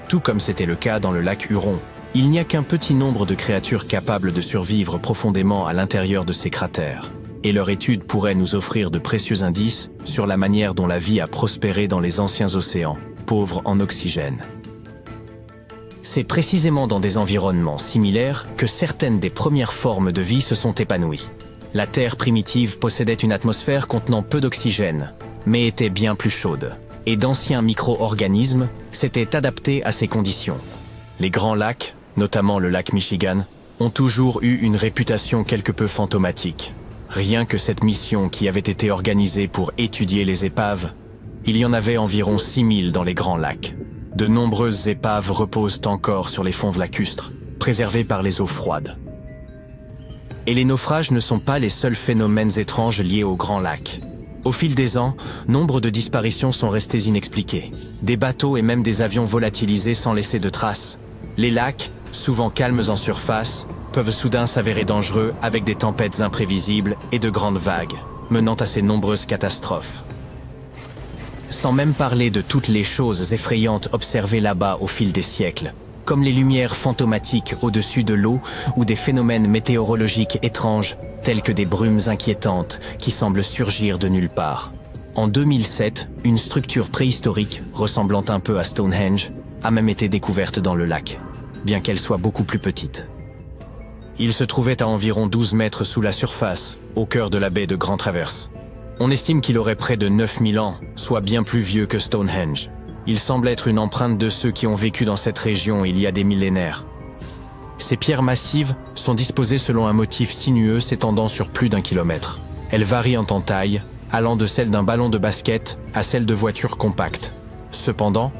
tout comme c'était le cas dans le lac Huron. Il n'y a qu'un petit nombre de créatures capables de survivre profondément à l'intérieur de ces cratères, et leur étude pourrait nous offrir de précieux indices sur la manière dont la vie a prospéré dans les anciens océans, pauvres en oxygène. C'est précisément dans des environnements similaires que certaines des premières formes de vie se sont épanouies. La Terre primitive possédait une atmosphère contenant peu d'oxygène, mais était bien plus chaude, et d'anciens micro-organismes s'étaient adaptés à ces conditions. Les grands lacs, notamment le lac Michigan, ont toujours eu une réputation quelque peu fantomatique. Rien que cette mission qui avait été organisée pour étudier les épaves, il y en avait environ 6000 dans les grands lacs. De nombreuses épaves reposent encore sur les fonds lacustres, préservés par les eaux froides. Et les naufrages ne sont pas les seuls phénomènes étranges liés aux grands lacs. Au fil des ans, nombre de disparitions sont restées inexpliquées. Des bateaux et même des avions volatilisés sans laisser de traces. Les lacs, souvent calmes en surface, peuvent soudain s'avérer dangereux avec des tempêtes imprévisibles et de grandes vagues, menant à ces nombreuses catastrophes. Sans même parler de toutes les choses effrayantes observées là-bas au fil des siècles, comme les lumières fantomatiques au-dessus de l'eau ou des phénomènes météorologiques étranges, tels que des brumes inquiétantes qui semblent surgir de nulle part. En 2007, une structure préhistorique, ressemblant un peu à Stonehenge, a même été découverte dans le lac, bien qu'elle soit beaucoup plus petite. Il se trouvait à environ 12 mètres sous la surface, au cœur de la baie de Grand Traverse. On estime qu'il aurait près de 9000 ans, soit bien plus vieux que Stonehenge. Il semble être une empreinte de ceux qui ont vécu dans cette région il y a des millénaires. Ces pierres massives sont disposées selon un motif sinueux s'étendant sur plus d'1 kilomètre. Elles varient en taille, allant de celle d'un ballon de basket à celle de voitures compactes. Cependant,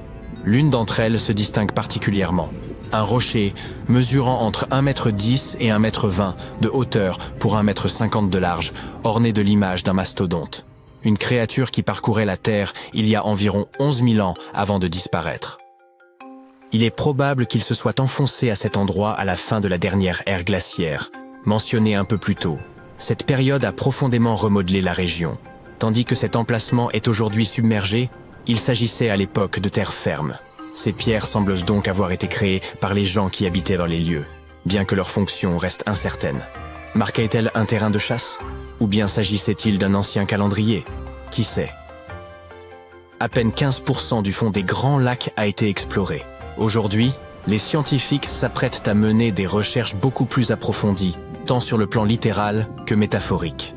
l'une d'entre elles se distingue particulièrement. Un rocher mesurant entre 1,10 m et 1,20 m de hauteur pour 1,50 m de large, orné de l'image d'un mastodonte. Une créature qui parcourait la Terre il y a environ 11 000 ans avant de disparaître. Il est probable qu'il se soit enfoncé à cet endroit à la fin de la dernière ère glaciaire, mentionnée un peu plus tôt. Cette période a profondément remodelé la région. Tandis que cet emplacement est aujourd'hui submergé, il s'agissait à l'époque de terre ferme. Ces pierres semblent donc avoir été créées par les gens qui habitaient dans les lieux, bien que leur fonction reste incertaine. Marquait-elle un terrain de chasse? Ou bien s'agissait-il d'un ancien calendrier? Qui sait? À peine 15% du fond des grands lacs a été exploré. Aujourd'hui, les scientifiques s'apprêtent à mener des recherches beaucoup plus approfondies, tant sur le plan littéral que métaphorique.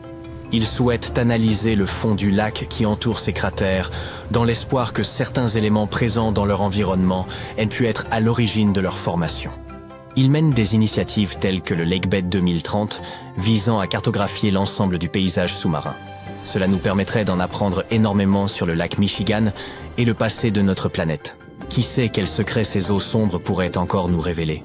Ils souhaitent analyser le fond du lac qui entoure ces cratères, dans l'espoir que certains éléments présents dans leur environnement aient pu être à l'origine de leur formation. Ils mènent des initiatives telles que le Lakebed 2030, visant à cartographier l'ensemble du paysage sous-marin. Cela nous permettrait d'en apprendre énormément sur le lac Michigan et le passé de notre planète. Qui sait quels secrets ces eaux sombres pourraient encore nous révéler ?